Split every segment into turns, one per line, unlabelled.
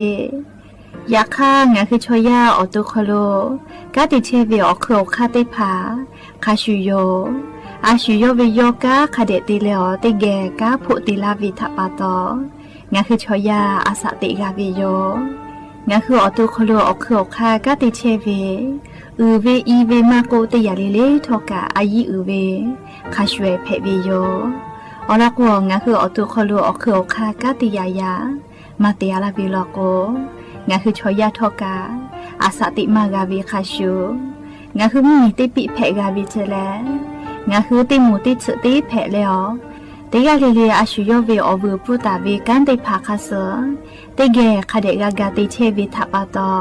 อยากข้างาคือชอยาออตุคโลกาติเชเวอคืออคาติผาคาชุโยอาชุโยเวโยกาคาเดติเลอติแกกาพุติลาวิทปาตองาคือชอยาอาสติกาเวโยงาคือออตุคโลอคืออคากาติเชเวเวอีเวมาโกติยาเลเลทอกาอายีเวคาชเวเพเวโยอลากวงาคือออตุคโลอคืออคากาติยายามาเตียลาวิโลโกงาคือชอยาทอกาอาสติมากาวิคาชูงาคือมีติปิเพกาวิเจเลงาคือติมูติสติเพเลอติกาลีอาชุโยเวอบูปุตาเวกันติภาคาเสติเกคาเดกากาติเชวิทัปาตอ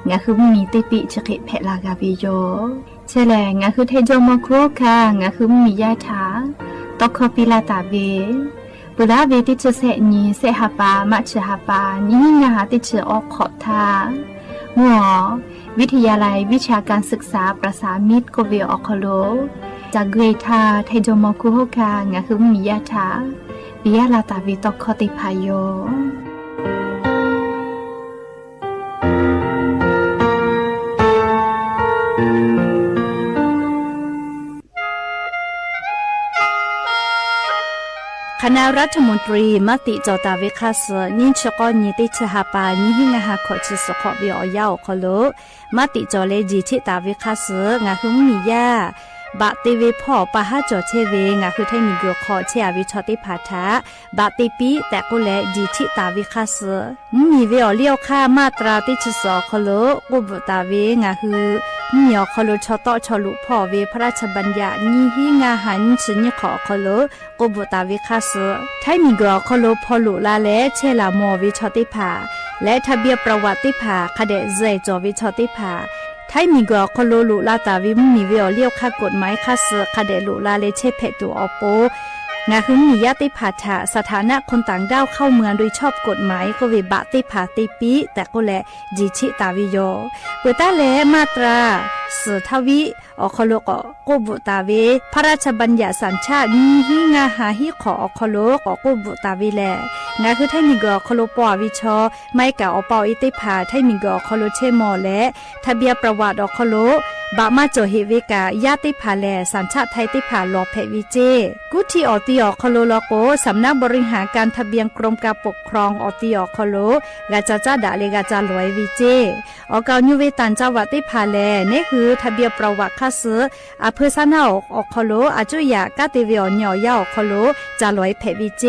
งาคือมีติปิจกิเพลากาวิโยเชเลงาคือเทโจมโคคางาคือมียาถาตอคปิลาตาเวปุระเวติชเสนีเสหปามัชหปานิงาติชออกขอทามัววิทยาลัยวิชาการศึกษาประสานมิตรโกเวออคโลจากเกรทาไทโจมคุโฮกางาคือมียาถาปิยาลาตาวิตคติพายโยคณะรัฐมนตรีมติจอตาเวคาสนิชกอนิติชหปานิหิงาหาขอจิสขอวิอยาวคโลมติจอเลจิชิตาเวคาสงาคือมียาบะติเวพ่อปะหาจอเชเวงาคือไทมีกอขอเชอวิชอติพาทาบะติปีแต่กุเลจิชิตาเวคาสมีเวอเลียวค่ามาตราติชสอคโลกุบตาเวงาคือมีอคโลชอตอชอลุพ่อเวพระราชบัญญัตินิหิงาหันชนิขอคโลกุบตาเวคาสไทมีกอคโลพอลุลาเลเชลามอวิชอติพาและทะเบียนประวัติพาคเดเจจอวิชอติพาไทมีกอคโลลุลาตาวิมมีเวอเลียวค่ากฎหมายคาสคเดลุลาเลเชเพตูออโปงาคือมียติพาถาสถานะคนต่างด้าวเข้าเมืองโดยชอบกฎหมายก็เวบะติพาติปีแต่ก็แลจิชิตาวิโยเปิดตาเลมาตราสือทวิอคโลกโกบุตาเวพระราชบัญญัติสัญชาตินิหิงาหาฮิขออคโลกโกบุตาเวแลงาคือไทมีกอคโลปอวิชอไม่กะอปออิติพาไทมีกอคโลเชมอและทะเบียนประวัติอคโลบะมาโจเฮเวกายาติพาแลสัญชาติไทยติพาลอเพวิเจกุทีออติอคโลโลโกสำนักบริหารการทะเบียนกรมการปกครองออติอคโลกาจาจาดาเลกาจาลอยวิเจออกาญุเวตันจาวติพาแลนี่คือทะเบียนประวัติคาสอเพซานาอคโลอาจุยากาติเวอญอยาอคโลจาลอยเพวิเจ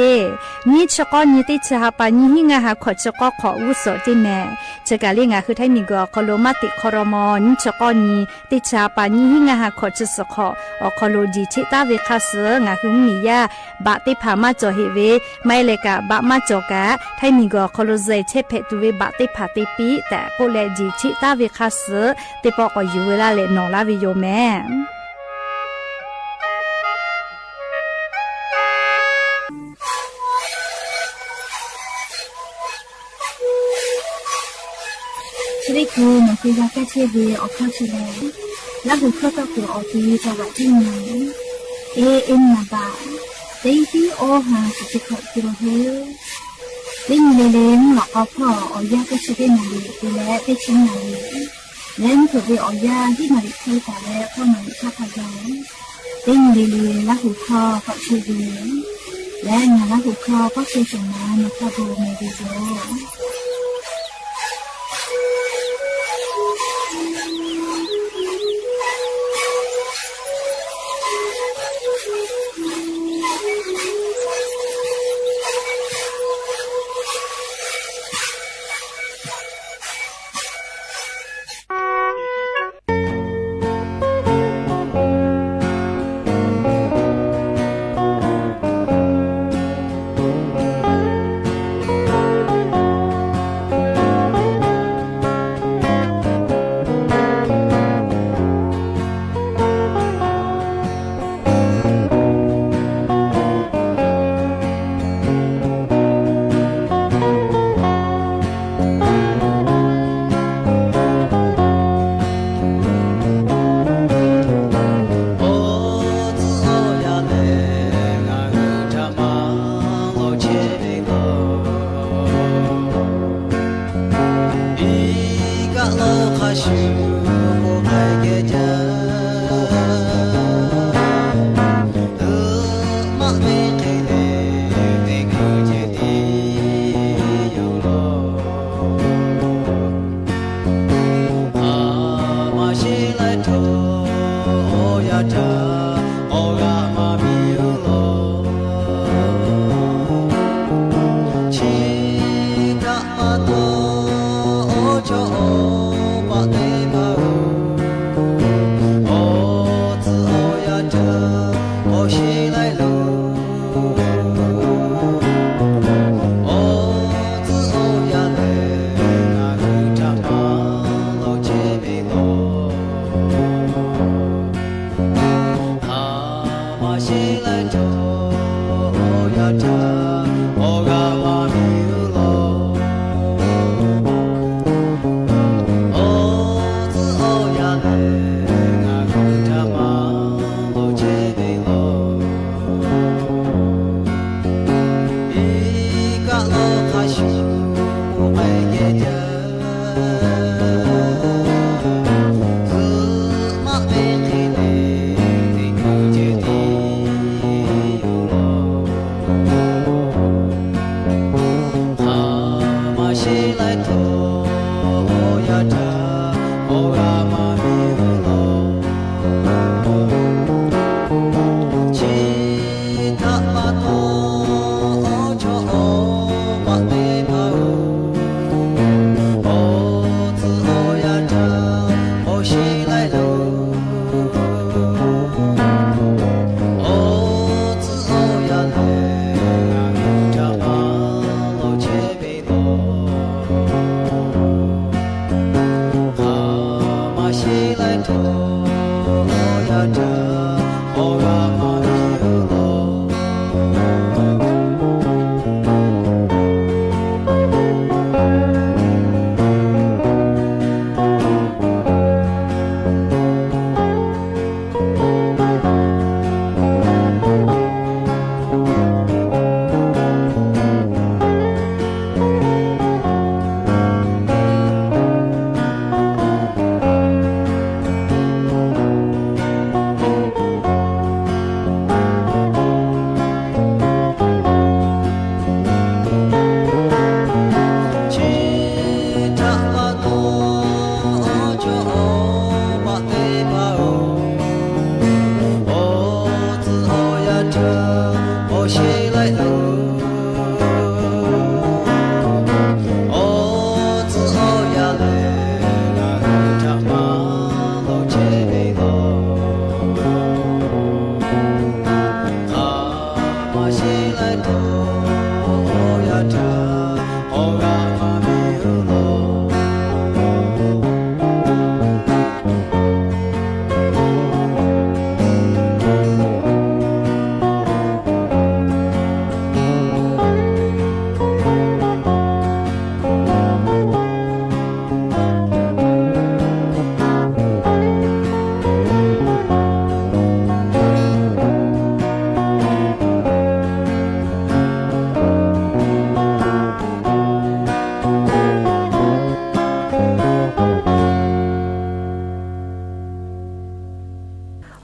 นิชกอนิติชหปานิหิงาหาขอชกอขออุสติแม่เจกาเลงาคือไทมีกอคโลมติคอรมอนิชกอนีติชาปานิหิงาหาขอจิสขออคโลจิชิตาเวคาสงาคือมียาบะติพามาจอเฮเวไม่เลกะบะมาจอกะไทมีกอคโลเจเชเพตุเวบะติพาติปีแต่โกเลจิชิตาเวคาสติปอกอยู่เวลาเลนอลาวิโยแม่ชริคูมันคือยาแก้เชื้อเวออกข้าวเชื้อแล้วหัวข้าวตัวออกทีจังหวัดที่ไหนเอ็นนาบาเต็งที่โอหาสุดที่ขอตัวเฮเล่นเล่นหลอกเอาพ่อเอายาแก้เชื้อได้หน่อยดูแลได้ชิ้นหน่อยเล่นถูกไปเอายาที่มาดิคีแต่แล้วพ่อมาดิข้าพเจ้าเล่นเล่นแล้วหัวข้าวก็เชื้อเวและงานแล้วหัวข้าวก็เชื้อสมานมาข้าวโบเมดิโย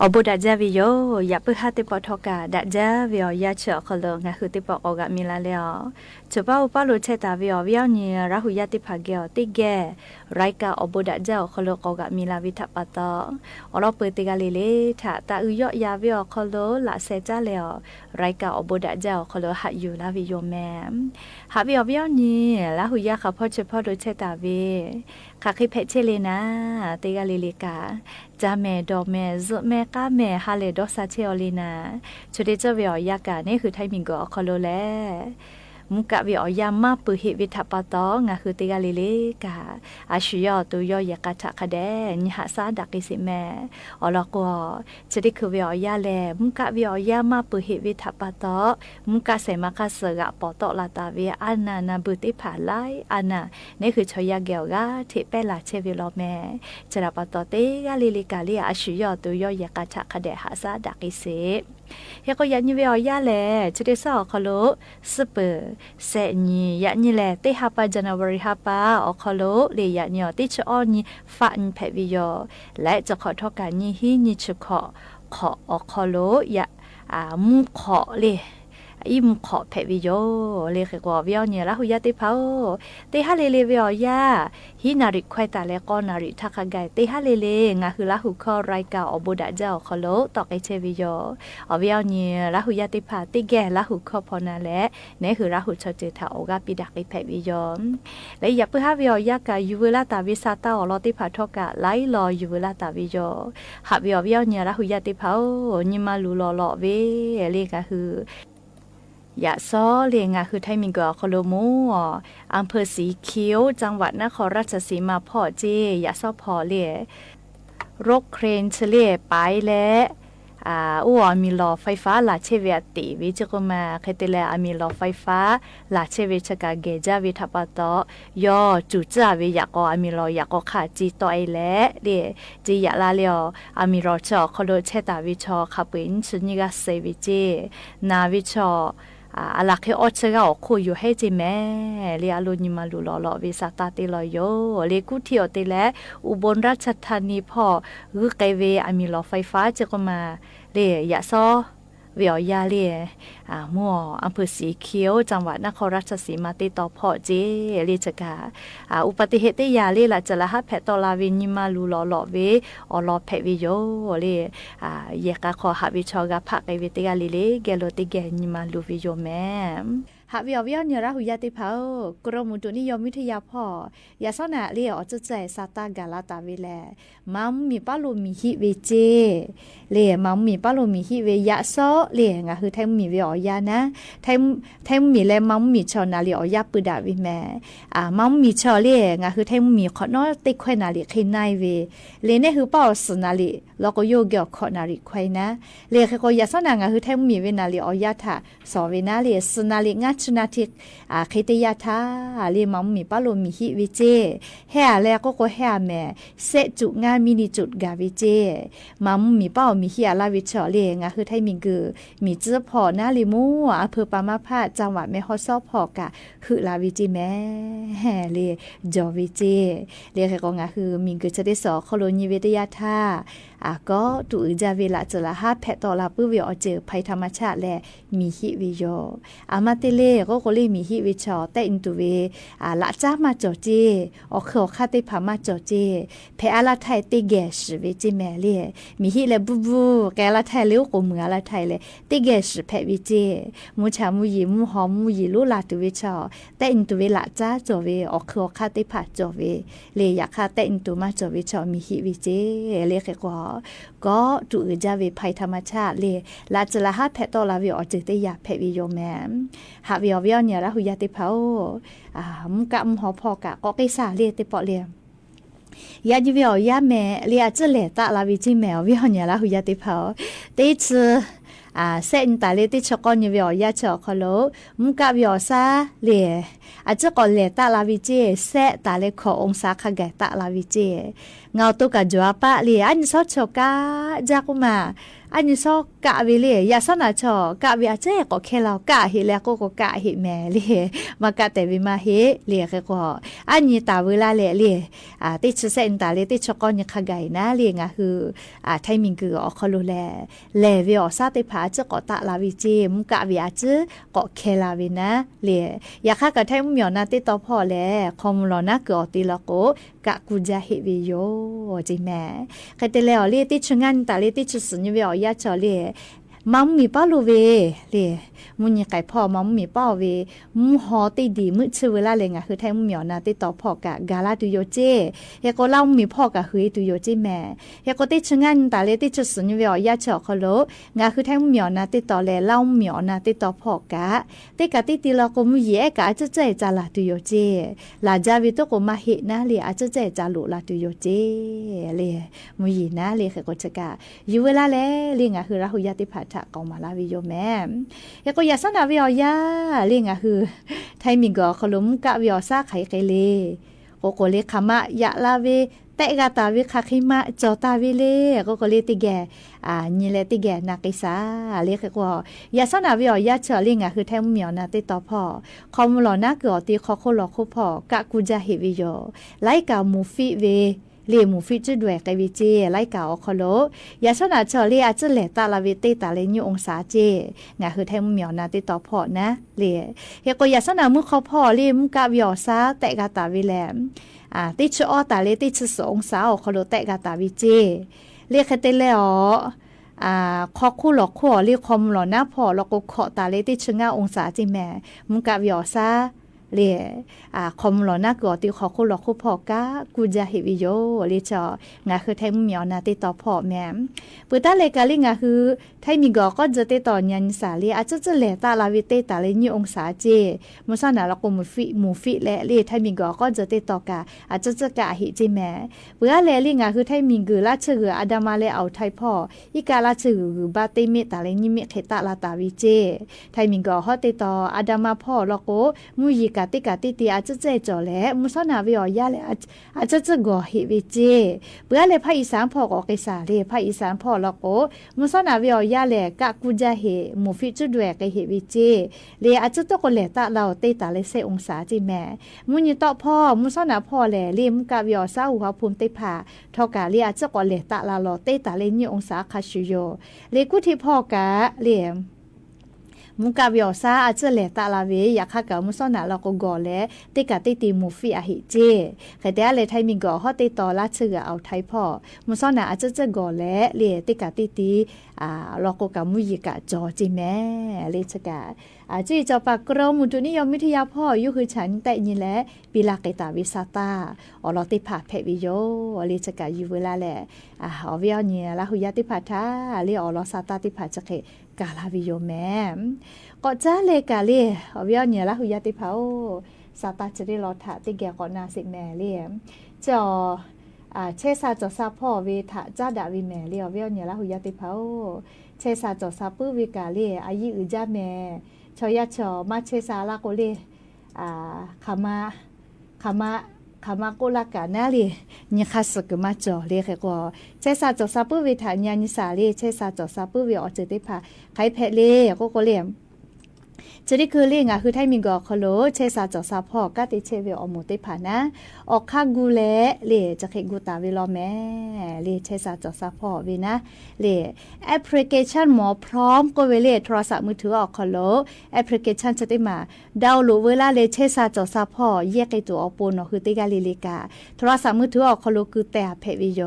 อบุดาจาวิโยอย่าเพิ่งหาติปอทอกาดาจาวิโอยาเชอคลงะคือติปอออกะมิลาเลอจะป้าอุปาลุเชตาวิโอวิโอนี่ราหุยาติภาเกอติแกไรกาอบุดาจาคลออกะมิลาวิทัปตออรอเปติกาเลเลถ้าตาอุยอยาวิโอคลละเซจาเลอไรกาอบุดาจาคลหะอยู่ลาวิโยแมหาวิโอวิโอนี่ราหุยาขะพอเฉพาะโดเชตาวิคาคิเพเชเลนะติกาเลเลกาจาเมดอเมซุเมกาเมฮาเลดอซาเชอลีนาชุดที่จะวิอยากานี่คือไทมิงก็คอโลแลมุกะวิอยามาปุหิวิทัปตองะคือติกาลิเลกาอาชิยอตุยอยากาทะคะแดญหาซาดักอิสิแมอลอกอจะได้คือวิอยาแลมุกะวิอยามาปุหิวิทัปตอมุกะเสมาคาเสกะปอตอลาตาเวอานานาบุติผาไลอานานี่คือชอยาเกลกาทิเปลาเชวิโลแมจะรับปตอเตกาลิลิกาลิอาชิยอตุยอยากาทะคะแดหาซาดักอิสิ เฮก็ยันยี่เวียย่าแลจะได้สอคอโลซุปเปอร์เซนียันยี่แลเตฮาปาจันวารีฮาปาอคอโลเลยยันยอติชอนี่ฟันแพวิโยและจะขอทอการยี่ฮีนี่ชุขออคอโลยะมุขอเลยอิมขอเพวิโยเลยคือว่าวิญญาณละหุยาติพาวเตฮาเลเลวิอยาฮินาริควายตาเลก็นาริทักไกเตฮาเลเลงาคือละหุคอรายกาอบุดะเจ้าคอโลตอกไอเชวิโยอวิญญาณละหุยาติพาติแกละหุคอพอนาและเนคือละหุชเจตาโอกาปิดักไอเพวิโยและอย่าเพื่อฮาวิอยากายูเวลาตาวิซาตาอลอติพาทอกะไลลอยูเวลาตาวิโยหาวิญญาณละหุยาติพาวนิมาลูลอลอเวเลก็คือยะซ้อเลียงคือไทยมิงกอโคโลมูอำเภอสีเขียวจังหวัดนครราชสีมาพ่อเจยะซ้อพอเลียรกเครนเฉลี่ยไปและมีหลอไฟฟ้าหลาเชเวติวิจกมาเคตเลมีหลอไฟฟ้าหลาเชเวชกาเกจาวิทัปตอยอจุจาวิยากอมีหลอยากอขาจีตอไอและเดจียะลาเลียวมีหลอชอคโลเชตาวิชอขับเป็นชนิกาเซวิเจนาวิชอหลักให้อดเชกอคุยอยู่ให้จิแม่เรียลุนิมาลุลอวิสาตาติลอยโยเลกุเที่ยวติและอุบลราชธานีพ่อคือไกเวมีหลอไฟฟ้าจะก็มาเรียยะซอเวียยาเรียมั่วอำเภอสีเขียวจังหวัดนครราชสีมาติต่อพ่อเจเรียจกาอุบัติเหตุยาเรียละจะละหัดแผตอลาวินิมาลุลอเวอลอแผวิโยเรียยกาขอหับวิชอกาพักไอเวติกาลิเลเกโลติเกนิมาลุวิโยแม่หากวิวเนี่ยราหุยาติเผากรมอุตุนิยมวิทยาพ่อยาสนาเรียอจะใจซาตากาลาตาวิแลมัมมีปาลูมีฮิเวเจเรียมัมมีปาลูมีฮิเวยาซอเรียงะคือไทมมีเวอยานะไทมมีแลมัมมีชอนาเรียอยาปืดาวิแม่มัมมีชอเรียงะคือไทมมีขอนอติควนาเรียคินายเวเรเนคือเป้าสนาเรียแล้วก็โยเกอขอนาริควายนะเรียก็ยาสนางะคือไทมมีเวนาเรียอยาทาสอเวนาเรียสนาเรียงชนาทิกเคตยาทาเรียมัมมีปาโลมีฮิวิเจแห่แล้วก็แห่แม่เซจุงานมินิจุดกาวิเจมัมมีเป้ามีฮิอาลาวิชอเรียงะคือไทยมิงกือมีเจ้าพอนาลิมูอำเภอปามาพาจังหวัดแม่ฮอซอพอกะคือลาวิจิแม่แห่เรียจอวิเจเรียก็งะคือมิงกือจะได้สอโคโลนีวิทยาทาก็ตุจาเวลาจะละหัดแพตอลาปื้อวิอเจอภัยธรรมชาติและมีฮิวิโยมาเตเลก็เลยมีฮิวิชอแต่อินตุเวละจ้ามาจอเจอเคอคาเตพามาจอเจเพอาลาไทยเตแกชเวจิแมเลมีฮิเลบูบูแกลาไทยเลวกมือลาไทยเลเตแกชเพวิเจมูชามูยิมูหอมมูยิลุลาตุเวชอแต่อินตุเวละจ้าจอเวอเคอคาเตพาจอเวเลอยากคาแต่อินตุมาจอเวชอมีฮิวิเจเลแค่ก็ตุจาเวภัยธรรมชาติเลยลาจะละหัดแพตอลาวิออเจตยาแพวิโยแมมหาวิอวิอเนี่ยละหุยาติเผามุกะมหอพอกะก็ไกษาเรียติปอเรียยาจิวิอยาแม่เรียจะเลตะลาวิจิแมววิอเนี่ยละหุยาติเผาเตชเส้นตาเลติชกอนยวิอยาชอคโลมุกะวิอซาเลจะก่อนเลตะลาวิเจเซตาเลขอองศาคาแกตะลาวิเจเงาตุกะจัวปะเลียอันซอชกาจากุมาอันนี้ซอกะวิเลียยาสนาชอกะวิอาเจก็แค่เรากะเฮแล้วก็กะเฮแม่เลียมากะแต่วิมาเฮเลียก็อันนี้ตาเวลาเลียติชเซนตาเลติชกอนยคาไกนะเลียงะคือไทมิงคืออคโลแลวิอซาติผาจะก็ตะลาวิเจมุกะวิอาเจก็แค่ลาวินะเลียยาคากะไทมเหมียวนาติตอพอแลคอมลอนะกอติละโกกะกุจาเฮวิโยจิแม่ใครแต่แล้วเลียติชงันตาเลติชสุญญวิอยาชอเลียมัมมีป้าลูเวเลียมุนยังไก่พ่อมัมมีป้าเวมุหอติดีมือชื่อเวลาเลยงะคือแทงมุเหมียวนาติต่อพ่อกะกาลาตุโยเจเฮก็เล่ามีพ่อกะเฮตุโยเจแม่เฮก็ติชงันตาเลติชสุญญวิอยาชอคโลงะคือแทงมุเหมียวนาติต่อแลเล่าเหมียวนาติต่อพ่อกะติกะติติละก็มุเยกะจะใจจาลาตุโยเจลาจาวิโตก็มาเฮนะเลียอาจจะใจจาลุลาตุโยเจเลียมุยีนะเลียเฮก็จะกะอยู่เวลาแลเลียงะคือราหุยาติผัดกองมาลาวิโยแม่ยาก็ยาสนาวิอยาเลียงะคือไทยมิงก็ขลุมกะวิอซาไข่ไกเลโกโกเลคามะยะลาเวแต่ แต่กาตาวิคาคิมาจอตาวิเลก็เลยติแกนี่แหละติแกนักกิสาเรียกว่ายาสนาวิอยาเฉลิงคือแทมเหมียวนะติต่อพ่อคอมหลอนักเกอตีคอโคหลอคุพ่อกะกูจะเฮวิโยไลกามูฟิเวเลียมูฟิจุดวยกวิเจไลกาอคโลยาสนาเฉลีอาจจะแหลตาลาวิเตตาเลญองศาเจคือแทมเหมียวนะติต่อพ่อนะเลียเฮกยาสนามุขพ่อเลียมุกะวิอซาแต่กาตาวิแลมติชอตาเลติชสองสาวคโลแตกาตาวิเจเรียกเตเลอคอคู่หลอกขั้วเรียกคอมหลอหน้าพอแล้วก็ขอตาเลติชงาองศาจิแม่มุกะวิอซาเรียคอมหลอหน้าก็ติขอคู่หลอกคู่พอกะกูจะเฮวิโยเรียจคือไทยเหมียวนาติต่อพ่อแม่ปุตตาเลกาลิงคือไทยมีก็จะติต่อยันสาลีอาจจะเลตาลาวิเตตาเลญองศาเจมุสานาแล้วก็มูฟิและเรียไทยมีก็จะติต่อกะอาจจะกะหิจิแม่ปุตตาเลลิงคือไทยมีกือละเชืออาดามาเลเอาไทยพ่ออีกาละเชือบาเตเมตาเลญเมเขตาลาตาวิเจไทยมีก็ฮอติต่ออาดามาพ่อแล้วก็มุยิกาติตีอาจจะเจจ่อแหละมุสนาวิอยาแหละอาจจะก่อเหตุวิเจเพื่อเลยภาคอีสานพ่อก็กิสาเลยภาคอีสานพ่อแล้วก็มุสนาวิอยาแหละกะกูจะเหมูฟิจุดแหวกเหตุวิเจเลยอาจจะต้องคนแหละตาเราเตตาเลยเซองศาจิแม่มุนยต่อพ่อมุสนาพ่อแหละเลี้ยมกะวิอซาหัวภูมิเตผาทอกาเลยอาจจะคนแหละตาเราเตตาเลยนี่องศาคาชิโยเลยกุที่พ่อกะเลี้ยมมุกาวิอซาอาจจะเลตาลาเวอยากข้ากับมุสนาเราก็ก่อแล้วติกาติตีมูฟีอาหิเจใครแต่เลยไทยมีก่อฮอติต่อละเชื่อเอาไทยพ่อมุสนาอาจจะก่อแล้วเลยติกาติตีเราก็กับมุยิกะจอจิแม่เลยชะกาจีจอปากกรมมุตุนิยมวิทยาพ่อยุคือฉันแต่ยินแล้วปีลาเกตาวิซาตาเราติผาเพวิโยเลยชะกาอยู่เวลาแหละเอาวิญญาณเนี่ยละหุยติผาทาเลยเราซาตาติผาจะเกกาลาวิโยแม่ก็จ้าเลยกาเลยเอาวิญญาณเนี่ยละหุยติผาซาตาจะได้รอถาติแกก่อนนาสิแม่เลยจอเชซาจอซาพ่อเวทะจ้าดาวิแม่เลยเอาวิญญาณเนี่ยละหุยติผาเชซาจอซาปื้อวิกาเลยอายุอุจาแม่ชอยาชอมาเชซาลาโกเลขามาโกลากานาลีนี่ข้าศึกมาจ่อเลยค่ะก็เชซาจอซาปื้อวิถาญาณิสาลีเชซาจอซาปื้อวิออเจติพาใครเพลก็เลียมจะได้คือเรื่องคือไทยมีกอคโลเชซาจอซาพ่อกาติเชวิออมุติผานะออกข้ากูแลเลยจะเคกูตาวิลอแม่เลยเชซาจอซาพ่อวินะเลยแอปพลิเคชันหมอพร้อมก็เวเลโทรศัพท์มือถือออกคโลแอปพลิเคชันจะได้มาดาวน์โหลดเวลาเลยเชซาจอซาพ่อแยกไอตัวออกปูนคือติกาลิลิกาโทรศัพท์มือถือออกคโลคือแต่เพวิโย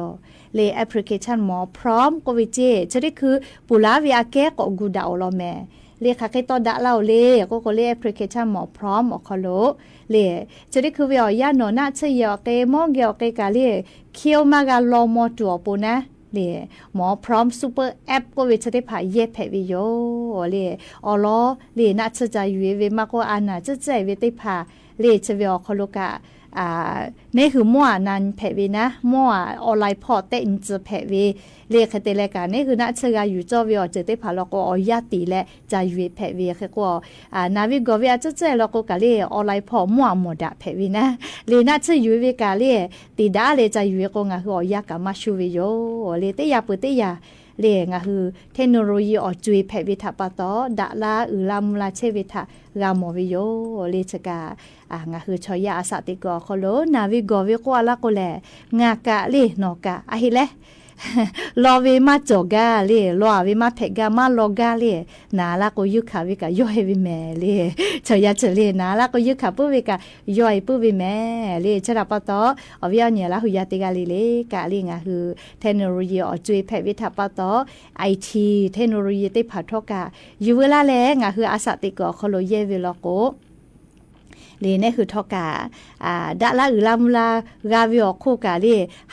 เลยแอปพลิเคชันหมอพร้อมก็วิเจจะได้คือปุลาวิอาแกก็กูดาวลอแม่เรียกค่ะใครต่อดะเล่าเลยก็เรียกแอปพลิเคชันหมอพร้อมออกคอโลเลยจะได้คือวิอยาโนน่าเชียเกมองเกียวเกกาเลยเคียวมากาลอมอตัวปูนะเลยหมอพร้อมซูเปอร์แอปก็วิจะได้ผ่าเย็บแผลวิโยเลยอ๋อล้อเลยน่าจะใจอยู่เวมากกว่าอันน่ะจะใจเวได้ผ่าเลยจะวิออกคอโลกะนี่คือมั่วนันแผลวีนะมั่วออนไลน์พอเต้นจะแผลวีเรียกแต่รายการนี่คือนักเชื่ออยู่จอวิอเจอได้ผ่าเราก็อยาตีและจะอยู่แผลวีคือก็นาวิกวิอาจะเจอเราก็กะเรียออนไลน์พอมั่วหมดอะแผลวีนะเรียนักเชื่ออยู่วิกาเรียตีด้าเลยจะอยู่ก็งาคืออยากกับมาชูวิโยเรียเตยาปุเตยาเรียงคือเทคโนโลยีอจุยแผวิทาปะตอดะลาลามุลาเชวิทารามวิโยเรชกางาคือชอยาอาสาติกอคโลนาวิกอวิกวาลาโกแลงากะเลนอกะอะฮิเลรอเวมาจอกาเลรอเวมาเทกามาโลกาเลนาลาโกยุคาวิกะย่อยวิแม่เลชอยาเฉเลนาลาโกยุคาปุวิกะย่อยปุวิแม่เลชราปะตออวิญญาณละหุยาติกาเลกะเลงาคือเทคโนโลยีอจุยแพวิทาปะตอไอทีเทคโนโลยีติผาทอกะอยู่เวลาแลงาคืออาสาติกอคโลเยเวลโกเลยนี่คือทอกาดะละลามุลากาวิอโคกาเล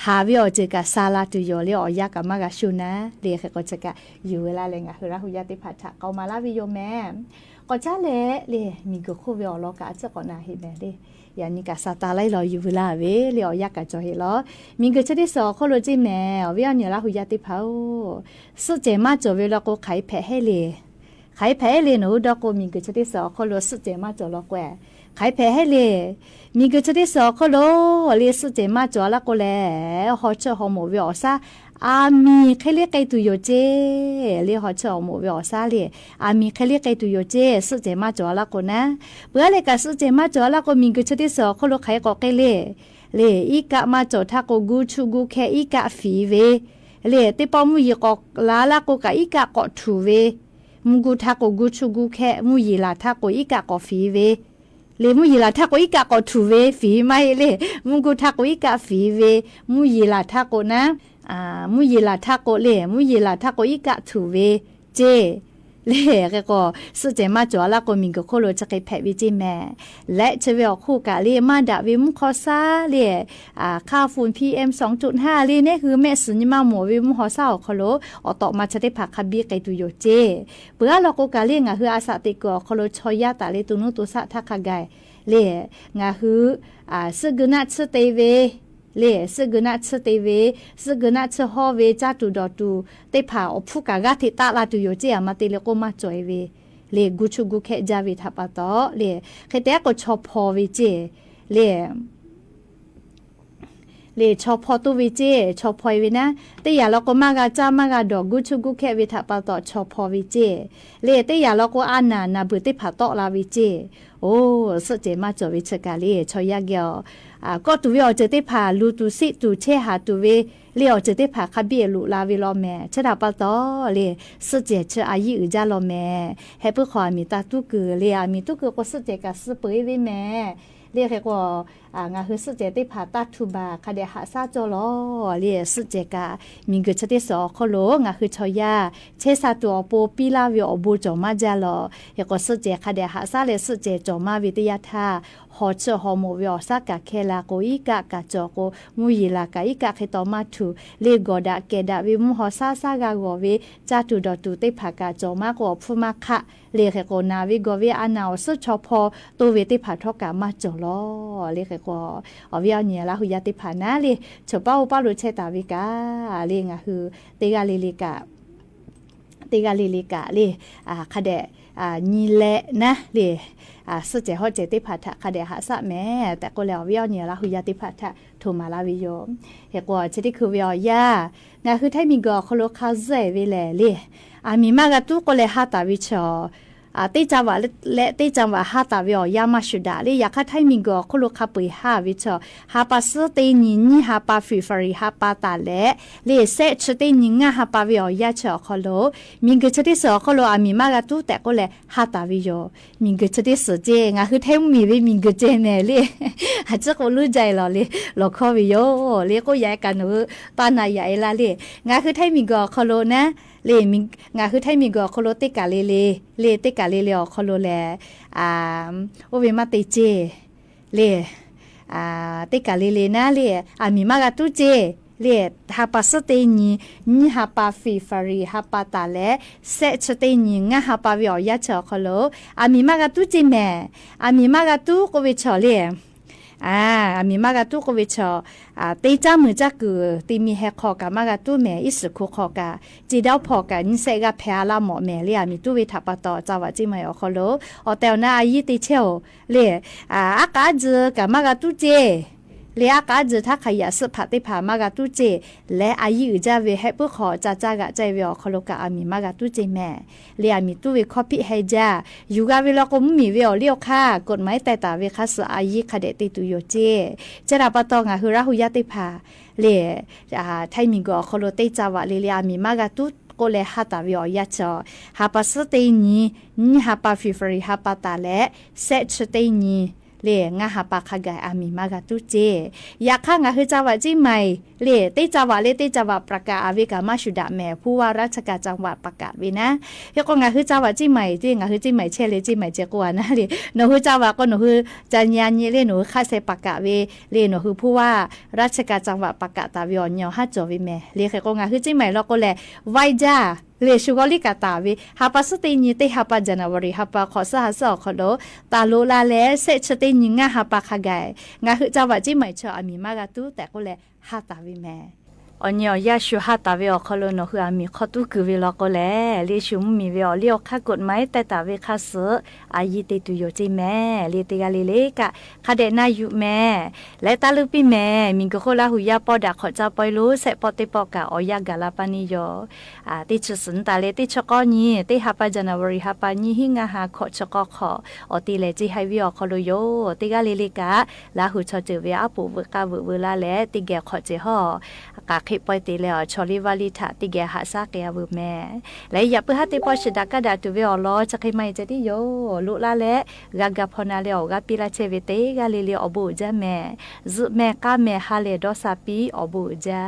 หาวิอเจกาซาลาตุโยเลอยากามากาชูนะเลก็จะกะอยู่เวลาแลงาคือราหุยาติผาทะเกามาลาวิโยแม่ก็จ้าเลมีก็โควิอลอกะจะก่อนนาเฮแม่เลยานี่กะซาตาไลรออยู่เวลาเวเลอยากกะจอเฮลอมีก็จะได้สอโคโลจิแม่วิอันเนี่ยราหุยาติผาสุเจมาจอเวลาก็ไขแผให้เลไขแผเลยหนูดอกก็มีก็จะได้สอโคโลสุเจมาจอลอกแก ใครแพ้ให้เลยมีก็จะได้สอเขาโลเรียสุเจมาจ่อละก็แล้วฮอเชอฮอหมูวิอซาอามีใครเรียกไก่ตุโยเจเรียกฮอเชอหมูวิอซาเลยอามีใครเรียกไก่ตุโยเจสุเจมาจ่อละก็นะเบื่อเลยกับสุเจมาจ่อละก็มีก็จะได้สอเขาโลใครก็ไก่เลยอีกะมาจ่อทักก็กูชูกูแค่อีกะฟีเวเลยติปอมุยก็ลาละก็กะอีกะก็ทูเวมุกูทักก็กูชูกูแค่มุยลาทักก็อีกะก็ฟีเวလေမူရီလာထကိုဤကကောထူဝေဖီမိုင်လေမူကိုထကိုဤကဖီဝေမူရီလာထကိုနာမူရီလာထကိုလေမူရီလာထကိုဤကထူဝေဂျေလေก็สุเจมาจ่อละก็มีก็โคโลจะไปแผ่วิจิแม่และจะเวอคู่กะเลมาดาวิมคอซาเลค่าฝุ่น PM 2.5 เลเนี่ยคือแม่สุญมาหมอวิมคอซาโคโลออกต่อมาจะได้ผักคาบีไกตุโยเจเปื้อเราก็กะเลงะคืออาสาติกอโคโลชอยาตาเลตุนุตุสะทักกะไกเลงะคือซึกนะชเตเวလေစကနာချတေဝေစကနာချဟောဝေချတူဒတူတေဖာအဖုကဂတိတာလာတူယောချေအမတေလေကိုမချွေဝေလေဂုချုဂုခဲဂျာဝေထပါတော့လေခတဲ့ကိုချောဖောဝေချေလေချောဖောတူဝေချေချောဖွေဝေနာတေရလောကမကကြာမကတော့ဂုချုဂုခဲဝေထပါတော့ချောဖောဝေချေလေတေရလောကအာနာနာဘတေဖာတော့လာဝေချေအိုးစကြမချောဝေချကလေချောရကျော်ก็ตัวเราจะได้ผ่าลูตุสิตูเชหาตัวเวเลี้ยวจะได้ผ่าคาเบียลูลาวิลอแม่ชะดาปะตอเลยสุเจเชอายุอืจาลอแม่ให้เพื่อขอมีตาตุกือเลยมีตุกือก็สุเจกะสุเปยเวแม่เรียกก็งาคือสุเจได้ผ่าตาทุบาคาเดหาซาจอลอเรียสุเจกะมีเกิดจะได้สอโคโลงาคือชอยาเชซาตัวโปปีลาวิอบูจอมาจาลอเฮก็สุเจคาเดหาซาเลสุเจจอมาวิทยาทาฮอเชฮอโมวิอซากะเคลาโกอีกะกะจอโกมุยลากะอีกะเคตอมาทูเลโกดะเกดะวิมุฮอซาซากะโกเวจาตุดอตุเตผากะจอมาโกฟุมะคะเลเคโกนาวิโกเวอะนาวสุชอพอตัวเวติผาทอกะมาจอลอเลเคโกอวิอเนียลาหุยาติผานะเลฉเป้าปาลุเชตาวิกาเลงะคือเตกะเลเลกะเลคะเดညီလဲนะလေสุเจฮอเจติพัทะคาเดหาสะแม่แต่ก็แล้ววิอเนี่ยละหุยาติพัทะโทมาลาวิโยเฮกว่าจะได้คือวิอยางาคือไทมีกอโคโลคาเซเวเลเลมีมากะตุก็เลยหาตาวิชอติจาวะและติจาวะหาตาวิอยามาชุดาเลยอยากให้ไทมีกอโคโลคาปุยหาวิชอหาปาสตินินหาปาฟิฟรีหาปาตาและเลเซชตินิงหาปาวิอยาชอโคโลมิงกะจะได้สอโคโลมีมากะตุแต่ก็เลยหาตาวิโยมิงกะจะได้สเจงาคือไทมีเวมิงกะเจเนเลหาจะก็รู้ใจหรอเลยหลอกคอวิโยเลก็ย้ายกันตอนไหนใหญ่ละเลยงาคือไทมีกอโคโลนะเลมิงาคือไทมีกอโคโลติกาเลติกาเลอโคโลแลโอเวมาเตเจเลติกาเลนะเลมีมากะตุเจเลหาปาสเตนีหาปาฟิฟารีหาปาตาเลเซชเตนีงะหาปาวิอยาชอโคโลมีมากะตุเจแม่มีมากะตุก็เวชอเลมีมากะตุก็วิชอเตจ้ามือจักกือตีมีแฮคอกะมากะตุแม่อิสคุคอกะจีดาวพอกะนิเซกะแพลาหมอแม่เลยมีตุวิทัปตอจาวะจิมายอคโลอเตวนาอายิติเชวเลยอากาจกะมากะตุเจလေအကားကြတာခရစဖတ်တဲ့ဖာမကတူချေလဲအယူကြဝေဟပ်ခေါ်ကြကြကကြဲဝခလကအမီမကတူချေမဲလေအမီတူဝေခေါပိဟဲကြယူကဝေလကမီဝေလျောခါกฎหมายแต่ตาเวคัสอายิขะเดติตุโยเจจะราปตองะหุระหุยะติภาเลไทมิงก็คโลเตจาวะเลอามีมากะตุก็เลยหาตาวิอยาจอหาปัสเตนีหาปาฟิฟรีหาปาตาและเซชเตนีเลงาหาปาคากายมีมากะตุเจอยากข้างะคือจาวะจิใหม่เลเตจาวะเลเตจาวะประกาศอเวกามาชุดะแม่ผู้ว่าราชการจังหวัดประกาศวินะยก็งะคือจาวะจิใหม่จิงะคือจิใหม่เชเลจิใหม่เจกว่านะเลหนูคือจาวะก็หนูคือจัญญาญิเลหนูคาเซประกาศเวเลหนูคือผู้ว่าราชการจังหวัดประกาศตาวิอญอหาจอวิแม่เลก็งะคือจิใหม่เราก็แลไว้จ้าเลชูกอลิกาตาวิหาปัสติญิเตหาปะจันวริหาปะขอสหสอขโลตาโลลาเลเซชติญิงะหาปะขะไกงะคือจาวะจิใหม่ชออามีมากะตุแต่ก็แลหาตาวิแม่อ อันยาชูฮาตาเวอคอลโนคือมีข้อตุคือเวลาก็แลเรียชุมมีเวอเลียวค่ากฎหมายแต่ตาเวคาเสอายิเตตุโยจิแม่เลียตกาเลเลกะคาเดนายุแม่และตาลุปิแม่มิงก็โคลาหุยาปอดาขอจาปอยรู้เสปอติปอกะออยากาลาปานิโยติชุสนตาเลติชกอนีติฮาปาจานาวริฮาปานีหิงาฮาขอชกอขอติเลจิไฮวิอคอลโยติกาเลเลกะลาหุชอเจเวอาปูเวกาเวลาและติแกขอเจฮอกาคิปอยติเลอชอลิวาลิทาติแกหาซาเกยเวแม่และอย่าเพื่อให้ติปอชดากาดาตุเวอลอจะคิไม่จะดิโยลุลาและกากาพนาเลอกาปิลาเชเวเตกาเลเลอบูจาแม่จุแม่กาแม่ฮาเลดอซาปีอบูจา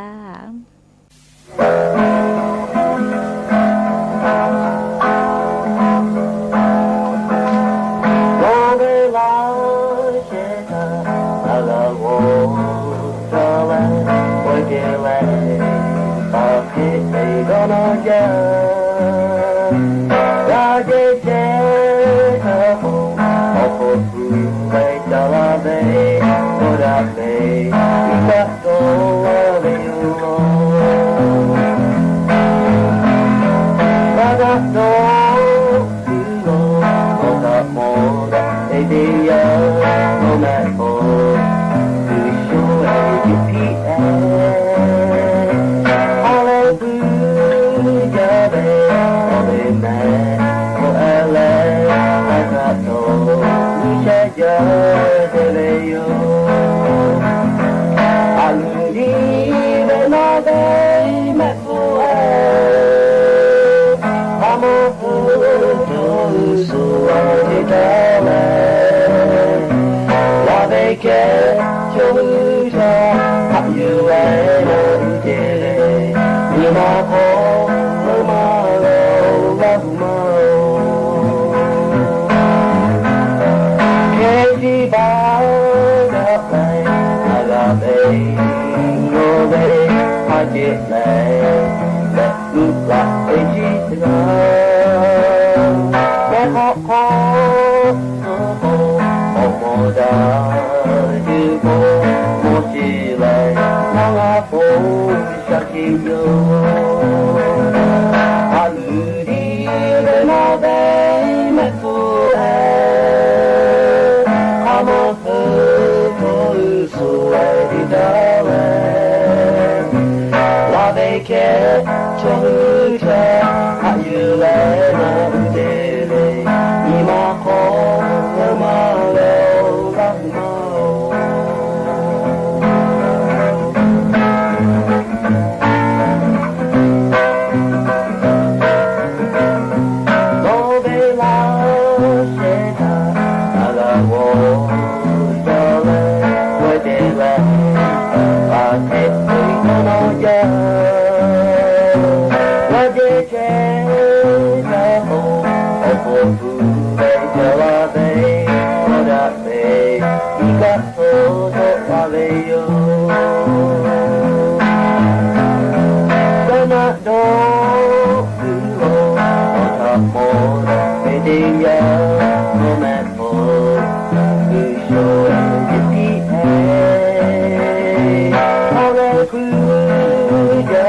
Hallelujah.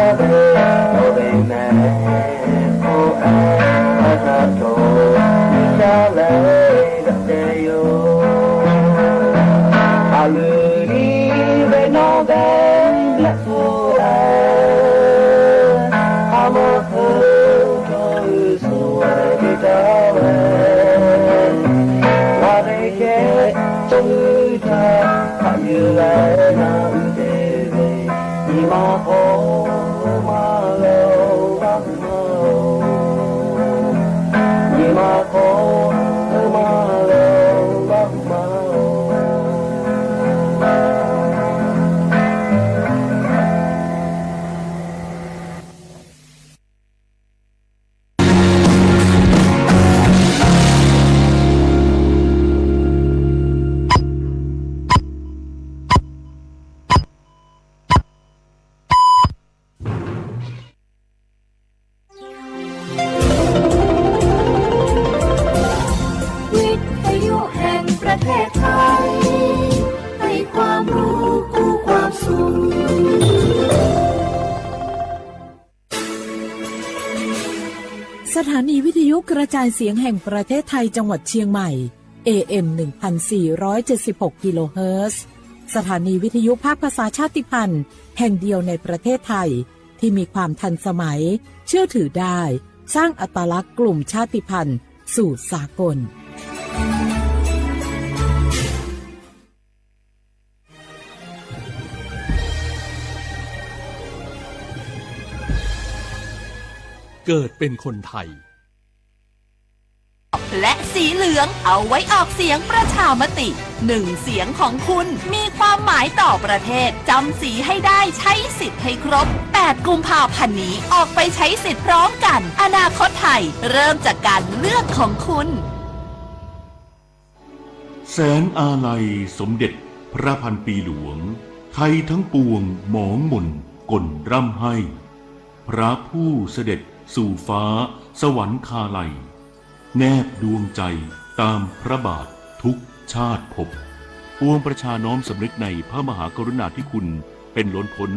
านีวิทยุกระจายเสียงแห่งประเทศไทยจังหวัดเชียงใหม่ AM 1476 กิโลเฮิรตซ์สถานีวิทยุภาคภาษาชาติพันธุ์แห่งเดียวในประเทศไทยที่มีความทันสมัยเชื่อถือได้สร้างอัตลักษณ์กลุ่มชาติพันธุ์สู่สากล
เกิดเป็นคนไทย
และสีเหลืองเอาไว้ออกเสียงประชามติ1เสียงของคุณมีความหมายต่อประเทศจำสีให้ได้ใช้สิทธิ์ให้ครบ8กุมภาพันธ์นี้ออกไปใช้สิทธิ์พร้อมกันอนาคตไทยเริ่มจากการเลือกของคุณ
แสนอาลัยสมเด็จพระพันปีหลวงไทยทั้งปวงหมองหม่นก่นร่ำให้พระผู้เสด็จสู่ฟ้าสวรรคาลัยแนบดวงใจตามพระบาททุกชาติภพปวงประชาน้อมสำนึกในพระมหากรุณาธิคุณเป็นล้นพ้น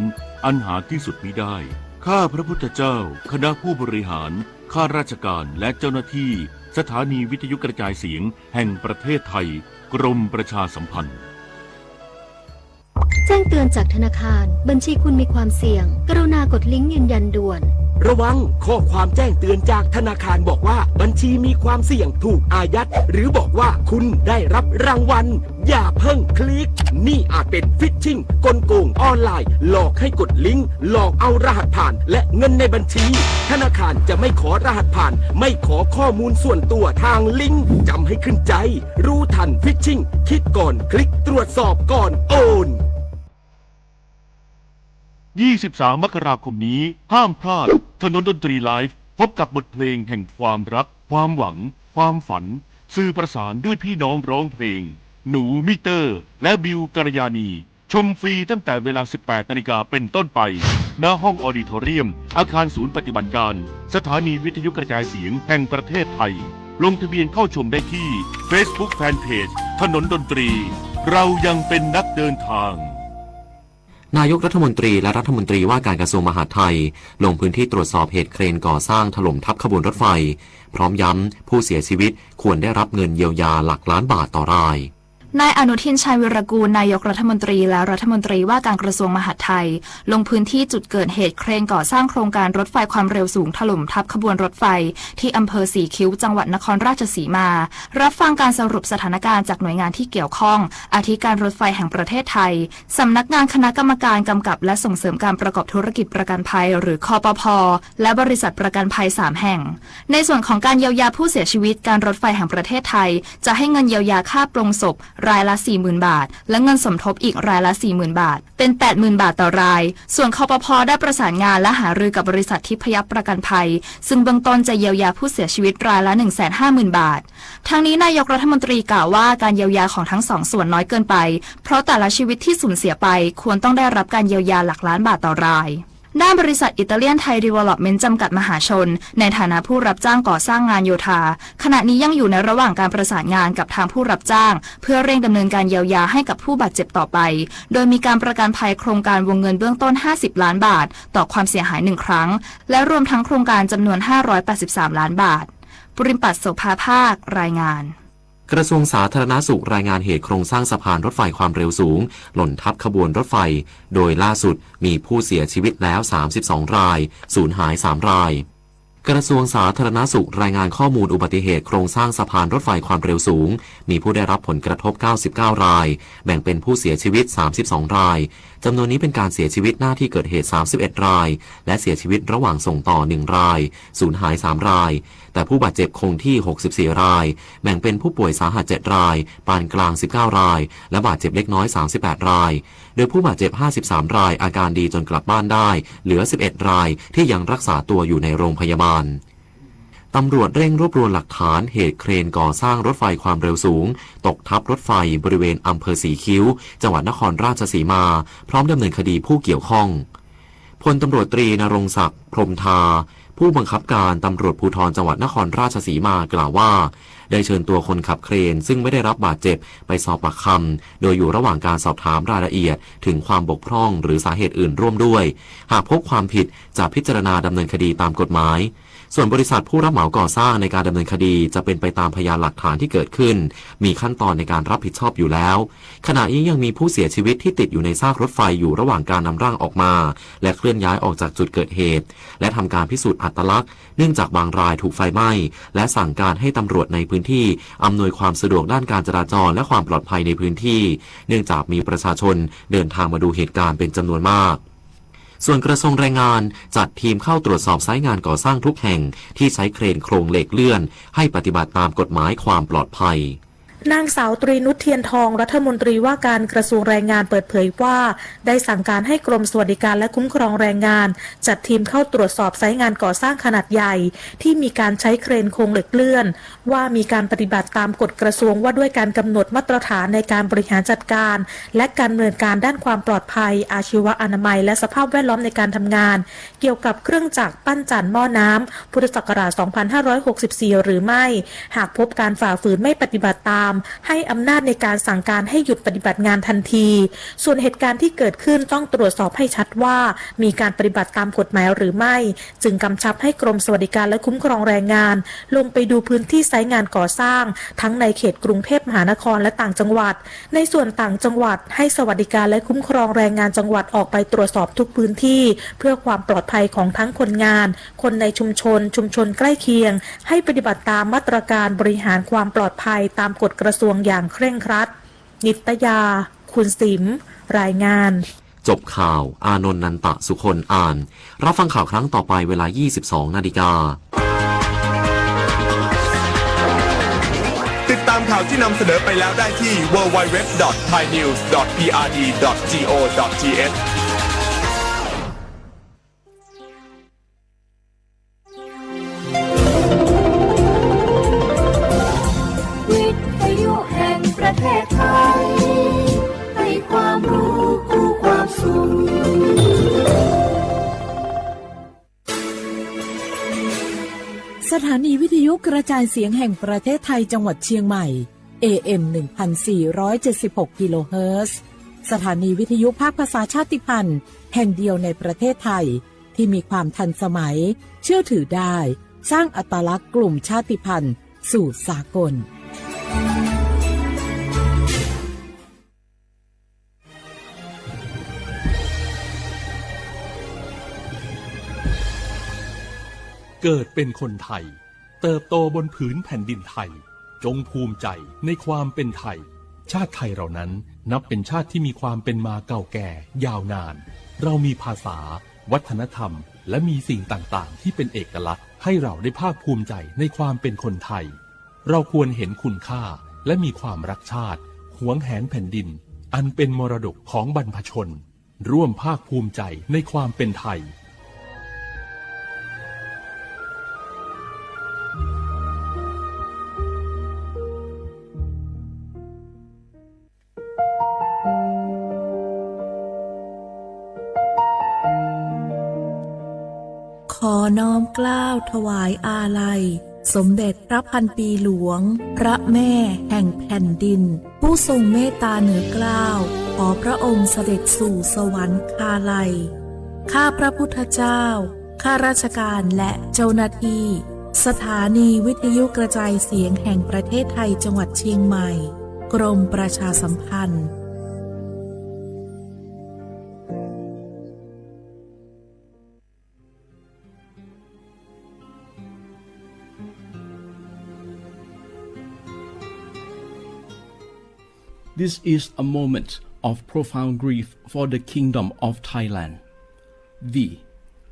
อันหาที่สุดมิได้ข้าพระพุทธเจ้าคณะผู้บริหารข้าราชการและเจ้าหน้าที่สถานีวิทยุกระจายเสียงแห่งประเทศไทยกรมประชาสัมพันธ์
แจ้งเตือนจากธนาคารบัญชีคุณมีความเสี่ยงกรุณากดลิงก์ยืนยันด่วน
ระวังข้อความแจ้งเตือนจากธนาคารบอกว่าบัญชีมีความเสี่ยงถูกอายัดหรือบอกว่าคุณได้รับรางวัลอย่าเพิ่งคลิกนี่อาจเป็นฟิชชิงกลโกงออนไลน์หลอกให้กดลิงก์หลอกเอารหัสผ่านและเงินในบัญชีธนาคารจะไม่ขอรหัสผ่านไม่ขอข้อมูลส่วนตัวทางลิงก์จำให้ขึ้นใจรู้ทันฟิชชิงคิดก่อนคลิกตรวจสอบก่อนโอน
23 มกราคมนี้ห้ามพลาดถนนดนตรีไลฟ์พบกับบทเพลงแห่งความรักความหวังความฝันสื่อประสานด้วยพี่น้องร้องเพลงหนูมิเตอร์และบิวกัลยาณีชมฟรีตั้งแต่เวลา 18 นาฬิกาเป็นต้นไปณห้องออดิทอเรียมอาคารศูนย์ปฏิบัติการสถานีวิทยุกระจายเสียงแห่งประเทศไทยลงทะเบียนเข้าชมได้ที่ Facebook Fanpage ถนนดนตรีเรายังเป็นนักเดินทาง
นายกรัฐมนตรีและรัฐมนตรีว่าการกระทรวงมหาดไทยลงพื้นที่ตรวจสอบเหตุเครนก่อสร้างถล่มทับขบวนรถไฟพร้อมย้ำผู้เสียชีวิตควรได้รับเงินเยียวยาหลักล้านบาทต่อราย
นายอนุทิน ชัยวิรกูลนายกรัฐมนตรีและรัฐมนตรีว่าการกระทรวงมหาดไทยลงพื้นที่จุดเกิดเหตุเครนก่อสร้างโครงการรถไฟความเร็วสูงถล่มทับขบวนรถไฟที่อำเภอสีคิ้วจังหวัดนครราชสีมารับฟังการสรุปสถานการณ์จากหน่วยงานที่เกี่ยวข้องอาทิการรถไฟแห่งประเทศไทยสำนักงานคณะกรรมการกำกับและส่งเสริมการประกอบธุรกิจประกันภัยหรือคปภ.และบริษัทประกันภัย3แห่งในส่วนของการเยียวยาผู้เสียชีวิตการรถไฟแห่งประเทศไทยจะให้เงินเยียวยาค่าปลงศพรายละ40,000 บาทและเงินสมทบอีกรายละ 40,000 บาทเป็น 80,000 บาทต่อรายส่วนคปภ.ได้ประสานงานและหารือกับบริษัททิพยประกันภัยซึ่งเบื้องต้นจะเยียวยาผู้เสียชีวิตรายละ 150,000 บาททั้งนี้นายกรัฐมนตรีกล่าวว่าการเยียวยาของทั้งสองส่วนน้อยเกินไปเพราะแต่ละชีวิตที่สูญเสียไปควรต้องได้รับการเยียวยาหลักล้านบาทต่อรายด้านบริษัทอิตาเลียนไทยดีเวลลอปเมนต์จำกัดมหาชนในฐานะผู้รับจ้างก่อสร้างงานโยธาขณะนี้ยังอยู่ในระหว่างการประสานงานกับทางผู้รับจ้างเพื่อเร่งดำเนินการเยียวยาให้กับผู้บาดเจ็บต่อไปโดยมีการประกันภัยโครงการวงเงินเบื้องต้น50 ล้านบาทต่อความเสียหาย1ครั้งและรวมทั้งโครงการจำนวน583 ล้านบาทปริมปัตย์ โสภาภาครายงาน
กระทรวงสาธารณสุขรายงานเหตุโครงสร้างสะพานรถไฟความเร็วสูงหล่นทับขบวนรถไฟโดยล่าสุดมีผู้เสียชีวิตแล้ว32รายสูญหาย3รายกระทรวงสาธารณสุขรายงานข้อมูลอุบัติเหตุโครงสร้างสะพานรถไฟความเร็วสูงมีผู้ได้รับผลกระทบ99รายแบ่งเป็นผู้เสียชีวิต32รายจำนวนนี้เป็นการเสียชีวิตหน้าที่เกิดเหตุ31รายและเสียชีวิตระหว่างส่งต่อ1รายสูญหาย3รายแต่ผู้บาดเจ็บคงที่64รายแบ่งเป็นผู้ป่วยสาหัส7รายปานกลาง19รายและบาดเจ็บเล็กน้อย38รายโดยผู้บาดเจ็บ53รายอาการดีจนกลับบ้านได้เหลือ11รายที่ยังรักษาตัวอยู่ในโรงพยาบาลตำรวจเร่งรวบรวมหลักฐานเหตุเครนก่อสร้างรถไฟความเร็วสูงตกทับรถไฟบริเวณอำเภอสีคิ้วจังหวัดนครราชสีมาพร้อมดำเนินคดีผู้เกี่ยวข้องพลตำรวจตรีณรงค์ศักดิ์พรหมทาผู้บังคับการตำรวจภูธรจังหวัดนครราชสีมากล่าวว่า ได้เชิญตัวคนขับเครนซึ่งไม่ได้รับบาดเจ็บไปสอบปากคำโดยอยู่ระหว่างการสอบถามรายละเอียดถึงความบกพร่องหรือสาเหตุอื่นร่วมด้วยหากพบความผิดจะพิจารณาดำเนินคดีตามกฎหมายส่วนบริษัทผู้รับเหมาก่อสร้างในการดำเนินคดีจะเป็นไปตามพยานหลักฐานที่เกิดขึ้นมีขั้นตอนในการรับผิดชอบอยู่แล้วขณะนี้ยังมีผู้เสียชีวิตที่ติดอยู่ในซากรถไฟอยู่ระหว่างการนำร่างออกมาและเคลื่อนย้ายออกจากจุดเกิดเหตุและทำการพิสูจน์อัตลักษณ์เนื่องจากบางรายถูกไฟไหม้และสั่งการให้ตำรวจในพื้นที่อำนวยความสะดวกด้านการจราจรและความปลอดภัยในพื้นที่เนื่องจากมีประชาชนเดินทางมาดูเหตุการณ์เป็นจำนวนมากส่วนกระทรวงแรงงานจัดทีมเข้าตรวจสอบไซต์งานก่อสร้างทุกแห่งที่ใช้เครนโครงเหล็กเลื่อนให้ปฏิบัติตามกฎหมายความปลอดภัย
นางสาวตรีนุชเทียนทองรัฐมนตรีว่าการกระทรวงแรงงานเปิดเผยว่าได้สั่งการให้กรมสวัสดิการและคุ้มครองแรงงานจัดทีมเข้าตรวจสอบไซต์งานก่อสร้างขนาดใหญ่ที่มีการใช้เครนโครงเหล็กเลื่อนว่ามีการปฏิบัติตามกฎกระทรวงว่าด้วยการกำหนดมาตรฐานในการบริหารจัดการและการดำเนินการด้านความปลอดภัยอาชีวะอนามัยและสภาพแวดล้อมในการทำงานเกี่ยวกับเครื่องจักรปั้นจั่นหม้อน้ำพุทธศักราช 2564 หรือไม่หากพบการฝ่าฝืนไม่ปฏิบัติตามให้อำนาจในการสั่งการให้หยุดปฏิบัติงานทันทีส่วนเหตุการณ์ที่เกิดขึ้นต้องตรวจสอบให้ชัดว่ามีการปฏิบัติตามกฎหมายหรือไม่จึงกำชับให้กรมสวัสดิการและคุ้มครองแรงงานลงไปดูพื้นที่ไซต์งานก่อสร้างทั้งในเขตกรุงเทพมหานครและต่างจังหวัดในส่วนต่างจังหวัดให้สวัสดิการและคุ้มครองแรงงานจังหวัดออกไปตรวจสอบทุกพื้นที่เพื่อความปลอดภัยของทั้งคนงานคนในชุมชนใกล้เคียงให้ปฏิบัติตามมาตรการบริหารความปลอดภัยตามกฎกระทรวงอย่างเคร่งครัดนิตยาคุณสิมรายงาน
จบข่าวอานนท์นันตะสุคนอ่านรับฟังข่าวครั้งต่อไปเวลา 22:00 น.
ติดตามข่าวที่นำเสนอไปแล้วได้ที่ www.thainews.prd.go.th
ประเทศไทยให้ความรู้คู่ความสุข
สถานีวิทยุกระจายเสียงแห่งประเทศไทยจังหวัดเชียงใหม่ AM 1476 กิโลเฮิรตซ์สถานีวิทยุภาคภาษาชาติพันธุ์แห่งเดียวในประเทศไทยที่มีความทันสมัยเชื่อถือได้สร้างอัตลักษณ์กลุ่มชาติพันธุ์สู่สากล
เกิดเป็นคนไทยเติบโตบนผืนแผ่นดินไทยจงภูมิใจในความเป็นไทยชาติไทยเรานั้นนับเป็นชาติที่มีความเป็นมาเก่าแก่ยาวนานเรามีภาษาวัฒนธรรมและมีสิ่งต่างๆที่เป็นเอกลักษณ์ให้เราได้ภาคภูมิใจในความเป็นคนไทยเราควรเห็นคุณค่าและมีความรักชาติหวงแหนแผ่นดินอันเป็นมรดกของบรรพชนร่วมภาคภูมิใจในความเป็นไทย
ขอน้อมเกล้าถวายอาลัยสมเด็จพระพันปีหลวงพระแม่แห่งแผ่นดินผู้ทรงเมตตาเหนือเกล้าขอพระองค์เสด็จสู่สวรรคาลัยข้าพระพุทธเจ้าข้าราชการและเจ้าหน้าที่สถานีวิทยุกระจายเสียงแห่งประเทศไทยจังหวัดเชียงใหม่กรมประชาสัมพันธ์
This is a moment of profound grief for the Kingdom of Thailand. We,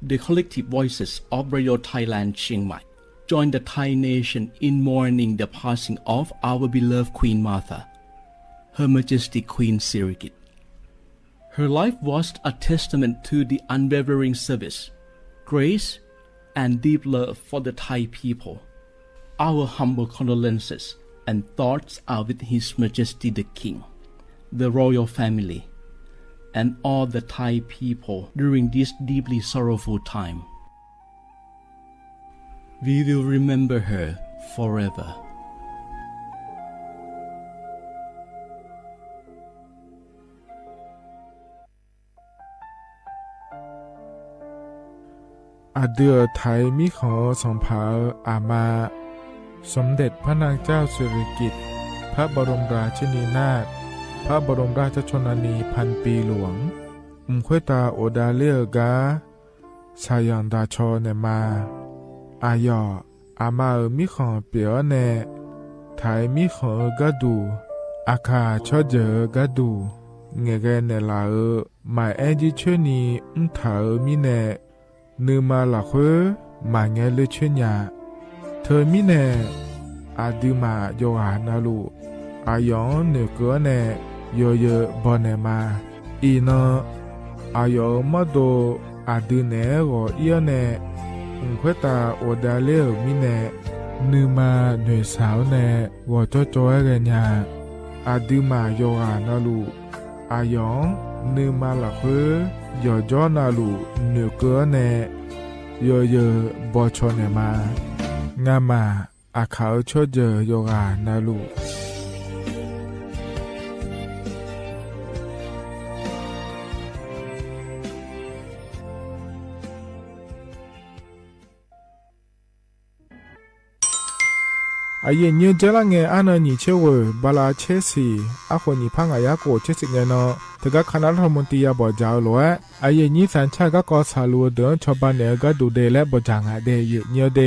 the collective voices of Radio Thailand Chiang Mai, join the Thai nation in mourning the passing of our beloved Queen Martha, Her Majesty Queen Sirikit. Her life was a testament to the unwavering service, grace, and deep love for the Thai people. Our humble condolences and thoughts are with His Majesty the King, the royal family, and all the Thai people during this deeply sorrowful time. We will remember her forever.
อาเดือไทยมิขอสองผาอามาสมเด็จพระนางเจ้าสิริกิติ์พระบรมราชินีนาถพระบรมราชชนนีพันปีหลวงควยตาโอดาเลียกาชายันดาชอเนมาอายออามามิขอเปียวเนไทยมิขอกะดูอาคาชอเจอกะดูเงเกเนลาหมายแอจิเชนีถามิเนนือมาละเขมาเงเลเชญาเธอมิเนอาดิมาโยหานาลูอายองเนเกเนโยเยบอเนมาอีนอายอมโดอาดิเนโกเอียเนควยตาโอดาเลมิเนนือมาหน่วยสาวเนวอจอจอยเรญาอาดิมาโยหานาลูอายองนือมาละเขยอจอนาลูเนเกเนโยเยบอชอเนมางามาอาขาวชอเจโยกานาลูอาเยเนเจลังเงอานานิเชเวบาลาเชสีอาคนนิพังอายาโกเชสิเงนอตะกะคณะรัฐมนตรียาบ่จาวลอยอาเยนิสันชากะกอสาลัวเดินชอบานเนกะดูเดและบ่จางาเดเยเนเด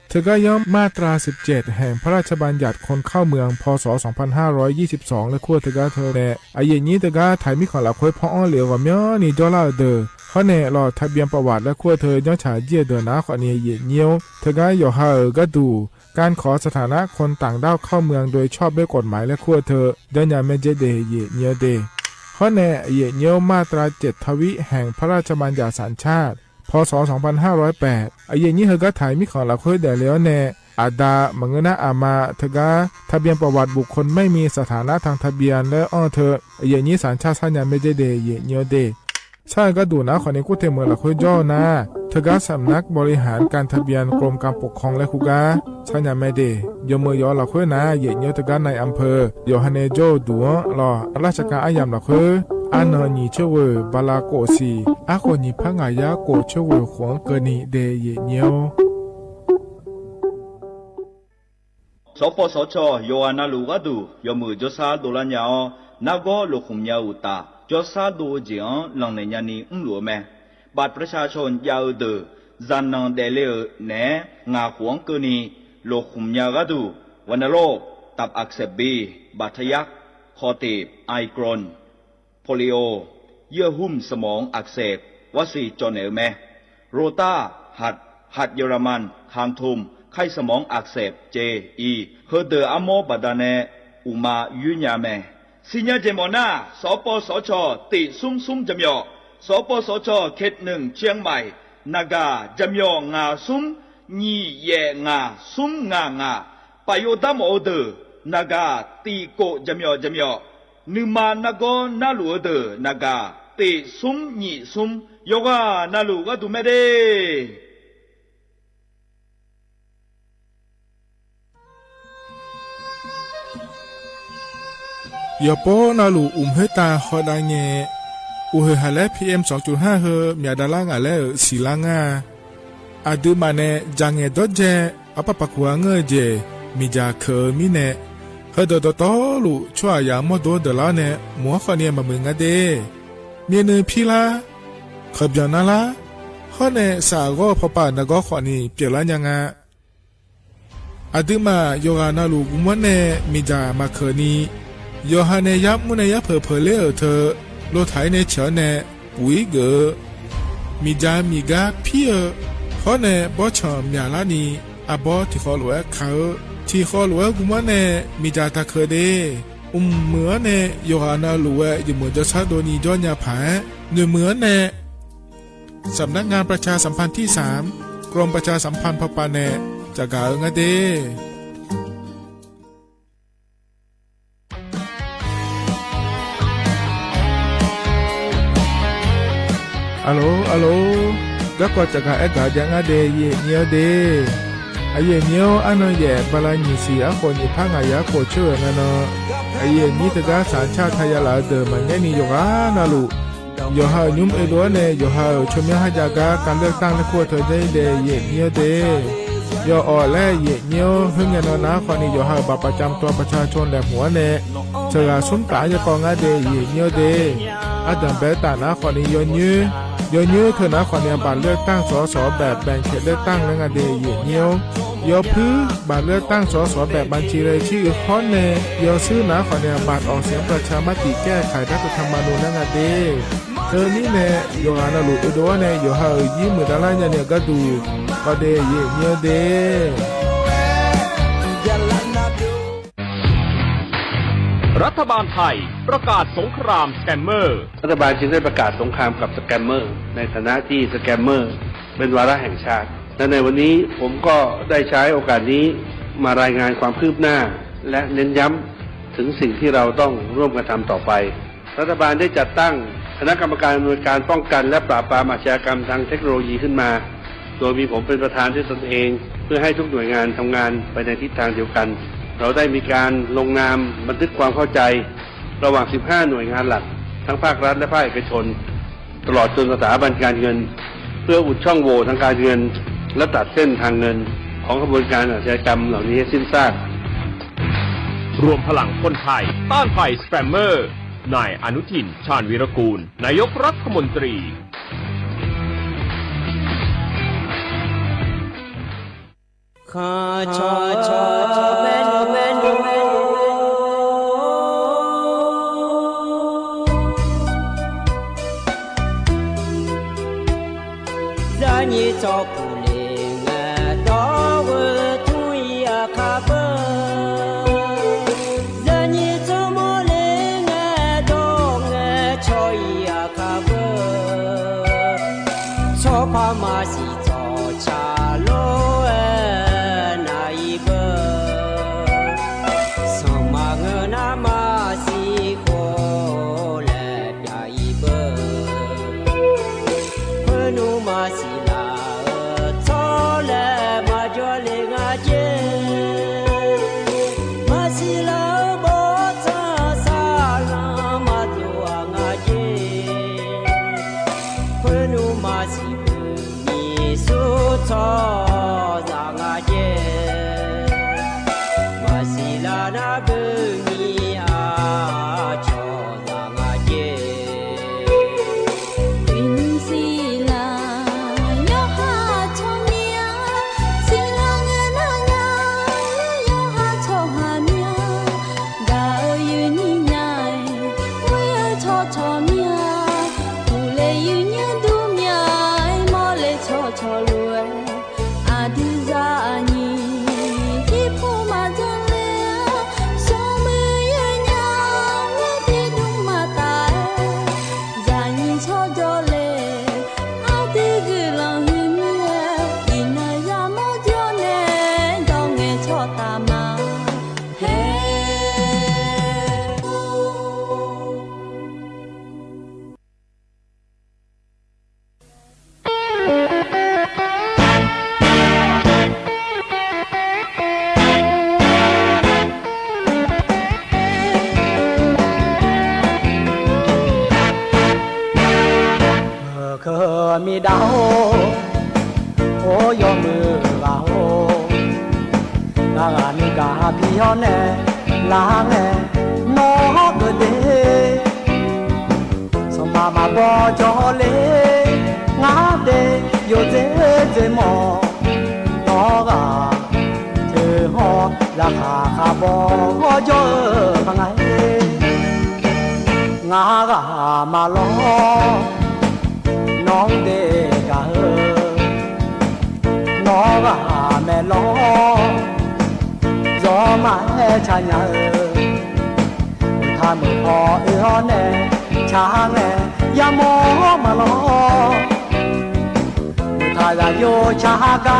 เธอก็ย่อมมาตรา17แห่งพระราชบัญญัติคนเข้าเมืองพศ2522และขั้วเธอก็เธอแน่อาเยนี้เธอก็ถ่ายมิของหลักค่อยพ่ออ้อเหลียวกับเมียนี่จอลาเดอเขาแน่รอทะเบียนประวัติและขั้วเธอย้อนฉาเจียเดินนะขอเนี่ยเยเนียวเธอก็ย่อหาก็ดูการขอสถานะคนต่างด้าวเข้าเมืองโดยชอบด้วยกฎหมายและขั้วเธอเดินยาเมเจเดเยเนียวเดเขาแน่เยเนียวมาตรา7ทวิแห่งพระราชบัญญัติสัญชาติพศ2508อาเยนี้เธอก็ถ่ายมิของหลักค่อยเดแล้วแน่อาดามังเงนะอามาเธอก็ทะเบียนประวัติบุคคลไม่มีสถานะทางทะเบียนและอ้อเธออาเยนี้สัญชาติสัญญาเมเจเดเยเนียวเดใช่ก็ดูนะขอในกู้เทเมืองหลักค่อยย่อนะเธอก็สำนักบริหารการทะเบียนกรมการปกครองและคุกาสัญญาไม่เดยมมือยอหลักค่อยนะเยเนียวเธอก็ในอำเภอโยฮันเนโจดัวรอราชการอายามหลักค่อยอันนีเชเวบาลาโกซีอาคนนีพังอายาโกเชเวขวงเกนีเดเยเนียว
สปสชโยอานาลูกาดูยมือจสาดูลัญญานาโกลุคุมยาอุตาจสาดูเจียงหลังในยานีหลัวแม่บัตรประชาชนยาวเดอจันนังเดเลเนงาขวงเกนีลุคุมยากาดูวันโรคตับอักเสบบีบาดทะยักคอตีบไอกรอนโพลิโอเยื่อหุ้มสมองอักเสบวัซีจอนเอลแมโรตาหัดเยอรมันคางทุมไข้สมองอักเสบเจอีเฮเดออะโมบาดาเนอุมายุญญาแมสิญญาเจมอนาสปสชติซุมจำยอสปสชเขต1เชียงใหม่นากาจำยองาซุมญีเยงาซุมงปายโยดามโอเดนากาตีโกจำยอนึมานาโกนาลูเดนากาติซุมญีซุมโยกานาลูกาดูเมเด
ยอปอนาลูเฮตาฮอดาเงอุเฮฮาเล PM 2.5 เฮมีดาลางาเลสีลางาอาดูมาเนจังเงดเจอปะปะกัวเงเจมีจาเคมิเนเฮดดตอลูชัวยามอโดเดลาเนมัวขอเนียมามึงอะเดเมียเนพีลาขบยานาลาฮอเนสาโกพอปานากอขอนีเปียลายังาอาดูมาโยกานาลูกุมเนมีจามาเคนีโยฮาเนยับมุเนยับเพอเลเธอโลไถเนเฉเนปุยเกมีจามีกาพี่ขอเนบอชอมยาลานีอาบอที่ขอหลวเขาที่ขอหลวกุมเนมีจาตาเคเดเหมือเนโยฮานาหลวอยู่เหมือนจะซาโดนีจอนยาผาเหนือเหมือนเนสำนักงานประชาสัมพันธ์ที่3กรมประชาสัมพันธ์พปาเนจากาเงเดอัลโหลก็กจะกะเอกาจังอะเดเยเนียวเดอะเยเนียวอันเยบาลานิสีอะคนยิพังอายาโคเชงะเนาะอะเยนี่ตะกะสัญชาติไทยลาเดมันเงนี่ยกานาลู ยอหายุ่มเอรัวเนี่ยยอหาชมยาหาจากการเลือกตั้งในขั้วเธอได้เดเย่เนียวเดยออ่อและเย่เนียวเพิ่งเงินนะขอนี่ยอหาบัตรประจำตัวประชาชนแหลมหัวเนี่ยเจอสุนกายกองอาเดเย่เนียวเดอาดัมเบตานะขอนี่ยอยื้เธอนะขอนี่บัตรเลือกตั้งสสแบบแบ่งเขตเลือกตั้งและอาเดเย่เนียวยอพื้บัตรเลือกตั้งสสแบบบัญชีรายชื่อข้อเนยอซื้อนะขอเนี่ยบัตรออกเสียงประชามติแก้ไขรัฐธรรมนูญนั่นเด้เธอนี่เนี่ยยอหานาลูอุดวเนี่ยยอหายิ้มมือดาราเนี่ยก็ดูก็เดเย่เนียวเด
รัฐบาลไทยประกาศสงครามสแกมเมอร์รัฐบาลจึงได้ประกาศสงครามกับสแกมเมอร์ในฐานะที่สแกมเมอร์เป็นวาระแห่งชาติและในวันนี้ผมก็ได้ใช้โอกาสนี้มารายงานความคืบหน้าและเน้นย้ำถึงสิ่งที่เราต้องร่วมกันทำต่อไปรัฐบาลได้จัดตั้งคณะกรรมการอำนวยการป้องกันและปราบปรามอาชญากรรมทางเทคโนโลยีขึ้นมาโดยมีผมเป็นประธานด้วยตนเองเพื่อให้ทุกหน่วยงานทำงานไปในทิศทางเดียวกันเราได้มีการลงนามบันทึกความเข้าใจระหว่าง 15 หน่วยงานหลักทั้งภาครัฐและภาคเอกชนตลอดจนสถาบันการเงินเพื่ออุดช่องโหว่ทางการเงินและตัดเส้นทางเงินของกระบวนการอาชญากรรมเหล่านี้ให้สิ้นซากรวมพลังคนไทยต้านภัยสแปมเมอร์นายอนุทินชาญวีรกูลนายกรัฐมนตรี
ข้าชอเมนูจะนี่จอผู้เลี้ยงดอกทุยอาคาเบจะนี่จอมเลี้ยงดอกชอยอาคาเบชอบพามาสิจอชาโลมีดาวโอยอมือกาโองานกาพี่ฮอนเนลาเงนอกเดสมามาบอจอเลงาเดโยเจเจมอนอกาเธอฮอราคาคาบอจอพังไงงากามาลอน้องเด็กะน้องกะแม่ล้อจอมาแห่ชายาถ้ามือพอแน่ช้างแน่อย่ามองมาล้อถ้าจะโยชากา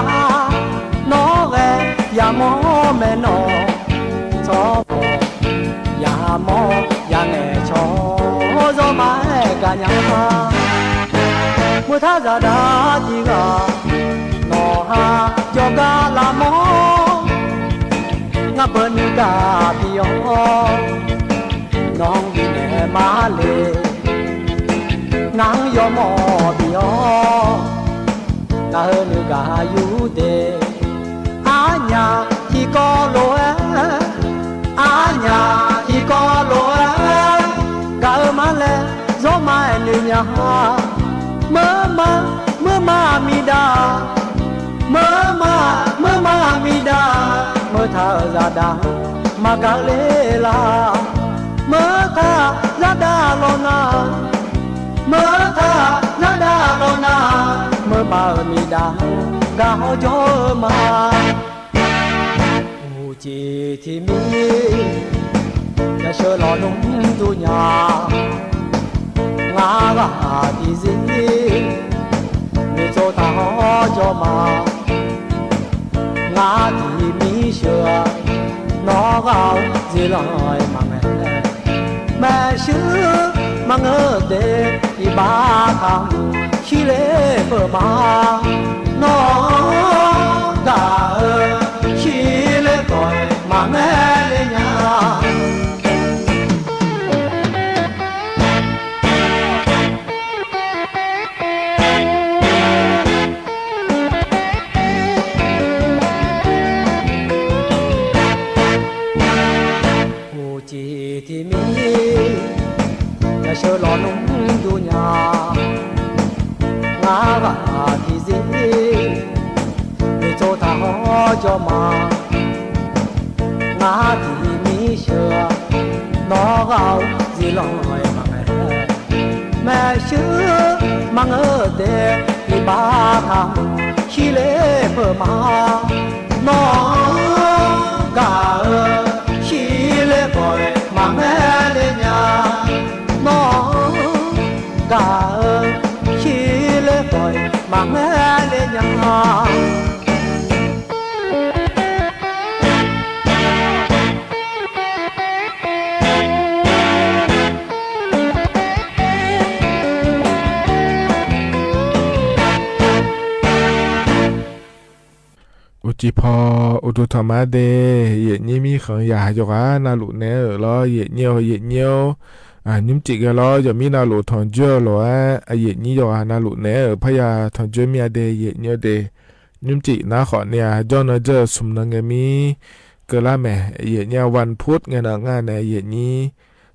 น้องแก่อย่ามองแม่น้องจออย่ามองอย่าแง่ชอจอมาแห่กันยังมุทาจาดาจีกาโนฮาโยกาลามองาเปินกาพิโอน้องดีเนมาเล ngang yo mo bio ta nu ga yu de a nya thì có lỗi a nya thì có lỗi cả mà lẽ gió mai như nhà mơ ma mi đa mơ ma mi đa mơ thở ra đà mà cả lẽ là mơ thở ra đà lo na mơ thở ra đà lo na mơ ma mi đa gạo gió mà chỉ thì mi đã chờ lo nung tu nhà ngã gà thì gì người cho ta ho cho mà ngã thì mi sửa nó gạo gì lời mà mẹ xưa mà ngỡ để đi ba tháng khi lễ vợ mà nó gà khi lễ gọi mà nghe lên nhà thì mi đã chờ lo nung du nhà ngã gà thì gì để cho ta ho cho mà ngã thì mi chờ nó gạo gì lời mà mẹ xưa mang ở đây đi ba tháng khi lễ vợ mà nó gà khi lễ gọi mà mẹ lên nhà nó cả khi lễ gọi mà mẹ lên nhà
chỉพอ ô tô thầm á đê hiện như mi khởi nhà cho cá na lụt nè ở lo hiện nhiều nhưng chỉ cái lo giờ mi na lụt thằng chưa lo hiện như cho na lụt nè ở bây giờ thằng chưa mi đê hiện nhiều đê nhưng chỉ na khỏi nè cho nó giờ sum năng cái mi cái là mẹ hiện nhưวันพุธngày nào ngày này hiện như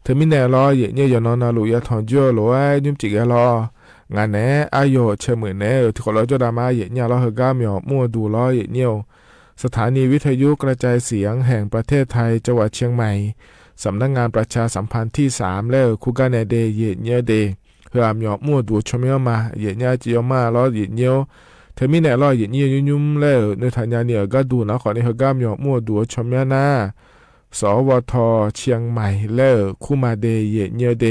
thì mi nè lo hiện như cho nó na lụt thằng chưa lo nhưng chỉ cái loงานนี้อายุเชื่อมือเนี่ยที่เขาเราจะดราม่าเยอะเนี่ยเราเฮก้ามีอมั่วดูล้อเยอะเนี่ยสถานีวิทยุกระจายเสียงแห่งประเทศไทยจังหวัดเชียงใหม่สำนักงานประชาสัมพันธ์ที่3แล้วคุกานเดเยอะเนี่ยเดเฮือมีอมั่วดูชมเยอะมาเยอะเนี่ยจีอมาล้อเยอะเนี่ยเธอมีเนี่ยล้อเยอะเนี่ยยุ่มแล้วในฐานะเนี่ยก็ดูนะขอในเฮก้ามีอมั่วดูชมเยอะนะสวทเชียงใหม่แล้วคุมาเดเยอะเนี่ยเด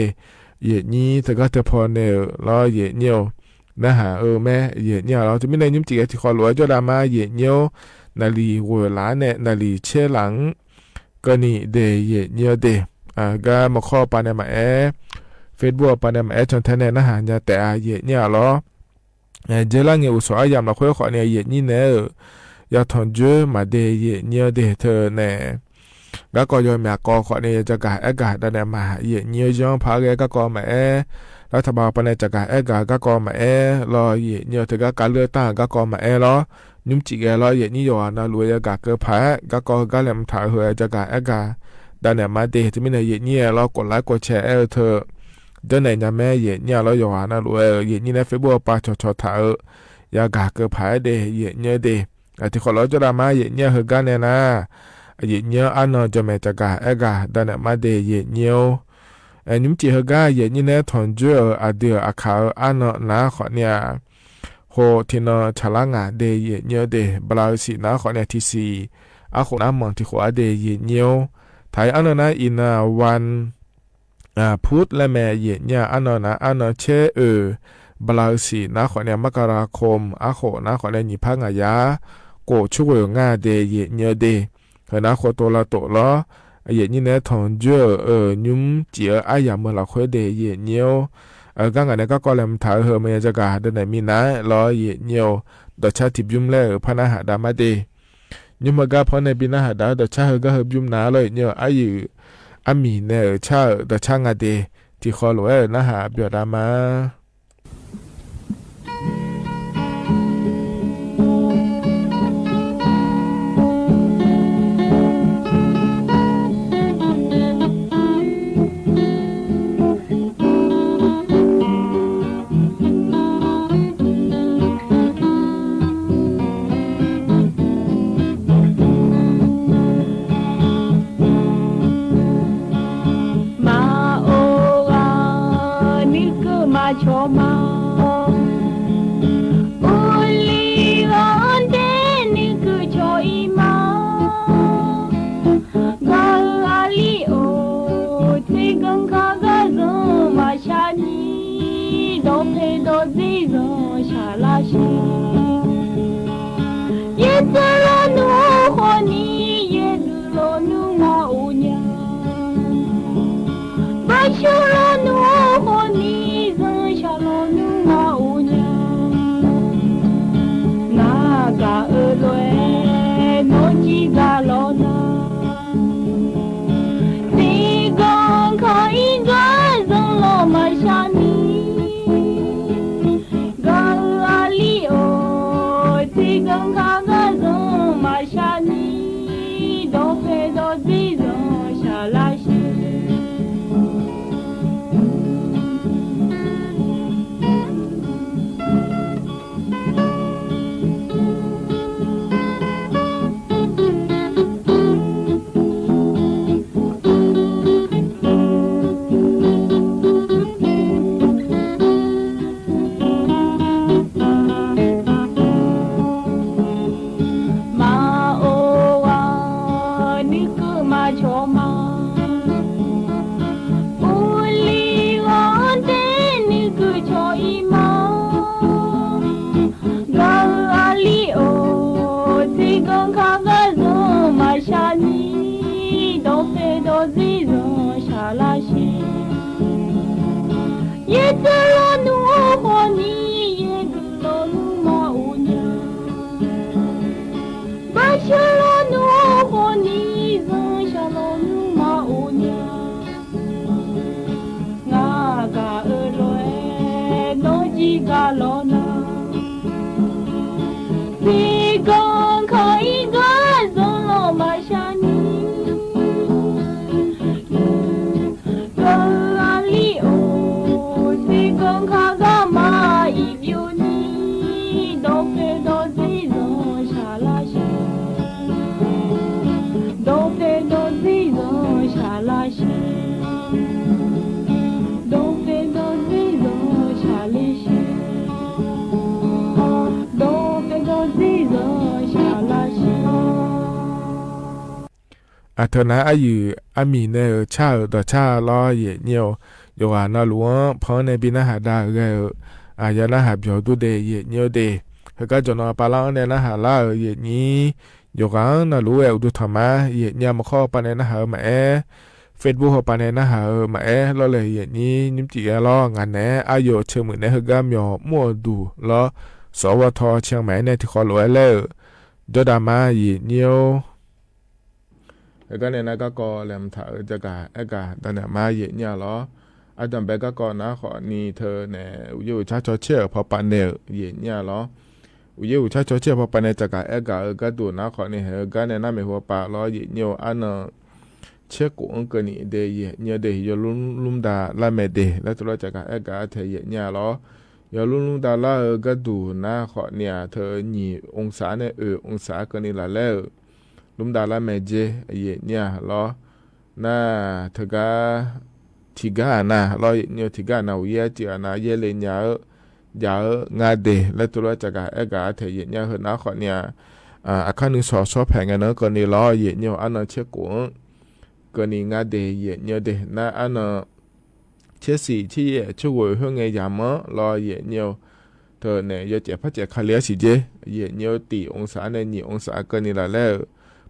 เยนี้แต่ก็จะพอเนี่ยล้อเยเนียวนะฮะแม่เยเนี่ยเราจะไม่ได้ยุ่งจีกันที่ขอหลวงจะดราม่าเยเนียวนาลีหัวล้านเนี่ยนาลีเชื่อหลังก็นี่เดเยเนียวเดก็มาข้อปานมาเฟซบุ๊กปานมาจนแทนเนี่ยนะฮะจะแต่เยเนี่ยล้อเจริญเงี้ยอุตสาหยามเราค่อยขอเนี่ยเยนี่เนี่ยอยากทนเจอมาเดเยเนี่ยเดเธอเนี่ยก็ก็ยอมอยากขอเนี่ยจะกะอากาศได้มาเยเนี่ยย้อนพาแกก็ก็มารัฐบาลปนจะกะอากาศก็ก็มารอเยเนี่ยถึงการเลือกตั้งก็ก็มารอยุ่งจีแกรอเยนี่อยู่นะรวยจะกะเกิดพาก็ก็เลยมันถ่ายหัวจะกะอากาศได้มาเดที่ไม่ได้เยเนี่ยรอกดไลค์กดแชร์เธอเดินไหนจะแม่เยเนี่ยเราอยู่นะรวยเยนี่ในเฟซบุ๊กปาชอถ่ายอยากะเกิดพาเดเยเนี่ยเดที่คนเราจะได้มาเยเนี่ยคือกันเนี่ยนะเยเนี่ยอันนั้นจะไม่จะกะอากาศได้มาเดเยเนี่ยnhưng chỉ hơi gai vậy như này thằng chưa ở điều ở khảo ăn nó ná khỏi nhà hồ thì nó chả lá ngả để vậy nhớ để bao xí ná khỏi nhà thì xí ở khu ná mỏng thì khỏi để vậy nhiều thấy ăn nó ná inวันพุธและแม่vậy nha ăn nó chế bao xí ná khỏi nhà mắc ra khom ở khu ná khỏi nhà nhị phá ngả giá cổ chú người ngả để vậy nhớ để hồi ná khu tổ là tổ lo vậy như này thằng chưa nhúng chỉ ở ai giảm mà là khối đề vậy nhiều các ngày này các con làm thảo hờ mà cho cả đây này mi ná lo vậy nhiều đợt cha thịt yum lẽ ở phan hạ đam đi nhưng mà các phan này bị ná hạ đá đợt cha hờ các hờ yum ná rồi nhiều ai dự ami này ở cha đợt cha ngà đi thì khó lỗi ná hạ biểu đam
子罗奴和你也子罗奴嘛乌娘，巴修罗奴和你人下罗奴嘛乌娘，那个二类诺基个罗那，你刚看一个人罗嘛下你。更看个人马下你，都飞到地上下来些。叶子罗奴和你叶子罗奴嘛乌娘，巴修罗奴和你人下罗奴嘛乌娘，那个二类诺基个罗那，你刚看一个人罗嘛下你。
เธอนะอายุอามีเนอชาต่อชาล้อเย่เนียวอยู่ว่านาหลวงพอในปีนาหาดาเกอายานาหาเบียวดูเดเย่เนียวเดเฮก็จนปาลังในนาหาลาเย่นี้อยู่กันนาหลวงดูธรรมะเย่เนียมาข้อปานในนาหามาเฟซบุ๊กปานในนาหามาล้อเลยเย่นี้นิ่มจีล้องานแหนอายุเชื่อมือในเฮก็มีมั่วดูล้อสวทเชียงใหม่ในที่ขอหลวงเลยจดามาเย่เนียวก็เนี่ยนะก็แหลมถาจะกะตอนเนี่ยมาเยเนี่ยหรออาจารย์เบก็นะขอนี่เธอเนี่ยอยู่ชาชอเชื่อพอปานเนี่ยเยเนี่ยหรออยู่ชาชอเชื่อพอปานเนี่ยจะกะก็ดูนะขอนี่ก็เนี่ยนะไม่หัวปะหรอเยเนี่ยอันเชื่อกูอังกนี่เดยเนี่ยเดยยลุ่มดาละเมเดแล้วตัวจะกะเธอเยเนี่ยหรอยลุ่มดาละก็ดูนะขอเนี่ยเธอนี่องศาเนี่ยองศาก็นี่ละแล้วลุมดาลาเมเจเยเนี่ยล้อน่าทกาทิกานะล้อเนี่ยทิกานะวิจิอานะเยเลญยางาเดและตัวจะกะเทเยเนี่ยหนะขอเนี่ยอาคานึงสอแผงกันเนาะก็นี่ล้อเยเนี่ยอันเชกุก็นี่งาเดเยเนี่ยเดนะอันเชสีที่ช่วยเฮงไงยามล้อเยเนี่ยเธอเนี่ยยเจ็บพระเจ้าคาเลียสิเจเยเนี่ยตีองศาในนี่องศาก็นี่ละแล้ว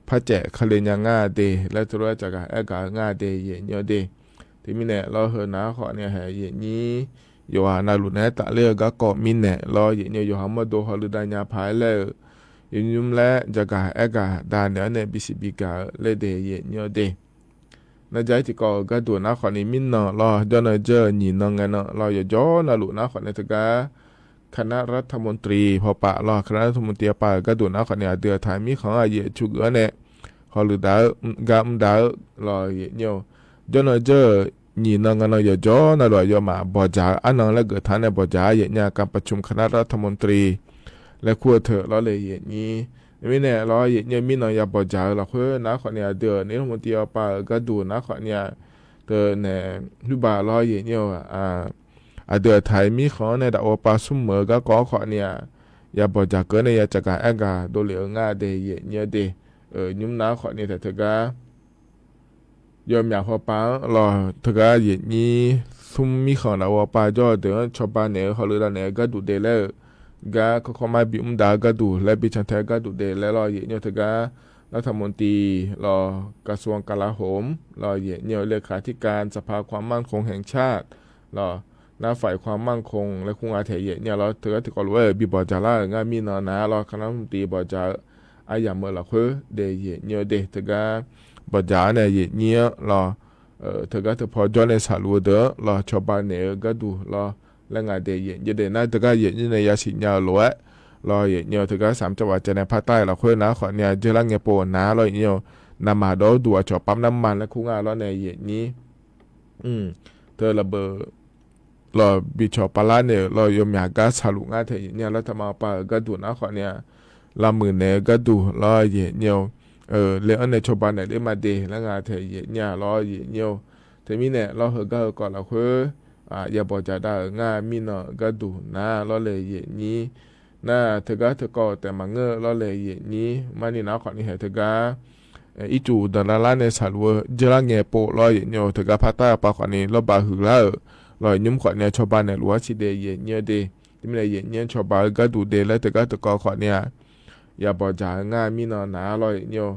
พระเจ้าคาเลญางาเดและตัวจะกะงาเดเยเนี่ยเดที่มีเนี่ยเราเห็นนะขอเนี่ยเยนี้อยู่ว่านาลุนตะเลือกก็มีเนี่ยเราเยเนี่ยอยู่หามาดูฮอลดายาพายแล้วยุ่มแล้วจะกะดานเนี่ยบิสิบิกาเลเดเยเนี่ยเดน่าใจที่ก็ดูนะขอนี่มินเนาะเราเดินเจอหนีนงกันเนาะเราอย่าย้อนนาลุนะขอเนี่ยจะกะคณะรัฐมนตรีพอปะรอคณะรัฐมนตรีปะก็ดูนะขอเนี่ยเดือไทยมีของอาเยชุกเนี่ยฮอลดากามดารอเยเนี่ยจนเจอนี่นงานอย่าจ่อนะรอยมาบอจาอันนั้นแล้วเกิดทันในบอจาเยเนี่ยการประชุมคณะรัฐมนตรีและขั้วเถอะเราเลยเยนี้ไม่เนี่ยเราเยเนี่ยมีนอย่าบอจาเราคือนะขอเนี่ยเดือนี่รัฐมนตรีปะก็ดูนะขอเนี่ยเดือเนี่ยรูบาเราเยเนี่ยเดือไทยมีของในดาวปลาสุ่มเหมือก็ขอเนี่ยอย่าบอจากเกินในอย่าจักรกาโดเหลืองาเดยเนี่ยเดยุ่มน้าขอเนี่ยแต่เธอก็ยอมอยากพอป้ารอเธอก็อย่างนี้ซุ่มมีของดาวปลาจ่อเดือชาวบ้านเนี่ยเขาเลยละเนี่ยก็ดูเดลเลอร์ กาเขามาบิดาก็ดูและบิชันแทก็ดูเดและรอเยเนี่ยเถการัฐมนตรีรอกระทรวงกลาโหมรอเยเนี่ยเลขาธิการสภาความมั่นคงแห่งชาติรอหน้าฝ่ายความมั่นคงและคุมอาเทเยเนี่ยเราเถกาถือก็รู้ว่าบิบอจาระงามีนอนะรอคณะรัฐมนตรีบอจาอายามเมื่อละคือเดเยเนี่ยเดเถกาบอจาเนี่ยเยเนี่ยรอเถกาถือพอจอในสาลูเดอรอชาวบ้านเนี่ยก็ดูรอและงานเดเยเนี่ยเดน่าเถกาเยเนี่ยในยาสิญญาล้วนรอเยเนี่ยเถกา3จังหวัดจะในภาคใต้ละคือนะขอเนี่ยเจรังเงโปนะรอเนี่ยนำมาดูดูจอปั๊มน้ำมันและคุ้งารอในเยนี้เธอระเบิดรอบิชอปลาเนี่ยรอยมยากาสาลุงาเทเนี่ยรัฐมาปาก็ดูนะขอเนี่ยละมือเนี่ยก็ดูรอเยเนี่ยเลี้ยงในชาวบ้านเนี่ยเลี้ยงมาเดแล้วงาเทเยเนี่ยรอเยเนี่ยแต่มีเนี่ยรอเหก็ก่อนละคืออย่าบอกจะได้งามีเนาะก็ดูนะรอเลยเยนี้น่าเถกาเถก็แต่มาเงอรอเลยเยนี้มานี่นะขอนี่เหเถกาอีจูดาราในสาลัวเจรังเงโปรอเยเนี่ยเถกาภาคใต้ปาขอนี่รอบาหือแล้วรอยยุ่มขอเนี่ยชาวบ้านเนี่ยรู้ว่าสิเดเยเนี่ยเดที่ไม่ได้เยเนี่ยชาวบ้านก็ดูเดแล้วแต่ก็ตะกอขอเนี่ยอย่าบอกจ่ายง่ายมีนอนหนาลอยเนี่ย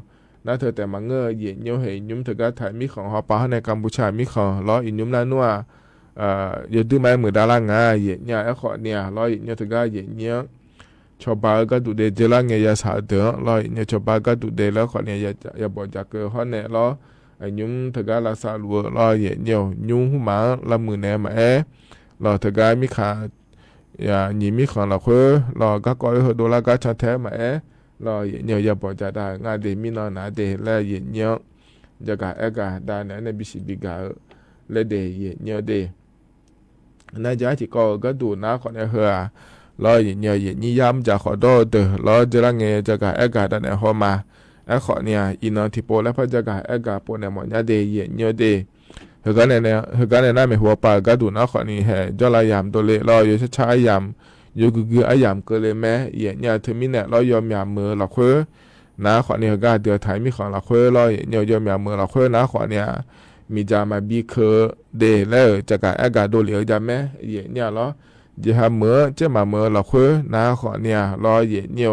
น่าเธอแต่มาเงยเยเนี่ยเห็นยุ่มเธอก็ถ่ายมีของฮอปาในกัมพูชามีของล้ออินยุ่มล้านนัวอย่าดื้อไม้มือดาราง่ายเยเนี่ยไอ้ขอเนี่ยลอยเนี่ยเธอก็เยเนี่ยชาวบ้านก็ดูเดเจริญเงียสาเดอลอยเนี่ยชาวบ้านก็ดูเดแล้วขอเนี่ยอย่าบอกจ่าเกิดฮอเนี่ยล้อยุ่มเธอก็ลาซาลัวรอเยเนี่ยยุ่มหูมาละมือเนี่ยมารอเธอก็มีขาอย่าหนีมีของเราคือรอก็ก้อยหัวโดนละก็ชัดแท้มารอเยเนี่ยอย่าบอกจะได้งานเดมีนอนหนาเดและเยเนี่ยจะกะได้เนี่ยในบิสิบิกาและเดเยเนี่ยเดในใจที่ก็ดูนะคนเนี่ยเหรอรอเยเนี่ยย้ำจะขอโทษเด้อรอจะละเงยจะกะได้เนี่ยหัวมาขอเนี่ยอินอนที่โปและพระจักรโปเนี่ยหมดเนี่ยเดเยเนี่ยเดเฮกันเนี่ยน่าไม่หัวปากก็ดูนะขอนี่แห่จลายามตัวเละรออยู่ช้ายามอยู่กืออายามเกเลยแม้เยเนี่ยเธอมีเนี่ยรอยอมยามมือหลักเว้นะขอเนี่ยก็เดือดไทยมีของหลักเว้รอเนี่ยยอมยามมือหลักเว้นะขอเนี่ยมีจามาบีเคเดแล้วจักรโดเหลียวจาแม่เยเนี่ยรอจะหามือจะมามือหลักเว้นะขอเนี่ยรอเยเนี่ย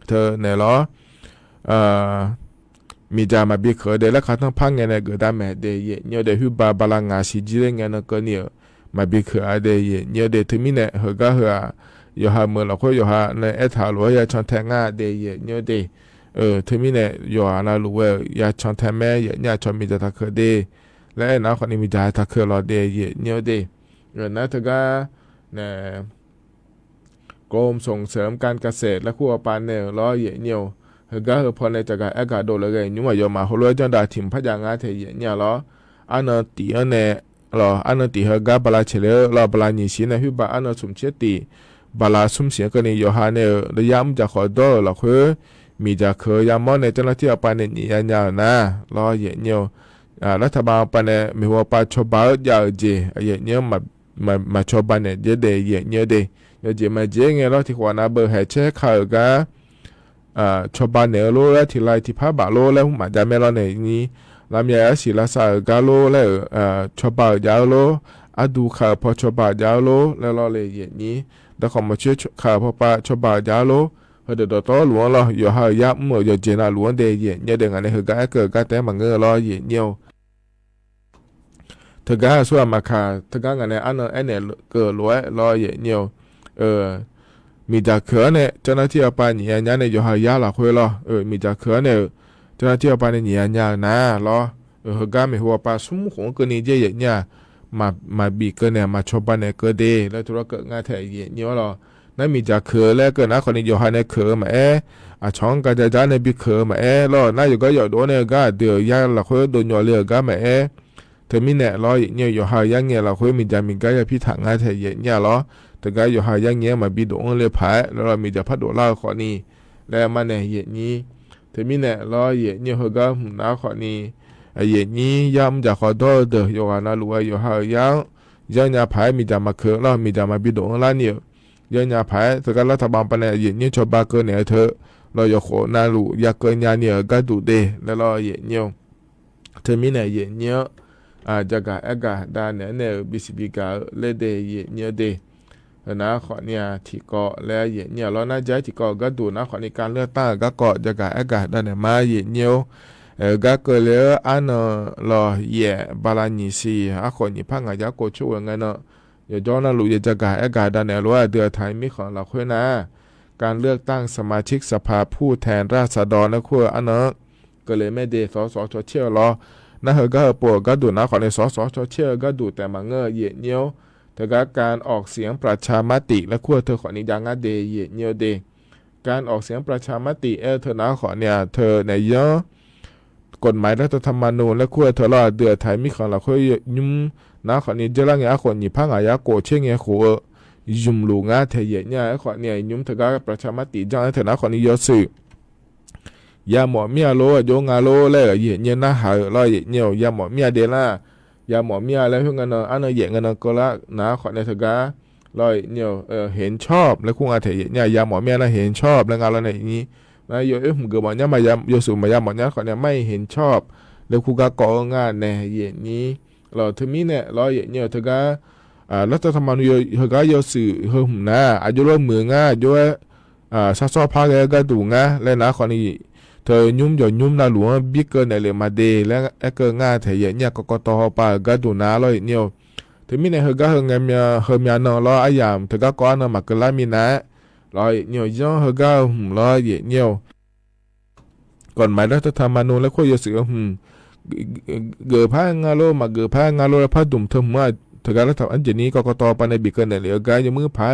เธอเนี่ยรอมีจามาบีเคเดแล้วเขาทั้งพังเงินเนี่ยเกิดได้แม่เดเยเนี่ยเดหุบาลังงาสิจิเรงเงินก็เนี่ยมาบีเคเดเยเนี่ยเดถึงมีเนี่ยเฮก็เฮอยู่หาเมื่อเราค่อยอยู่หาในถาหลวยาชอนแทงเดเยเนี่ยเดถึงมีเนี่ยอยู่หานาลูเวยาชอนแทแม่เยเนี่ยชอนมีจาตะเคเดและนะคนนี้มีจาตะเครอเดเยเนี่ยเดนะถึงก็เนี่ยกรมส่งเสริมการเกษตรและคู่ปานเนี่ยรอเยเนี่ยก็พอในจากการโดนเลยยุ่งว่าโยมาหัวจันดาถิ่มพยังงาเทียเนี่ยล้ออันตีอันเนี่ยล้ออันตีก็บลาเฉลล้อบลาหนีสินะฮิบะอันสุ่มเชติบลาสุ่มเสียกันในโยฮาเนี่ยระยำจะขอดอล้อคือมีจะเคยยามอนในเจ้าหน้าที่ปานเนี่ยยาวนะล้อเยเนี่ยรัฐบาลปานเนี่ยมีหัวปาชบายาวเจเยเนี่ยมาชบานเนี่ยเดเยเนี่ยเดเจมาเจเงี้ยล้อที่หัวนาเบอร์ให้เช็คข่าวก็ชาวบ้านเนี่ยรู้แล้วที่ไรที่พระบาโลแล้วมาจากเมลอนเนี่ยนี่ลำใหญ่สิลาสากาโลแล้วชาวบ้านยาวโลอดูข่าวพอชาวบ้านยาวโลแล้วเราเลยอย่างนี้แล้วเขามาช่วยข่าวพอปะชาวบ้านยาวโลเดี๋ยวต่อหลวงเราอยู่หายาเมื่ออยู่เจนาหลวงเดียร์เนี่ยเดี๋ยวงานเนี่ยก็เกิดการแต่มาเงอรออย่างเดียวเธอก็ส่วนมาข่าเธอก็งานเนี่ยอันเนี่ยเกิดรวยรออย่างเดียวมีจากเขือเนี่ยเจ้าหน้าที่เอาไปหนีเนี่ยเนี่ยอยู่หายาหลักคุยรอมีจากเขือเนี่ยเจ้าหน้าที่เอาไปเนี่ยหนีเนี่ยนะรอก็ไม่หัวปลาสุ่มของกันนี่เจ๊เนี่ยมาบีกันเนี่ยมาชอบเนี่ยก็ดีแล้วธุรกิจงานแถวเนี่ยรอนั่นมีจากเขือแล้วก็นะคนนี้อยู่หายในเขือมาช่องการจะในบีเขือมารอน่าอยู่ก็อยู่โดนเนี่ยก็เดือดยาหลักคุยโดนหยอเลือก็มาเธอมีเนี่ยรอเนี่ยอยู่หายยังเนี่ยหลักคุยมีจามีก็จะพิถังงานแถวเนี่ยรอแต่ก็อยู่หายังเงี้ยมาบิดงเลยผายแล้วเรามีจะพัดโดล่าขอนี้แล้วมันเนี่ยเหตุนี้แต่มีเนี่ยรอเหตุนี้เขาก็น้าขอนี้เหตุนี้ย้ำจะขอโทษเด้ออยู่กันนะรู้ว่าอยู่หายังยาผายมีจะมาเคือแล้วมีจะมาบิดงล่าเนี่ยยังยาผายแต่ก็รัฐบาลปนเนี่ยเหตุนี้ชาวบ้านเกินเนี่ยเธอเราอยากขอนาลูอยากเกินยาเนี่ยก็ดูเดแล้วเราเหตุนี้เธอมีเนี่ยเหตุนี้จะกะด้านเนี่ยบิสบิกาเลเดเหตุนี้เด นะขอเนี่ยที่เกาะและเหยียดเนี่ยแล้วน่าจะที่เกาะก็ดูนะขอในการเลือกตั้งก็เกาะจะกะอากาศด้านมาเหยียดเนี่ยก็เกิดแล้วอันรอเหยียบาลานิซีอ่ะคนญี่ปุ่นอาจจะโกช่วยงั้นเนาะอย่าย้อนนะรู้จะกะอากาศด้านรู้ว่าเดือไทยมีของเราค่อยนะการเลือกตั้งสมาชิกสภาผู้แทนราษฎรและขั้วอันเนาะก็เลยไม่ได้สสชเชี่ยวรอนะเฮก็ปวดก็ดูนะขอในสสชเชี่ยวก็ดูแต่มาเงยเหยียดเนี่ยแต่การออกเสียงประชามติและขั้วเธอขอนี้ยังเดย์เหยียดเนี่ยเดการออกเสียงประชามติเธอนะขอเนี่ยเธอในเยอะกฎหมายรัฐธรรมนูญและขั้วเธอรอเดือดไทยมีของเราค่อยยุ่มนะขอนี้จะละเงี้ยคนญี่ปุ่นอาญาโกเชงเงี้ยขัวยุ่มลูงาเธอเหยียดเนี่ยขอเนี่ยยุ่มเธอก็ประชามติจังเธอนะขอนี้เยอะสื่อยาหมอเมียโลโยงาโลเลยเหยียดเนี่ยนะหายรอเหยียดเนี่ยยาหมอเมียเดล่ายาหมอเมียแล้วเพื่อนกันอันนั้นเหยียดกันก็ละนะขอเนี่ยเธอก็รอเนี่ยเห็นชอบแล้วคุณอาเธอเนี่ยยาหมอเมียนะเห็นชอบแล้วงานเราในนี้นะโยผมเกิดมาเนี่ยมายาโยสูมายาหมอเนี่ยขอเนี่ยไม่เห็นชอบแล้วคุณก็ก่องานในเหยียดนี้เราถึงมีเนี่ยรอเหยียดเนี่ยเธอก็รัฐธรรมนูญเธอก็โยสื่อเฮมนะอายุร่วมมืองาโยซักซ้อพักแล้วก็ดูงาแล้วนะขอนี้เธอยุ่มหย่อนยุ่มนาหลวงบิ๊กเกอร์ในเลยมาเดและเกิดงาเธอเนี่ยกกตปาก็ดูนาเลยเนี่ยถึงมีในเฮก็เฮงเมียเฮมียนอรออายามเธอก็ก้อนมาเกล้ามีนะรอยเนี่ยย่อเฮก็รอเยเนี่ยก่อนหมายรัฐธรรมนูญและข้อยสือเกือผ้างาโลมาเกือผ้างาโลและผ้าดุมเธอมาเธอก็รัฐอันเจนี้กกตปาในบิ๊กเกอร์ในเลยก็ยังมือผ้า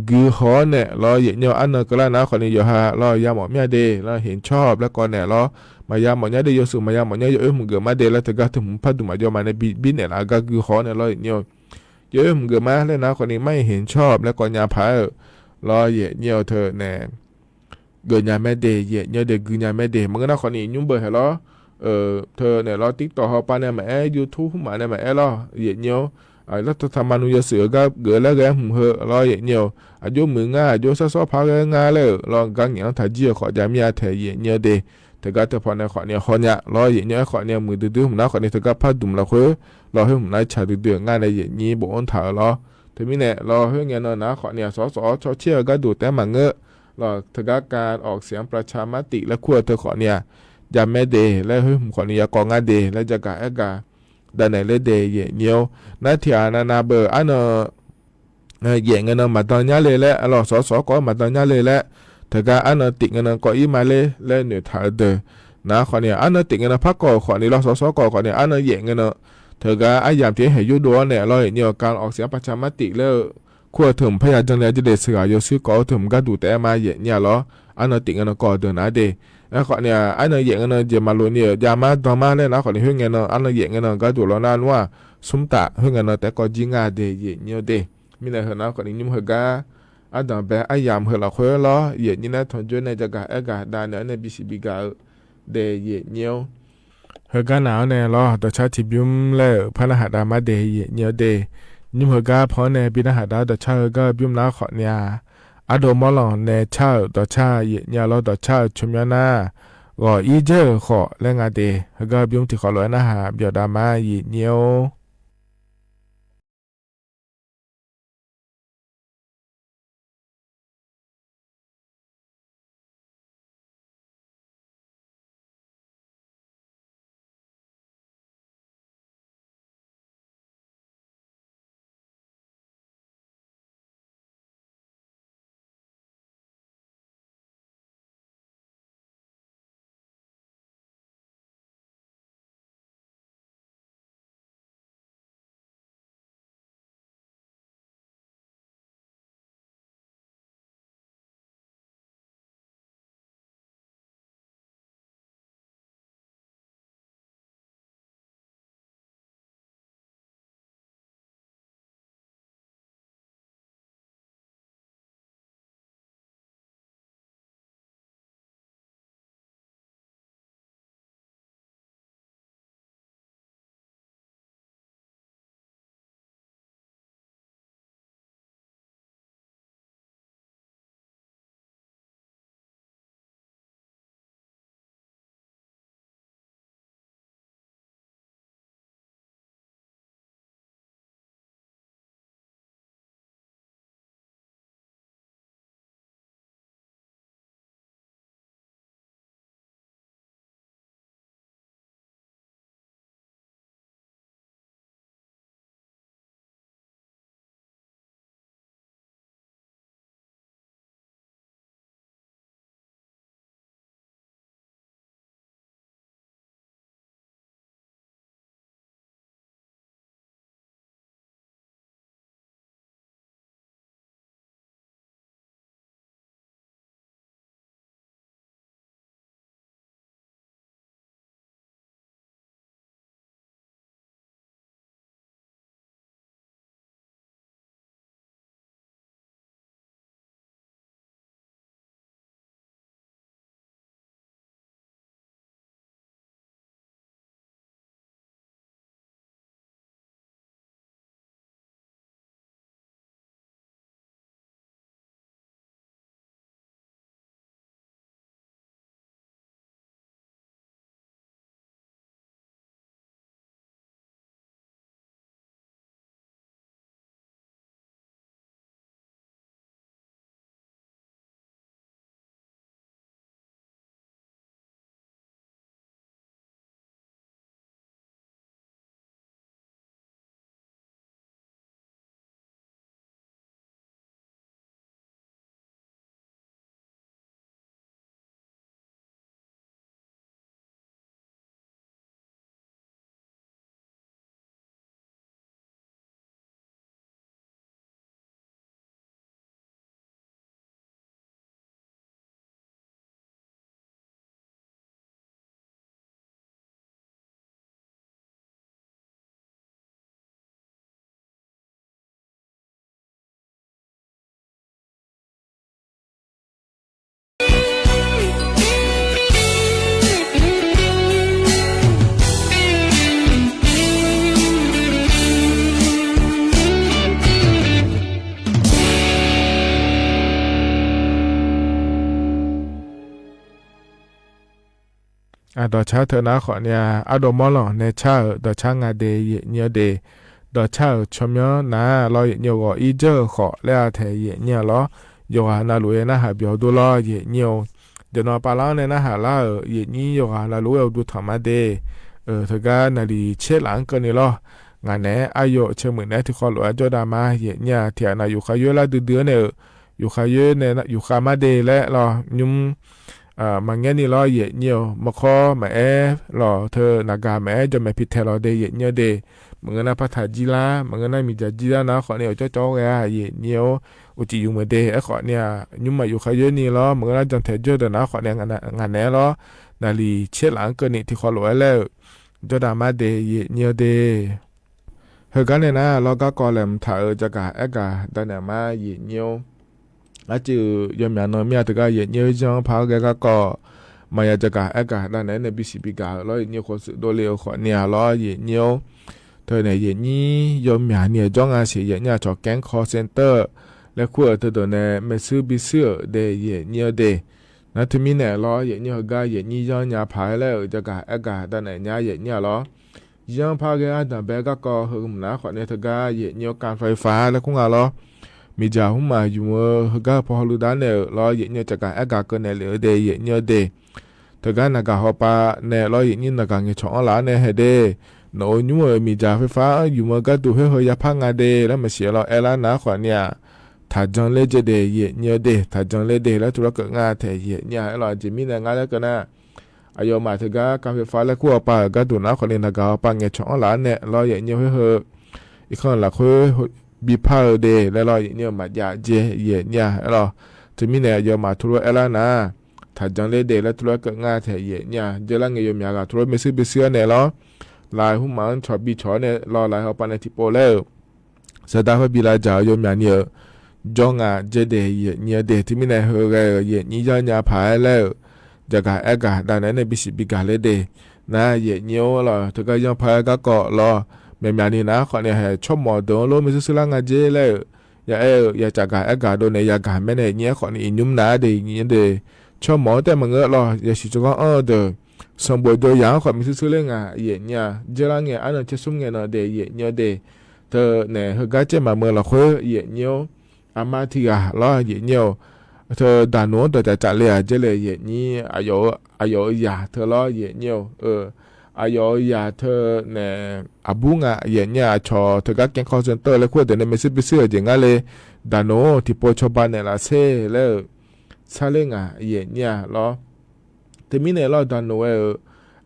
กือหอเนี่ยรอเหยียดเนี่ยอันนั้นก็แล้วนะคนนี้อยู่ฮะรอยาหมอเมียเดแล้วเห็นชอบแล้วก่อนเนี่ยรอมายาหมอเนี่ยเดยสูมายาหมอเนี่ยเยอะมึงเกิดมาเดแล้วถึงก็ถึงพัดดุมาโยมาในบินเนี่ยละก็กือหอเนี่ยรอเนี่ยเยอะมึงเกิดมาแล้วนะคนนี้ไม่เห็นชอบแล้วก่อนยาพายรอเหยียดเนี่ยเธอเนี่ยเกิดยาแม่เดเหยียดเนี่ยเดกือยาแม่เดมึงก็นะคนนี้ยุ่งเบอร์เหรอเธอเนี่ยรอติ๊กต่อเขาไปเนี่ยมายูทูบมาเนี่ยมารอเหยียดเนี่ยรัฐธรรมนูญเสือก็เกิดแล้วแกหุ่มเหอะรออย่างเดียวอายุมืองาอายุซะซ้อพักงาเลยรอกังอย่างถ่ายเจียขอจะมีอาเทยเนี่ยเดแต่ก็จะพอในขอเนี่ยขอเนี่ยรออย่างเนี่ยขอเนี่ยมือดื้อหุ่มน้าขอเนี่ยเธอก็พัดดุมละคุยรอให้หุ่มน้าชาดื้องานในอย่างนี้บอกอันถ่ายรอถึงมีเนี่ยรอให้เงี้ยนะขอเนี่ยสสชเชี่ยก็ดูแต่มาเงอะรอเธอก็การออกเสียงประชามติและขั้วเธอขอเนี่ยยาแม่เดและให้หุ่มขอเนี่ยกองงานเดและจะกะกาด้านไหนเลยเดย์เหนียวนาทีนาเบอร์อันเหยียงเงินมาตอนนี้เลยแหละเราสอก็มาตอนนี้เลยแหละแต่การอันติดเงินก็อีมาเลยและเหนือถ่ายเดอนะขอเนี่ยอันติดเงินพักก่อขอนี่เราสอก็ขอเนี่ยอันเหยียงเงินเธอการอยามที่เห็นยุดดัวเนี่ยเราเหนียวการออกเสียงประชามติแล้วขั้วถึงพยาจังเลยจะเดือดเสือโยซื้อก็ถึงก็ดูแต่มาเหยียงเนี่ยเหรออันติดเงินก็เดินนะเดแล้วขอเนี่ยอันเหยียงเงินจะมาลุ้นเนี่ยยามาต่อมาเลยนะขอเนี่ยเฮืองเงินอันเหยียงเงินก็ดูแล้วนั่นว่าสมตะเฮืองเงินแต่ก็จิงาเดเหยียงเนี่ยเดมีอะไรเหรอนะขอเนี่ยยุ่งเหรอกาอันดับแบบยามเหรอเราคุยล้อเหยียงนี่นะทนจนในจะกะกะดานเนี่ยในบีซีบีกาเดเหยียงเนี่ยเหรอกาหนาวเนี่ยล้อตัวชาติบิมแล้วพระรหัสดามาเดเหยียงเนี่ยเดยุ่งเหรอกาพอเนี่ยบินรหัสดาตัวชาก็บิมแล้วขอเนี่ยอาโดมอลองในชาตัวชาเหยียงเนี่ยล้อตัวชาชุมยานาก็อีเจอขอและงาเดก็บิมที่ขอร้อยนะฮะเบียดามาเหยียงเนี่ย ดอชาเธอนะขอเนี่ยดอมอลในชาดอชางาเดเยเนียเดดอชาชมยนะรอเยเนียก็อีเจอขอแล้วเทเยเนียล้อยอนาลุเอนะหาเบียวดูล้อเยเนียวเดี๋ยวนอปาลาเนี่ยนะหาล่าเยนี้ยอนาลุเอดูธรรมะเดเธอก็นาดีเชหลังกันนี่ล้องานไหนอายุเชื่อเหมือนไหนที่ขอหลวงจอดามาเยเนี่ยเทียนาอยู่ขายเยอะละเดือนเนี่ยอยู่ขายเยอะเนี่ยอยู่ขามาเดและรอยุ่มมันเงี้ยนี่ล้อเยเนียวมาขอมารอเธอนากามาจะมาพิเทลเดเยเนียเดมึงนะพัฒจีลามึงนะมีจัจีลานะขอเนี่ยเจ้าเยเนียวอุจิอยู่เมื่อเดขอเนี่ยยุ่มมาอยู่ขายเยอะนี่ล้อมึงนะจันเทเจอเดนะขอเนี่ยงานไหนล้อนาลีเชื่อหลังกันนี่ที่ขอหลวงแล้วจอดามาเดเยเนียวเดเฮกันเนี่ยนะเราก็กอลเลมถ่ายจะกะกะดันเนี่ยมาเยเนียวอาจือยามยานมีตะกะเยเนียวจังพาแกก็มายาจะกะกะดันเนี่ยบิสิบิกาล้อเยเนียวขอสุดโดเลขอเนี่ยล้อเยเนียวเธอเนี่ยเยนี้ยามยาเนี่ยจ้องอาเสียเยเนี่ยจอแก๊งคอเซ็นเตอร์และขั้วเธอตัวเนี่ยไม่ซื้อบิซื้อเดเยเนียวเดนะที่มีเนี่ยล้อเยเนียวก็เยนี้ย้อนยาพายแล้วจะกะดันเนี่ยเยเนี่ยล้อยังพาแกดันเบก็หึมนะขอเนี่ยเธอก็เยเนียวการไฟฟ้าแล้วคงล้อมีจ่าหุ่มมาอยู่เฮก็พอรู้ด้านเนี่ยล้อเยเนี่ยจะการก็เนี่ยเหลือเดเยเนี่ยเดเธอก็นักฮอปาเนี่ยล้อเยเนี่ยนักเงี้ยช่องล้านเนี่ยเฮเดโน้ยมีจ่าไฟฟ้าอยู่ก็ดูเฮยาพังเดแล้วมาเสียเราล้านนะขอเนี่ยถ้าจังเลเจเดเยเนี่ยเดถ้าจังเลเดแล้วธุรกิจงานเทเยเนี่ยเราจะมีเนี่ยงานแล้วก็นะอายุมาเธอก็การไฟฟ้าแล้วขั้วปาก็ดูนะคนนี้นักฮอปาเงี้ยช่องล้านเนี่ยล้อเยเนี่ยเฮอีกคนละคือบีพาเดแล้วเราเนี่ยมาอยากเจเยเนี่ยเราจะมีเนี่ยยอมาทุรเอลานะถ้าจังเลเดแล้วทุรก็ง่ายแท้เยเนี่ยเจลังเงยมีอะไรทุรไม่ซื้อไปเสียเนี่ยเราลายหุ่มมันชอบบีชอเนี่ยเราลายเขาปานที่โปแล้วสตาฟบีลาจ่ายอมเนี่ยจงเจเดเยเนี่ยเดที่มีเนี่ยเฮเยนี่จะเนี่ยพายแล้วจะกะดังนั้นเนี่ยบิสิบิกาเลเดนะเยเนี่ยเราถ้าก็ยังพายก็เกาะเราเมียนี่นะขอเนี่ยชอบหมอดงโลไม่ซื้อละงาเจเลยอย่าจากการโดนเนี่ยอยากแม่เนี่ยเนี่ยขอเนี่ยยุ่มหนาเดเนี่ยเดชอบหมอแต่มันเงอะรออย่าชิจก็เดสมบูรณ์โดยอย่างขอไม่ซื้อเรื่องเยเนี่ยเจรังเนี่ยอันนั้นจะสุ่มเงินเดเยเนี่ยเดเธอเนี่ยเฮก็จะมาเมื่อเราคุยเยเนี่ยอามาที่รอเยเนี่ยเธอด่านโน้นตัวจะเลยเจเลยเยนี่อายุยาเธอรอเยเนี่ยอายุยาเธอเนี่ยบุงเยเนี่ยชอเธอก็แกงคอเซ็นเตอร์แล้วคุยแต่เนี่ยไม่ซื้อไปซื้ออย่างงั้นเลยด่านโน้ที่โปรชบันเนี่ยละเซ่แล้วซาเล้งเยเนี่ยรอแต่มีเนี่ยรอด่านโน้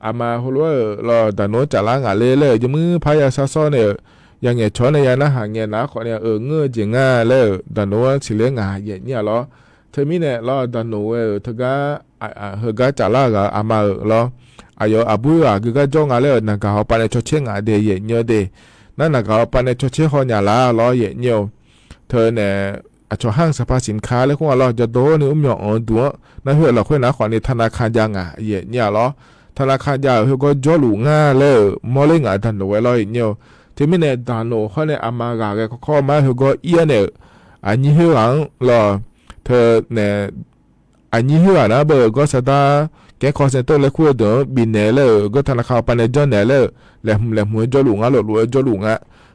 อามาหัวรอด่านโน้จะล้างเลยจะมือพายาซาซอเนี่ยยังเงี้ยชอเนี่ยนะหางเงี้ยนะขอเนี่ยเงื้อจริงแล้วด่านโน้สิเลี้ยงเยเนี่ยรอเธอมีเนี่ยรอด่านโน้เธอก็เฮก็จะล้างอามารออายุบุยก็จ้องเลยนักเขาปานชดเชงเดเยเนี่ยเดนั่นนักเขาปานชดเชงหัวหน้าละล้อเยเนี่ยเธอเนี่ยชอห้างสภาสินค้าแล้วของเราจะโดนเนี่ยมีตัวนั่นเพื่อเราคุยนะขอในธนาคารยังเยเนี่ยล้อธนาคารยาเขาก็จ่อหลุงเลยมอเล่งดันเอาไว้ล้อเนี่ยที่มีเนี่ยดันโอเขาเนี่ยอามากาก็ข้อมาเขาก็เอียเนี่ยอันนี้เรื่องล้อเธอเนี่ยอันนี้เรื่องนะเบอร์ก็สตาแกคอนเซ็นเตอร์เลยคุยเดี๋ยวบินเนี่ยเลยก็ธนาคารปานจอนเนี่ยเลยแหลมหัวจ่อหลุงหลุดจ่อหลุง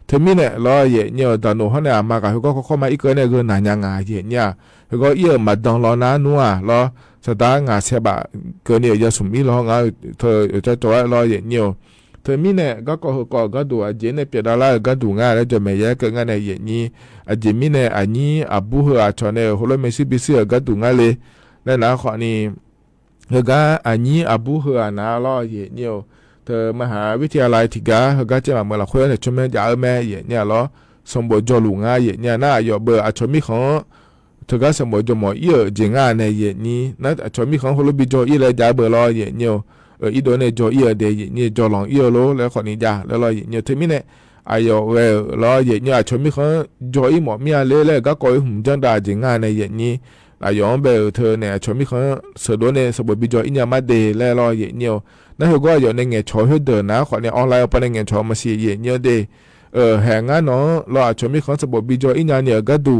เธอมีเนี่ยล้อเยเนี่ยตอนโน้เขาเนี่ยมากเขาก็เข้ามาอีกเนี่ยก็นานยังเยเนี่ยเขาก็เยอะมาดองล้อน้านัวล้อสตาร์เสียบะเกินเนี่ยจะสมมีล้อเธอจะจ่อล้อเยเนี่ยเธอมีเนี่ยก็ดูเจเนี่ยเปียดาลาก็ดูแล้วจะไม่แย่ก็งานเนี่ยเยนี่เจมีเนี่ยอันนี้บุหัวชอนเนี่ยหัวไม่ซื้อไปซื้อก็ดูเลยแล้วนะขอนี่เฮก็อันนี้บุหัวนะล้อเยเนี่ยเธอมหาวิทยาลัยที่กาเฮก็จะมาเมื่อเราคุยเนี่ยชมยาแม่เยเนี่ยล้อสมบูรณ์จอหลุงเยเนี่ยน่าอยู่เบอร์ชมีของเธอก็สมบูรณ์จอหมอเยอะจริงในเยนี่นั่นชมีของคนรู้บิจออีเลยจ่าเบอร์ล้อเยเนี่ยอีโดเนี่ยจอเยเดยเนี่ยจอหลงเยโลแล้วคนนี้จ่าแล้วล้อเยเนี่ยเธอมีเนี่ยอายุล้อเยเนี่ยชมีของจออีหมอมีอะไรก็ก่อยหุ่มจังได้จริงในเยนี่อายุเบอร์เธอเนี่ยชมีของสะดวกเนี่ยสมบูรณ์บิจออีเนี่ยมาเดแล้วล้อเยเนี่ยนั่นคือก็อยู่ในเงี้ยชอให้เดินนะขอเนี่ยออนไลน์ไปในเงี้ยชอมาเสียเงี้ยเดแห่งานเนาะเราอาจจะมีของสมบูรณ์บิจออีเนี่ยก็ดู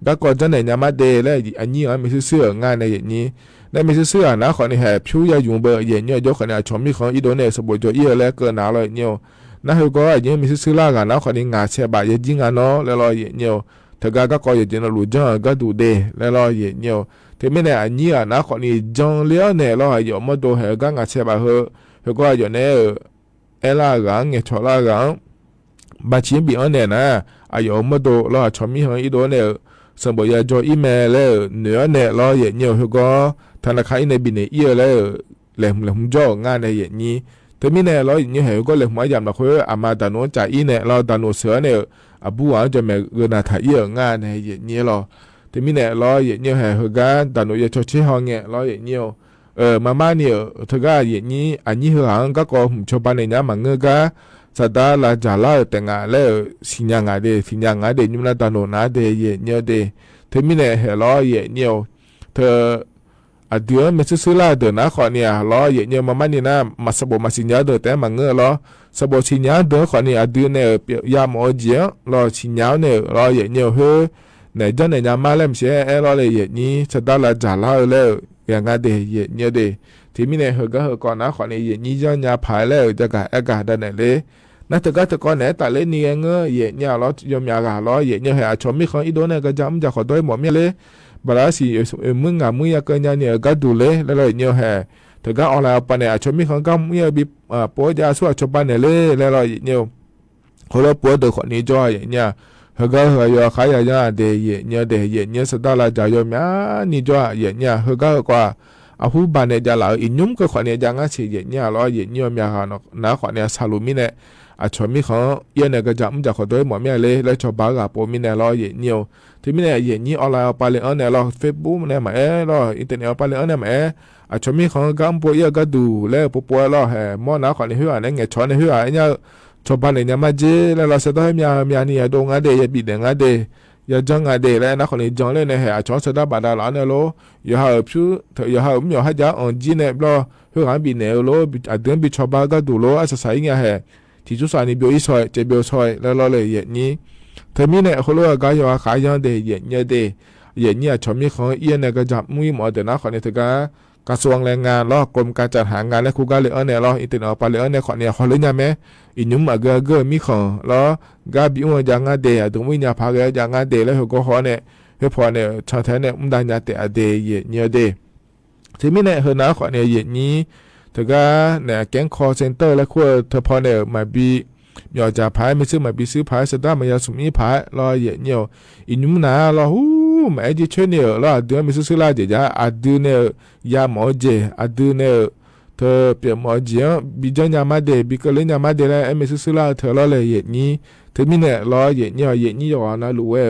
ก็ก่อนจะไหนเนี่ยมาเดแล้วอันนี้ไม่ซื้อเสื้องานในอย่างนี้ ในมิซื้อนะขอนี่แห่ผิวยาอยู่เบอร์เย็นเนี่ยยกขนาดชมมีของอีโดเนี่ยสบจอยแล้วเกินหนาเลยเนี่ยนะเฮก็ยังมิซื้อล่ากันนะขอนี่งาเชบะยจิงอ่ะเนาะแล้วรอเนี่ยเธอก็ก็ยังจะรู้จังก็ดูเดแล้วรอเนี่ยแต่ไม่เนี่ยอันนี้นะขอนี่จังเลี้ยเนี่ยรออยู่มาดูเฮก็งาเชบะเฮก็อยู่เนี่ยเอล่ากันเนี่ยชอล่ากันบางทีบีอันเนี่ยนะอายุมาดูรอชมมีของอีโดเนี่ยสมบูรณ์จออีเมลแล้วเนื้อเนี่ยรอเนี่ยเฮก็ธนาคารในบินเนี่ยแล้วแหลมจ่องานในอย่างนี้แต่ไม่เนี่ยเราอย่างนี้เห็นก็เลยหมายยามเราคุยอามาตานนจ่ายอีเนี่ยเราตานนเสือเนี่ยบัวจะมาเกินถ่ายงานในอย่างนี้เราแต่ไม่เนี่ยเราอย่างนี้เห็นกันตานนจะชดเชยห้องเนี่ยเราอย่างนี้มาเนี่ยเธอก็อย่างนี้อันนี้หางก็ผมชอบไปในนี้มันเงก็สัตว์ละจ่าละแต่งงานแล้วสิ่งอย่างไรสิ่งอย่างไรนี่มันตานนนะเดียเนี่ยเดียแต่ไม่เนี่ยเห็นเราอย่างนี้เธอเดือนไม่ซื้อละเดือนนะขอเนี่ยล้ออย่างเนี่ยมานี่นะมาสบมาสิญญาเดือนแต่มาเงือล้อสบสิญญาเดือนขอเนี่ยเดือนเนี่ยยามอเจียล้อสิญญาเนี่ยล้ออย่างเนี่ยเฮ้ในจันในยามมาเล่มเสียล้อเลยอย่างนี้จะได้ละจ่าละแล้วอย่างงั้นเดียอย่างเนี่ยเดียที่มีเนี่ยเฮก็เฮก่อนนะขอเนี่ยอย่างนี้จะยาผายแล้วจะกะอากาศได้เลยนั่นแต่ก็ก่อนเนี่ยแต่เล่นเนี่ยเงืออย่างเนี่ยล้อยมยากาล้ออย่างเนี่ยให้ชมมีของอีโดเนี่ยก็จำจะขอด้วยหมดเนี่ยเลยบาราสีมึงมึงอยากกันเนี่ยก็ดูเลยแล้วเลยเนี่ยแห่แต่ก็ออนไลน์ปันเนี่ยชมมีของก็มีบิปวดยาสู้ชมปันเนี่ยเลยแล้วเลยเนี่ยเขาเราปวดเดือดคนนี้จ่อยเนี่ยเขาก็เขาอยากขายยาเดียเนี่ยเดียเนี่ยสุดท้ายเราจะยอมนี่จ่อยเนี่ยเขาก็กว่าหูบ้านเนี่ยจะเราอินยุ่มก็คนเนี่ยจะงั้นสิเนี่ยเราเนี่ยมีหาหน้าคนเนี่ยสรุปมีเนี่ยชมมีของเย็นเนี่ยก็จะมันจะขอด้วยหมดเนี่ยเลยแล้วชาวบ้านกับผมมีเนี่ยเราเนี่ยที่มีเนี่ยอย่างนี้ออนไลน์ไปเลยเนี่ยเราเฟซบุ๊กเนี่ยมาเราอินเทอร์เน็ตไปเลยเนี่ยมาชมมีของกัมพูชาก็ดูแล้วปุ๊บเราหมอหน้าคนในหัวเนี่ยชอนในหัวเนี่ยชาวบ้านเนี่ยมาเจอแล้วเราจะต้องมีเนี่ยดงอะไรอย่าบิดงานเดย์อย่าจังงานเดย์แล้วนะคนในจังเลยเนี่ยชอนสุดาบาดาล้านเนี่ยโลอย่าหาผิวอย่าหาไม่ให้จ้าอ่อนจีเนี่ยเราหัวบิดเนี่ยโลเดือนบิดชาวบ้านก็ดูโลอาศัยเนี่ยที่จุดสารนี่เบียวอีซอยเจ็บเบียวซอยแล้วเราเลยอย่างนี้เธอมีเนี่ยเขาเรียกว่าการขายยาเดย์อย่างเงี้ยเดย์อย่างเงี้ยชมมีของเอียนเนี่ยก็จับมือหมอเดี๋ยวนะขอเนี่ยถือกระทรวงแรงงานล้อกรมการจัดหางานและคู่การเลือกเนี่ยล้ออินเตอร์เน็ตไปเลือกเนี่ยขอเนี่ยเขาเลยเนี่ยไหมอินยุ่มมาเกอมีของล้อกาบิวอย่างงานเดย์ตรงวิญญาพาเกอย่างงานเดย์แล้วเขาก็ขอเนี่ยเขาพอเนี่ยชาวไทยเนี่ยได้ยาเตะเดย์อย่างเงี้ยเดย์เธอมีเนี่ยเขานะขอเนี่ยอย่างนี้เธอก็เนี่ยแก๊งคอเซ็นเตอร์และคู่เธอพอเนี่ยมาบีอยากจะพายไม่ซื้อมาบีซื้อพายสุดท้ายมันจะสมีพายรออย่างเงี้ยอินยุ่มนะรอหูแม่จีเช่นเนี่ยรอเดือนไม่ซื้อละเดี๋ยวจะเดือนเนี่ยยาหมอเจเดือนเนี่ยเธอเปลี่ยนหมอเจียบิจญามาเดบิกเลยญามาเดแล้วไม่ซื้อละเธอรอเลยอย่างนี้เธอมีเนี่ยรออย่างเงี้ยอย่างนะรู้ว่า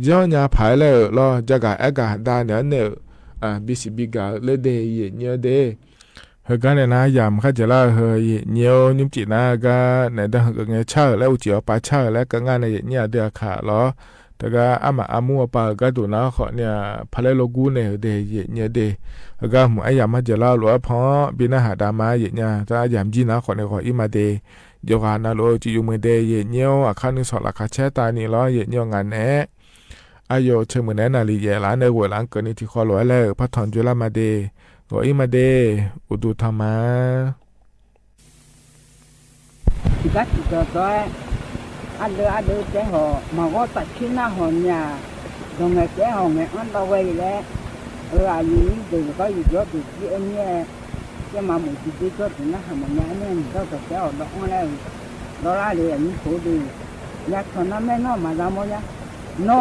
ย้อนยาพายแล้วรอจะกะอากาศได้เนี่ยบิสิบิกาเลยเดอย่างเงี้ยเดเฮกันเนี่ยนะยามข้าจะล่าเฮยเนียวนิ่มจีน่าก็ในดังก็เงี้ยเช่าแล้วจีเอาปลาเช่าแล้วก็งานในเนี่ยเดือขาล้อแต่ก็อามัวปลาก็ตัวน้าเขาเนี่ยพลายโลกูเนี่ยเดยเนี่ยเดก็หมู่ไอ้ยามข้าจะล่าหลัวเพราะบินาหาดามาเนี่ยถ้ายามจีน่าเขาเนี่ยเขาอิมาเดเดี๋ยวกันนะโลจีอยู่เมื่อเดยเนียวอาคารนึงสอดราคาแช่ตานี่ล้อเนียวงานแหนอายุเชื่อเหมือนแน่นาลีเยล้านในหัวหลังเกิดนี่ที่คอหลัวแล้วพัดถอนจุลามาเดก็อีมาเดอุดุธรรมะ
ที่กัดตัวตัวอันเดือเจ้าหัวมาก็ตัดชิ้นหน้าหัวเนี่ยตรงไหนเจ้าหัวเนี่ยอันเราไว้แล้วอายุนี้เดี๋ยวก็อยู่ยอดที่อันนี้จะมาหมดที่ก็ถึงนะหัวเนี่ยเนี่ยก็ตัดเจ้าดอกแล้วดอลลาร์เลยอันนี้โคตรดีอยากทำน้ำแม่น้อมาดามอยโน่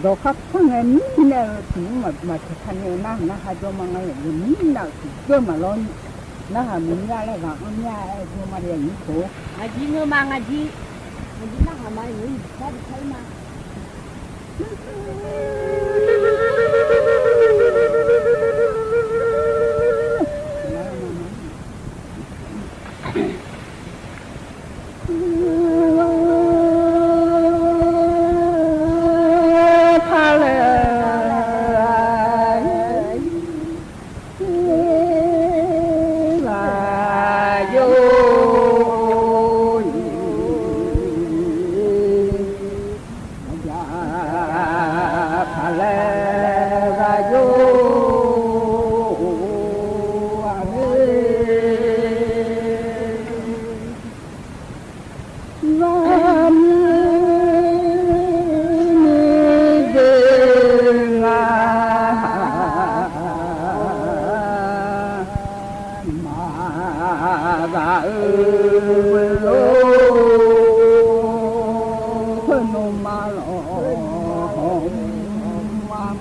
ดอกข้างในนี่เนี่ยถึงมาทันเนี่ยนะฮะจะมาไงอย่างนี้นะก็มาล้นนะฮะมึงยาเลยค่ะมึงยาจะมาเรียนนี่โตอาจีเงมาอาจีนะฮะมาอยู่ใช่ไหม
Hallelujah.
Hãy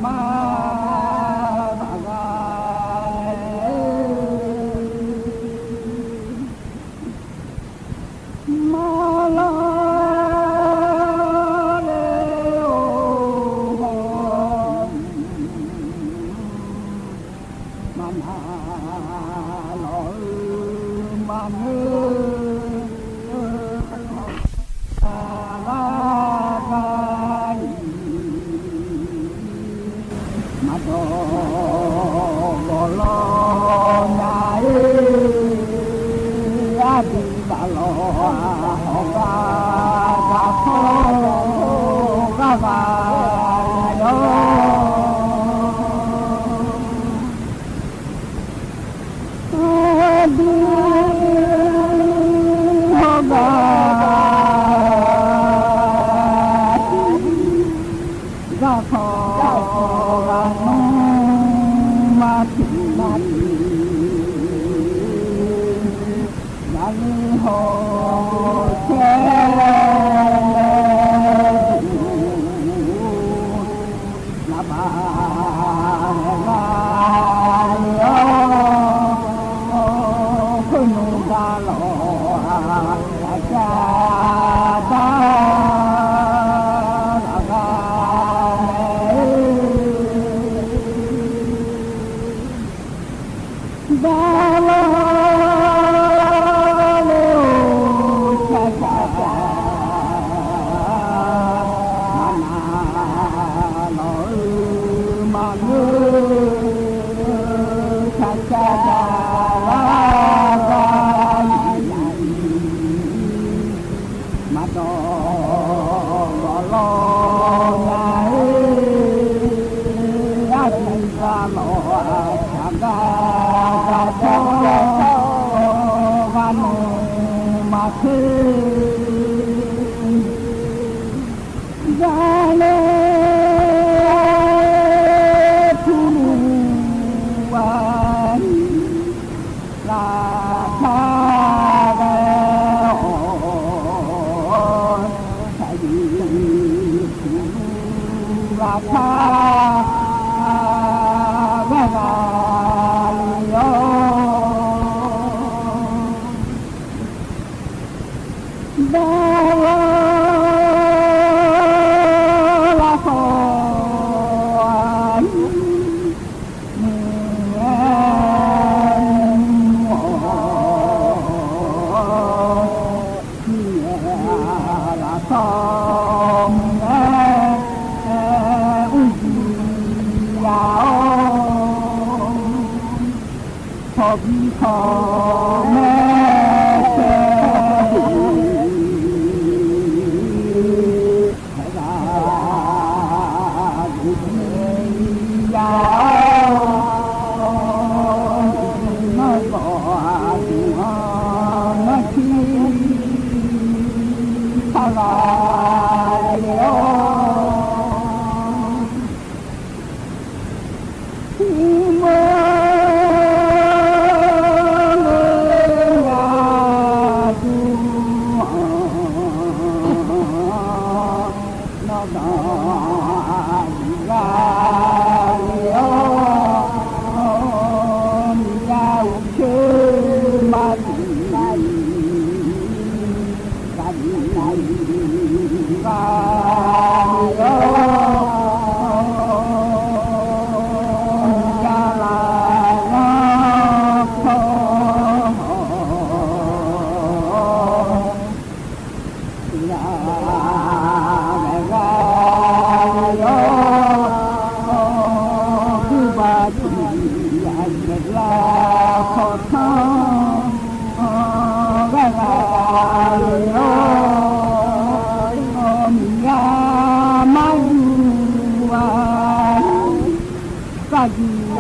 subscribe cho kênh Ghiền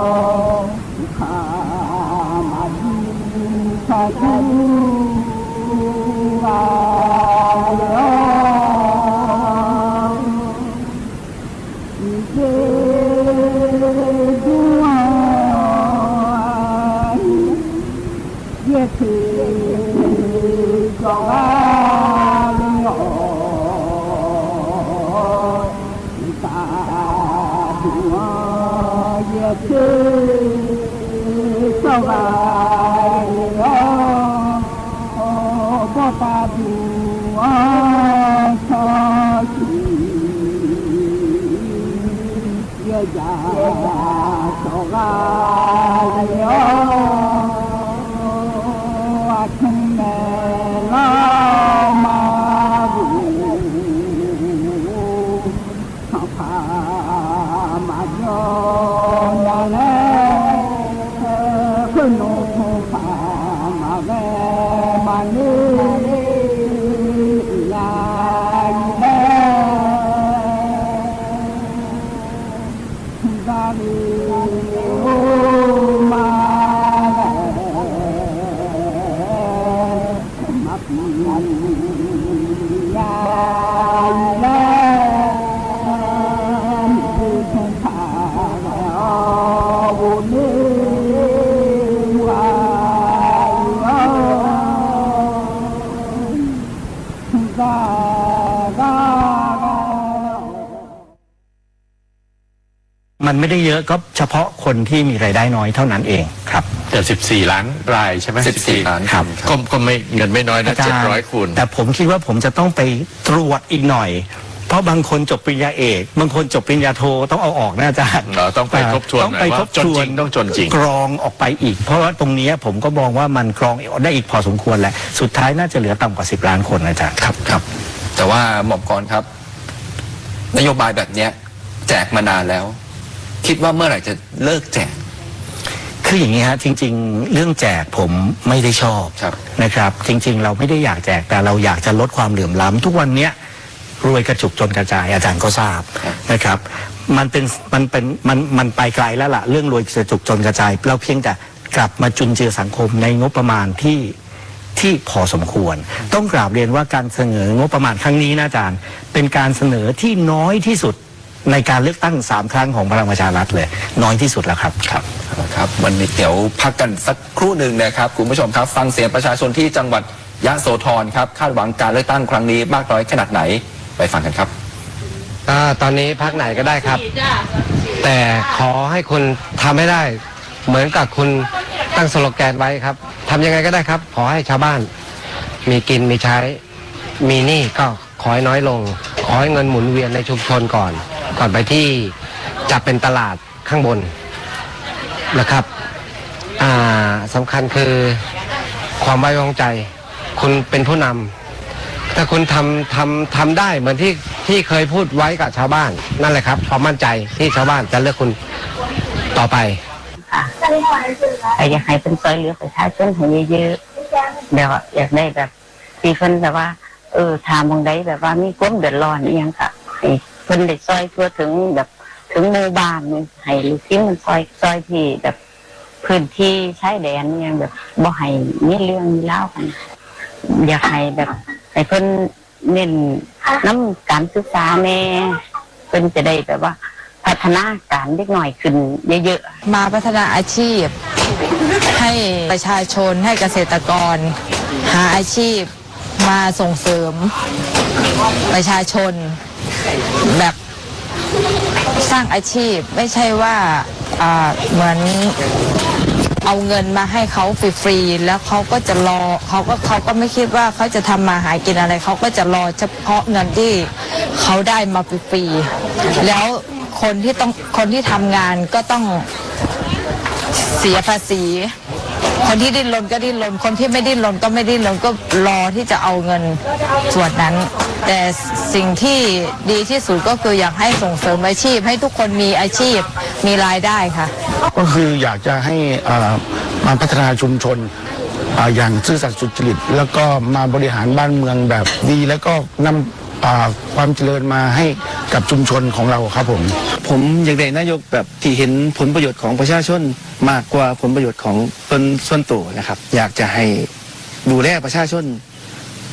Mì Gõ để không bỏ lỡ
มันไม่ได้เยอะก็เฉพาะคนที่มีรายได้น้อยเท่านั้นเองครับ
แต่14 ล้านรายใช่ไหม14 ล้าน
ครับ
ก็ไม่เงินไม่น้อยนะ700 คูณ
แต่ผมคิดว่าผมจะต้องไปตรวจอีกหน่อยเพราะบางคนจบปริญญาเอกบางคนจบปริญญาโทต้องเอาออกนะอาจารย์
ต้องไปทบทวนต้องไปทบทวนต้องจนจริง
กรองออกไปอีกเพราะว่าตรงนี้ผมก็มองว่ามันกรองได้อีกพอสมควรแหละสุดท้ายน่าจะเหลือต่ำกว่า10 ล้านคนอาจารย์
ครับแต่ว่าหม่อมกรครับนโยบายแบบนี้แจกมานานแล้วคิดว่าเมื่อไหร่จะเลิกแจก
คืออย่างนี้ฮะจริงๆเรื่องแจกผมไม่ได้ชอบนะครับจริงๆเราไม่ได้อยากแจกแต่เราอยากจะลดความเหลื่อมล้ำทุกวันเนี้ยรวยกระจุกจนกระจายอาจารย์ก็ทราบนะครับมันไปไกลแล้วล่ะเรื่องรวยกระจุกจนกระจายเราเพียงแต่กลับมาจุนเจือสังคมในงบประมาณที่พอสมควรต้องกราบเรียนว่าการเสนองบประมาณครั้งนี้นะอาจารย์เป็นการเสนอที่น้อยที่สุดในการเลือกตั้ง3 ครั้งของพลังประชารัฐเลยน้อยที่สุดแล้วครับ
ครับวันนี้เดี๋ยวพักกันสักครู่หนึ่งนะครับคุณผู้ชมครับฟังเสียงประชาชนที่จังหวัดยะโสธรครับคาดหวังการเลือกตั้งครั้งนี้มากน้อยขนาดไหนไปฟังกันครับ
ตอนนี้พรรคไหนก็ได้ครับแต่ขอให้คุณทำให้ได้เหมือนกับคุณตั้งสโลแกนไว้ครับทำยังไงก็ได้ครับขอให้ชาวบ้านมีกินมีใช้มีหนี้ก็ขอให้น้อยลงขอให้เงินหมุนเวียนในชุมชนก่อนไปที่จะเป็นตลาดข้างบนนะครับสำคัญคือความไว้วางใจคุณเป็นผู้นำถ้าคุณทำได้เหมือนที่เคยพูดไว้กับชาวบ้านนั่นแหละครับความมั่นใจที่ชาวบ้านจะเลือกคุณต่อไป
อยากให้เป็นซอยเหลือประชาชนให้เยอะๆแบบอยากได้แบบที่เพิ่นแบบว่าถามมองได้แบบว่ามีความเดือดร้อนอีหยังค่ะให้เพิ่นได้ซอยทั่วถึงแบบถึงหมู่บ้านให้ลูกศิษย์มันซอยที่แบบพื้นที่ชายแดนอย่างแบบบ่ให้มีเรื่องมีเล่ากันอยากให้แบบให้เพิ่นเน้นน้ำการศึกษาแม่เพิ่นจะได้แบบว่าพัฒนาการเล็กหน่อยขึ้นเยอะๆ
มาพัฒนาอาชีพให้ประชาชนให้เกษตรกรหาอาชีพมาส่งเสริมประชาชนแบบสร้างอาชีพไม่ใช่ว่าเหมือนเอาเงินมาให้เขาฟรีๆแล้วเขาก็จะรอเขาก็ไม่คิดว่าเขาจะทำมาหากินอะไรเขาก็จะรอเฉพาะเงินที่เขาได้มาฟรีๆแล้วคนที่ทำงานก็ต้องเสียภาษีคนที่ดิ้นรนก็ดิ้นรนคนที่ไม่ดิ้นรนก็ไม่ดิ้นรนก็รอที่จะเอาเงินส่วนนั้นแต่สิ่งที่ดีที่สุดก็คืออยากให้ส่งเสริมอาชีพให้ทุกคนมีอาชีพมีรายได้ค่ะ
ก็คืออยากจะให้มาพัฒนาชุมชนอย่างซื่อสัตย์สุจริตแล้วก็มาบริหารบ้านเมืองแบบดีแล้วก็นำความเจริญมาให้กับชุมชนของเราครับผมอยากได้นายกแบบที่เห็นผลประโยชน์ของประชาชนมากกว่าผลประโยชน์ของตนส่วนตัวนะครับอยากจะให้ดูแลประชาชน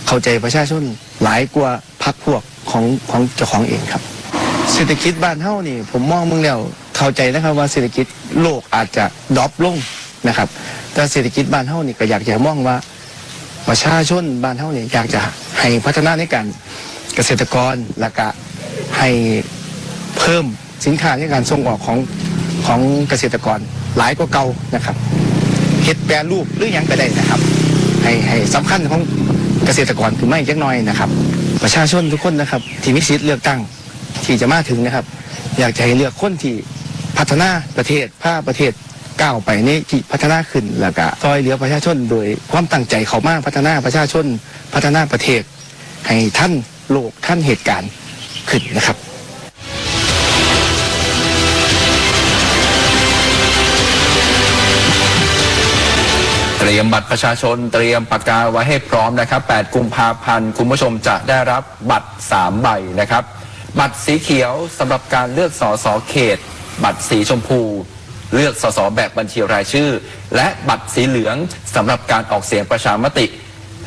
เข้าใจประชาชนหลายกว่าพรรคพวกของเจ้าของเองครับเศรษฐกิจบ้านเฮานี่ผมมองมึงแล้วเข้าใจนะครับว่าเศรษฐกิจโลกอาจจะดรอปลงนะครับแต่เศรษฐกิจบ้านเฮานี่ก็อยากจะมองว่าประชาชนบ้านเฮานี่อยากจะให้พัฒนาในการเกษตรกรและก็ให้เพิ่ม สินค้าในการส่งออกของเกษตรกรหลายกว่าเก่านะครับเฮ็ดแปรรูปหรือหยังก็ได้นะครับให้สำคัญของเกษตรกรคือไม่จักน้อยนะครับประชาชนทุกคนนะครับที่มีสิทธิ์เลือกตั้งที่จะมาถึงนะครับอยากจะให้เลือกคนที่พัฒนาประเทศพาประเทศก้าวไปในที่พัฒนาขึ้นแล้วก็ซอยเหลือประชาชนโดยความตั้งใจเขามาพัฒนาประชาชนพัฒนาประเทศให้ท่านโลกท่านเหตุการณ์ขึ้นนะครับ
เตรียมบัตรประชาชนเตรียมปากกาไว้ให้พร้อมนะครับ8กุมภาพันธ์คุณผู้ชมจะได้รับบัตร3ใบนะครับบัตรสีเขียวสำหรับการเลือกสสเขตบัตรสีชมพูเลือกสสแบบบัญชีรายชื่อและบัตรสีเหลืองสำหรับการออกเสียงประชามติ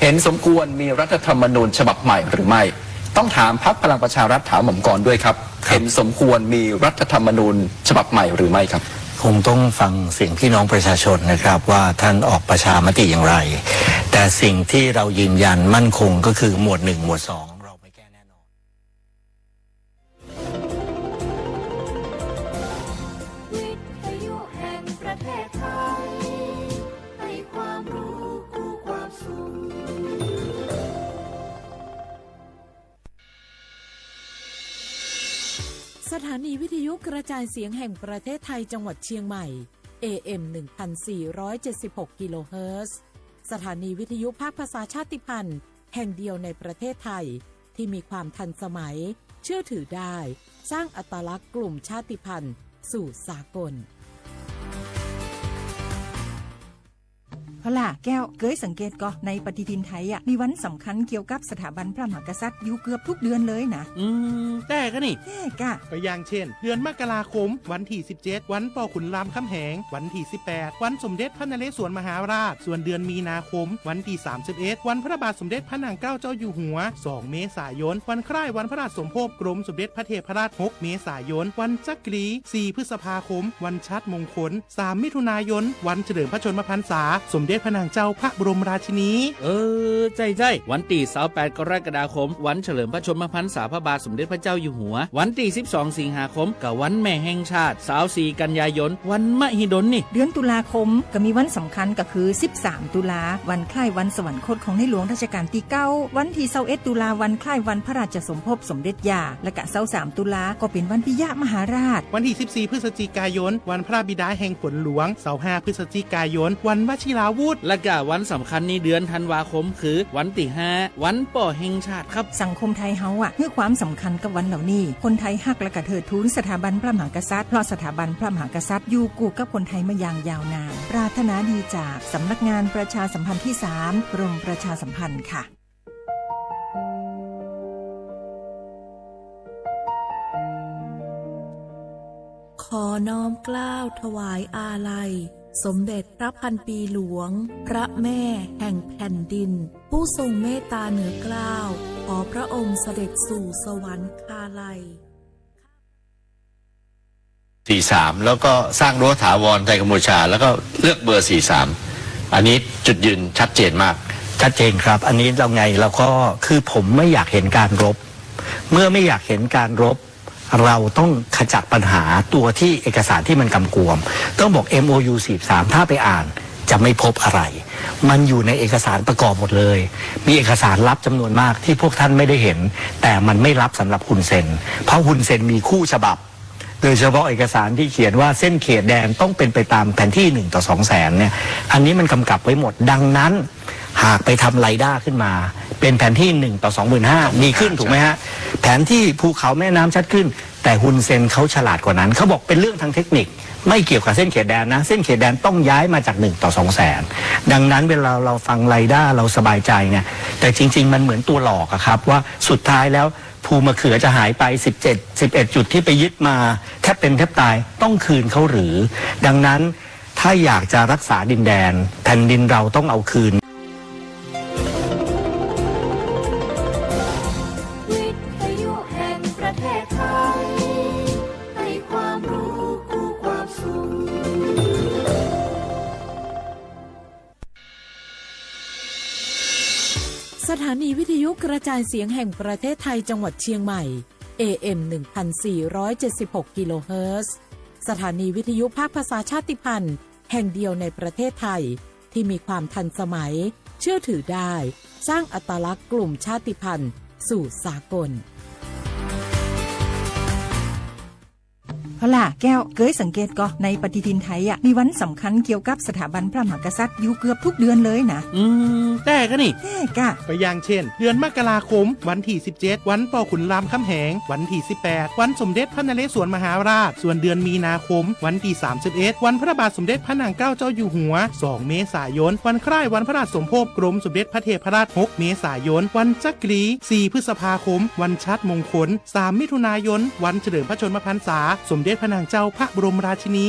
เห็นสมควรมีรัฐธรรมนูญฉบับใหม่หรือไม่ต้องถามพรรคพลังประชารัฐถามหม่อมกรด้วยครับเห็นสมควรมีรัฐธรรมนูญฉบับใหม่หรือไม่ครับ
คงต้องฟังเสียงพี่น้องประชาชนนะครับว่าท่านออกประชามติอย่างไรแต่สิ่งที่เรายืนยันมั่นคงก็คือหมวด1หมวด2เราไม่แก้แน่นอน
วิทยุแห่งประเทศไทยให้ความรู้คู่ความสุข
สถานีวิทยุกระจายเสียงแห่งประเทศไทยจังหวัดเชียงใหม่ AM 1476 กิโลเฮิรตซ์สถานีวิทยุภาคภาษาชาติพันธุ์แห่งเดียวในประเทศไทยที่มีความทันสมัยเชื่อถือได้สร้างอัตลักษณ์กลุ่มชาติพันธุ์สู่สากล
พล่ะแก้วเกยสังเกตก็ในปฏิทินไทยมีวันสำคัญเกี่ยวกับสถาบันพระมหากษัตริย์อยู่เกือบทุกเดือนเลยนะ
แต่ก็นี่
แต่กะ
ก็อย่างเช่นเดือนมกราคมวันที่17วันป่อขุนรามคำแหงวันที่18วันสมเด็จพระนเรศวรมหาราชส่วนเดือนมีนาคมวันที่31วันพระบาทสมเด็จพระนางเกล้าเจ้าอยู่หัว2เมษายนวันคล้ายวันพระราชสมภพกรมสมเด็จพระเทพราช6เมษายนวันจักรี4พฤษภาคมวันชัดมงคล3มิถุนายนวันเฉลิมพระชนมพรรษาสมเด็จพระนางเจ้าพระบรมราชินี
ใจวันที่28กรกฎาคมวันเฉลิมพระชนมพรรษาพระบาทสมเด็จพระเจ้าอยู่หัววันที่12สิงหาคมกับวันแม่แห่งชาติ24กันยายนวันมหิดลนี่
เดือนตุลาคมก็มีวันสำคัญก็คือ13ตุลาวันคล้ายวันสวรรคตของในหลวงรัชกาลที่9วันที่21ตุลาวันคล้ายวันพระราชสมภพสมเด็จย่าและก็23ตุลาก็เป็นวันปิยมหาราช
วันที่14พฤศจิกายนวันพระบิดาแห่งฝนหลวง25พฤศจิกายนวันวชิราวุธ
และก็วันสำคัญในเดือนธันวาคมคือวันที่5วันป่อแห่งชาติครับ
สังคมไทยเฮาให้ความสำคัญกับวันเหล่านี้คนไทยฮักและก็เทิดทูนสถาบันพระมหากษัตริย์เพราะสถาบันพระมหากษัตริย์อยู่คู่กับคนไทยมาอย่างยาวนานปรารถนาดีจากสำนักงานประชาสัมพันธ์ที่3กรมประชาสัมพันธ์ค่ะ
ขอน้อมเกล้าถวายอาลัยสมเด็จพระพันปีหลวงพระแม่แห่งแผ่นดินผู้ทรงเมตตาเหนือเกล้าขอพระองค์เสด็จสู่สวรรคาลัย
43แล้วก็สร้างรั้วถาวรไทยกัมพูชาแล้วก็เลือกเบอร์43อันนี้จุดยืนชัดเจนมาก
ชัดเจนครับอันนี้เราไงเราก็คือผมไม่อยากเห็นการรบเมื่อไม่อยากเห็นการรบเราต้องขจัดปัญหาตัวที่เอกสารที่มันกำกวมต้องบอก MOU 43ถ้าไปอ่านจะไม่พบอะไรมันอยู่ในเอกสารประกอบหมดเลยมีเอกสารลับจำนวนมากที่พวกท่านไม่ได้เห็นแต่มันไม่ลับสำหรับฮุนเซนเพราะฮุนเซนมีคู่ฉบับโดยเฉพาะเอกสารที่เขียนว่าเส้นเขตแดนต้องเป็นไปตามแผนที่1:200,000เนี่ยอันนี้มันกำกับไว้หมดดังนั้นหากไปทำไรด้าขึ้นมาเป็นแผนที่1:25,000ดีขึ้นถูกไหมฮะแผนที่ภูเขาแม่น้ำชัดขึ้นแต่ฮุนเซนเขาฉลาดกว่านั้นเขาบอกเป็นเรื่องทางเทคนิคไม่เกี่ยวกับเส้นเขตแดนนะเส้นเขตแดนต้องย้ายมาจาก1:200,000ดังนั้นเวลาเราฟังไรด้าเราสบายใจเนี่ยแต่จริงๆมันเหมือนตัวหลอกอะครับว่าสุดท้ายแล้วภูมะเขือจะหายไป11 จุดที่ไปยึดมาแทบเป็นแทบตายต้องคืนเขาหรือดังนั้นถ้าอยากจะรักษาดินแดนแผ่นดินเราต้องเอาคืน
วิทยุแห่งประเทศไทยให้ความรู้คู่ความสุข
สถานีวิทยุกระจายเสียงแห่งประเทศไทยจังหวัดเชียงใหม่ AM 1476 กิโลเฮิรตซ์สถานีวิทยุภาคภาษาชาติพันธุ์แห่งเดียวในประเทศไทยที่มีความทันสมัยเชื่อถือได้สร้างอัตลักษณ์กลุ่มชาติพันธุ์สู่สากล
เอาล่ะแก้วเคยสังเกตก็ในปฏิทินไทยมีวันสำคัญเกี่ยวกับสถาบันพระมหากษัตริย์อยู่เกือบทุกเดือนเลยนะ
แต่ก็นี่
แต่กะ
ไปอย่างเช่นเดือนมกราคมวันที่17วันป่อขุนรามคำแหงวันที่18วันสมเด็จพระนเรศวรมหาราชส่วนเดือนมีนาคมวันที่31วันพระบาทสมเด็จพระนางเกล้าเจ้าอยู่หัว2เมษายนวันคล้ายวันพระราชสมภพกรมสมเด็จพระเทพราช6เมษายนวันจักรี4พฤษภาคมวันชัดมงคล3มิถุนายนวันเฉลิมพระชนมพรรษาสมเด็จพระนางเจ้าพระบรมราชินี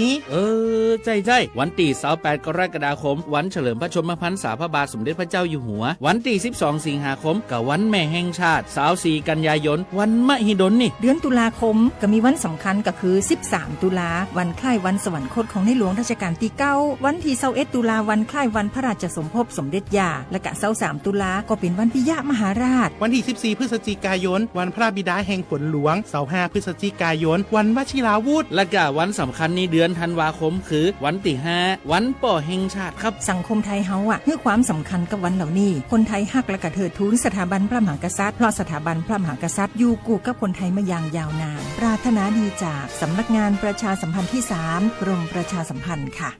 ใจวันที่28กรกฎาคมวันเฉลิมพระชนมพรรษาพระบาทสมเด็จพระเจ้าอยู่หัววันที่12สิงหาคมกับวันแม่แห่งชาติ24กันยายนวันมหิดลนี่
เดือนตุลาคมก็มีวันสำคัญก็คือ13ตุลาวันคล้ายวันสวรรคตของในหลวงรัชกาลที่9วันที่21ตุลาวันคล้ายวันพระราชสมภพสมเด็จย่าและก็23ตุลาก็เป็นวันปิยมหาราช
วันที่14พฤศจิกายนวันพระบิดาแห่งฝนหลวง25พฤศจิกายนวันวชิราวุธ
และก็วันสำคัญในเดือนธันวาคมคือวันที่5วันป่อแห่งชาติครับ
สังคมไทยเฮาให้ความสำคัญกับวันเหล่านี้คนไทยฮักและก็เทิดทูนสถาบันพระมหากษัตริย์เพราะสถาบันพระมหากษัตริย์อยู่คู่กับคนไทยมาอย่างยาวนานปรารถนาดีจากสำนักงานประชาสัมพันธ์ที่3กรมประชาสัมพันธ์ค่ะ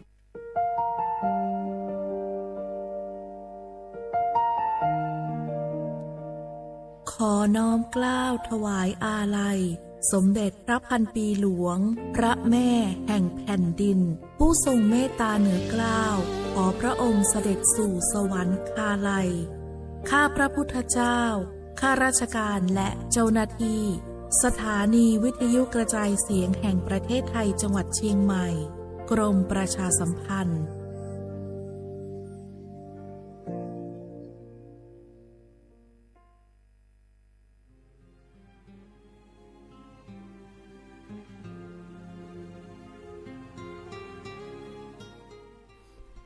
ขอน้อมเกล้าถวายอาลัยสมเด็จพระพันปีหลวงพระแม่แห่งแผ่นดินผู้ทรงเมตตาเหนือเกล้าขอพระองค์เสด็จสู่สวรรคาลัยข้าพระพุทธเจ้าข้าราชการและเจ้าหน้าที่สถานีวิทยุกระจายเสียงแห่งประเทศไทยจังหวัดเชียงใหม่กรมประชาสัมพันธ์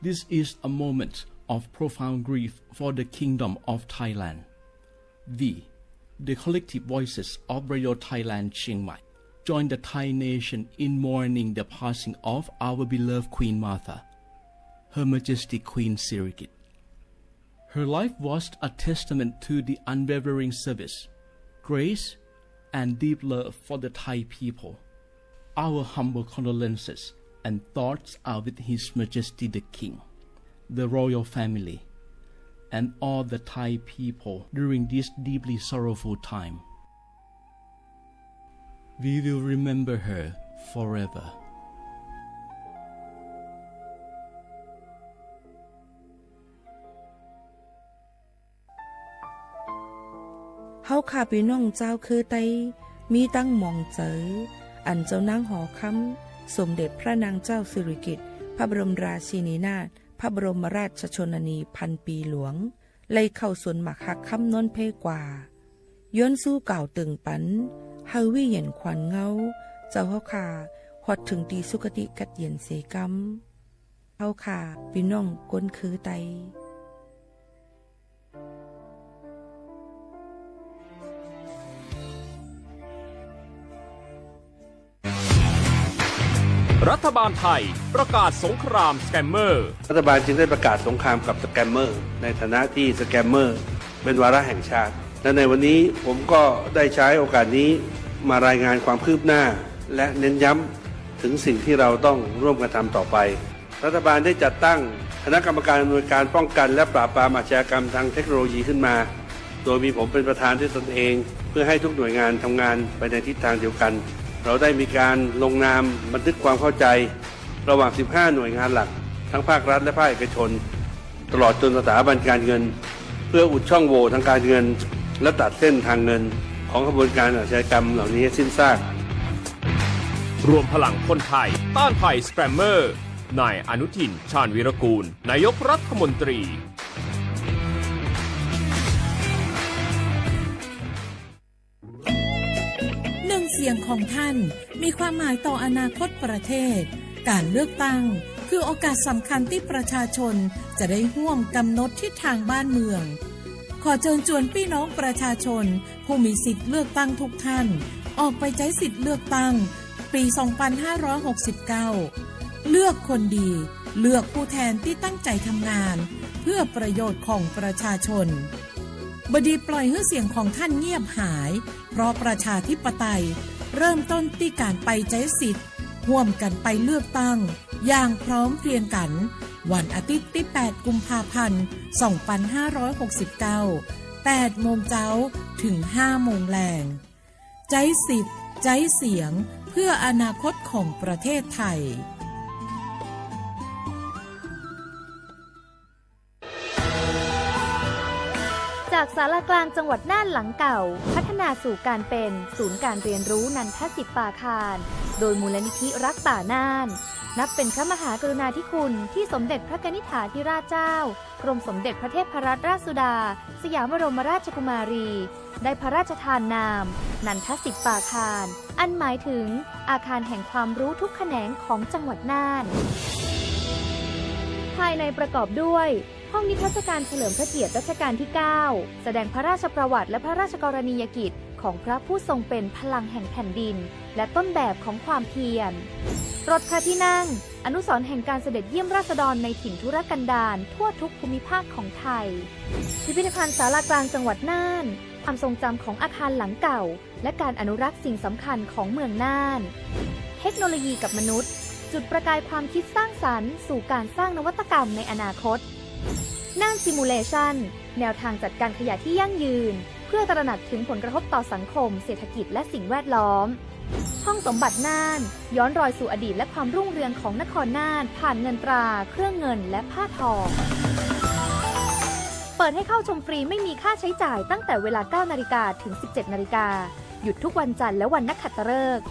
This is a moment of profound grief for the Kingdom of Thailand. The collective voices of Radio Thailand Chiang Mai join the Thai nation in mourning the passing of our beloved Queen Martha, Her Majesty Queen Sirikit. Her life was a testament to the unwavering service, grace, and deep love for the Thai people. Our humble condolences and thoughts are with His Majesty the King, the royal family, and all the Thai people during this deeply sorrowful time. We will remember her forever.
เฮาข้าพี่น้องเจ้าคือไตมีตั้งหม่องเจออันเจ้านางหอคำสมเด็จพระนางเจ้าสิริกิติ์พระบรมราชินีนาถพระบรมราชชนนีพันปีหลวงไล่เข้าสวนหมักหักคำนนเพกว่าย้อนสู้เก่าตึงปันเฮาวิเย็นขวัญเงาเจ้าเฮาขาฮอดถึงตีสุคติกัดเย็นเสกำเฮาขาพี่น้องก้นคือไต
รัฐบาลไทยประกาศสงครามสแกมเมอร์รัฐบาลจึงได้ประกาศสงครามกับสแกมเมอร์ในฐานะที่สแกมเมอร์เป็นวาระแห่งชาติและในวันนี้ผมก็ได้ใช้โอกาสนี้มารายงานความคืบหน้าและเน้นย้ำถึงสิ่งที่เราต้องร่วมกันทำต่อไปรัฐบาลได้จัดตั้งคณะกรรมการอำนวยการป้องกันและปราบปรามอาชญากรรมทางเทคโนโลยีขึ้นมาโดยมีผมเป็นประธานด้วยตนเองเพื่อให้ทุกหน่วยงานทำงานไปในทิศทางเดียวกันเราได้มีการลงนามบันทึกความเข้าใจระหว่าง15หน่วยงานหลักทั้งภาครัฐและภาคเอกชนตลอดจนสถาบันการเงินเพื่ออุดช่องโหว่ทางการเงินและตัดเส้นทางเงินของขบวนการอาชญากรรมเหล่านี้ให้สิ้นซากรวมพลังคนไทยต้านภัยสแกมเมอร์นายอนุทินชาญวีรกูลนายกรัฐมนตรี
เสียงของท่านมีความหมายต่ออนาคตประเทศการเลือกตั้งคือโอกาสสำคัญที่ประชาชนจะได้ร่วมกำหนดทิศทางบ้านเมือง ขอเชิญชวนพี่น้องประชาชนผู้มีสิทธิ์เลือกตั้งทุกท่านออกไปใช้สิทธิ์เลือกตั้งปี 2569 เลือกคนดีเลือกผู้แทนที่ตั้งใจทำงานเพื่อประโยชน์ของประชาชนบดีปล่อยให้เสียงของท่านเงียบหายเพราะประชาธิปไตยเริ่มต้นที่การไปใช้สิทธิ์ร่วมกันไปเลือกตั้งอย่างพร้อมเพรียงกันวันอาทิตย์ที่ 8 กุมภาพันธ์ 2569 8 โมงเช้าถึง 5 โมงแลงใช้สิทธิ์ใช้เสียงเพื่ออนาคตของประเทศไทย
จากศาลากลางจังหวัดน่านหลังเก่าพัฒนาสู่การเป็นศูนย์การเรียนรู้นันทศิษย์ป่าคารโดยมูลนิธิรักป่าน่านนับเป็นพระมหากรุณาธิคุณที่สมเด็จพระกนิษฐาธิราชเจ้ากรมสมเด็จพระเทพรัตนราชสุดาสยามบรมราชกุมารีได้พระราชทานนามนันทศิษย์ป่าคารอันหมายถึงอาคารแห่งความรู้ทุกแขนงของจังหวัดน่านภายในประกอบด้วยห้องนิทรรศการเฉลิมพระเกียรติรัชกาลที่ 9 แสดงพระราชประวัติและพระราชกรณียกิจของพระผู้ทรงเป็นพลังแห่งแผ่นดินและต้นแบบของความเพียรรถพระที่นั่งอนุสรณ์แห่งการเสด็จเยี่ยมราษฎรในถิ่นทุรกันดารทั่วทุกภูมิภาคของไทยพิพิธภัณฑ์ศาลากลางจังหวัดน่านความทรงจำของอาคารหลังเก่าและการอนุรักษ์สิ่งสำคัญของเมืองน่านเทคโนโลยีกับมนุษย์จุดประกายความคิดสร้างสรรค์สู่การสร้างนวัตกรรมในอนาคตน่านซิมูเลชันแนวทางจัดการขยะที่ยั่งยืนเพื่อตระหนักถึงผลกระทบต่อสังคมเศรษฐกิจและสิ่งแวดล้อมห้องสมบัติน่านย้อนรอยสู่อดีตและความรุ่งเรืองของนครน่านผ่านเงินตราเครื่องเงินและผ้าทองเปิดให้เข้าชมฟรีไม่มีค่าใช้จ่ายตั้งแต่เวลา 9 นาฬิกาถึง 17 นาฬิกาหยุดทุกวันจันทร์และวันนักขัตฤกษ์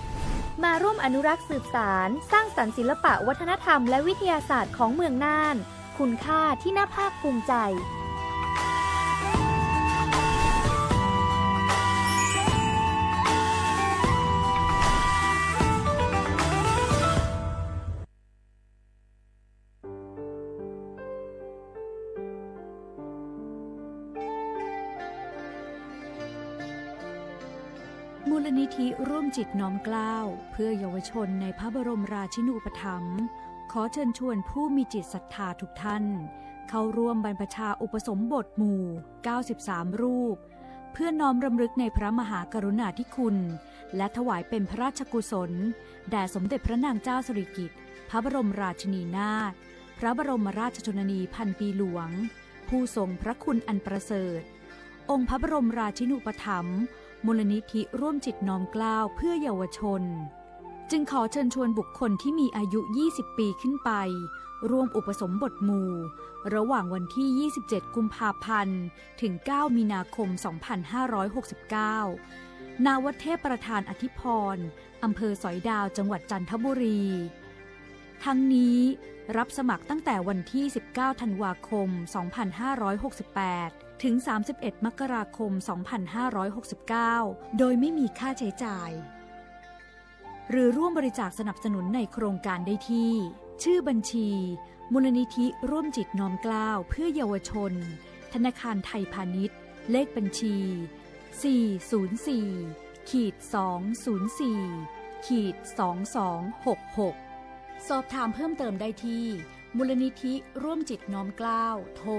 มาร่วมอนุรักษ์สืบสานสร้างสรรค์ศิลปะวัฒนธรรมและวิทยาศาสตร์ของเมืองน่านคุณค่าที่น่าภาคภูมิใจ
มูลนิธิร่วมจิตน้อมเกล้าเพื่อเยาวชนในพระบรมราชินูปถัมภ์ขอเชิญชวนผู้มีจิตศรัทธาทุกท่านเข้าร่วมบรรพชาอุปสมบทหมู่93รูปเพื่อน้อมรำลึกในพระมหากรุณาธิคุณและถวายเป็นพระราชกุศลแด่สมเด็จพระนางเจ้าสิริกิติ์พระบรมราชินีนาถพระบรมราชชนนีพันปีหลวงผู้ทรงพระคุณอันประเสริฐองค์พระบรมราชินูปถัมภ์มูลนิธิร่วมจิตน้อมเกล้าเพื่อเยาวชนจึงขอเชิญชวนบุคคลที่มีอายุ 20 ปีขึ้นไปร่วมอุปสมบทหมู่ระหว่างวันที่ 27 กุมภาพันธ์ ถึง 9 มีนาคม 2569 ณ วัดเทพประธานอธิพรอำเภอสอยดาว จังหวัดจันทบุรี ทั้งนี้รับสมัครตั้งแต่วันที่ 19 ธันวาคม 2568 ถึง 31 มกราคม 2569 โดยไม่มีค่าใช้จ่ายหรือร่วมบริจาคสนับสนุนในโครงการได้ที่ชื่อบัญชีมูลนิธิร่วมจิตน้อมเกล้าเพื่อเยาวชนธนาคารไทยพาณิชย์เลขบัญชี 404-204-2266 สอบถามเพิ่มเติมได้ที่มูลนิธิร่วมจิตน้อมเกล้าโทร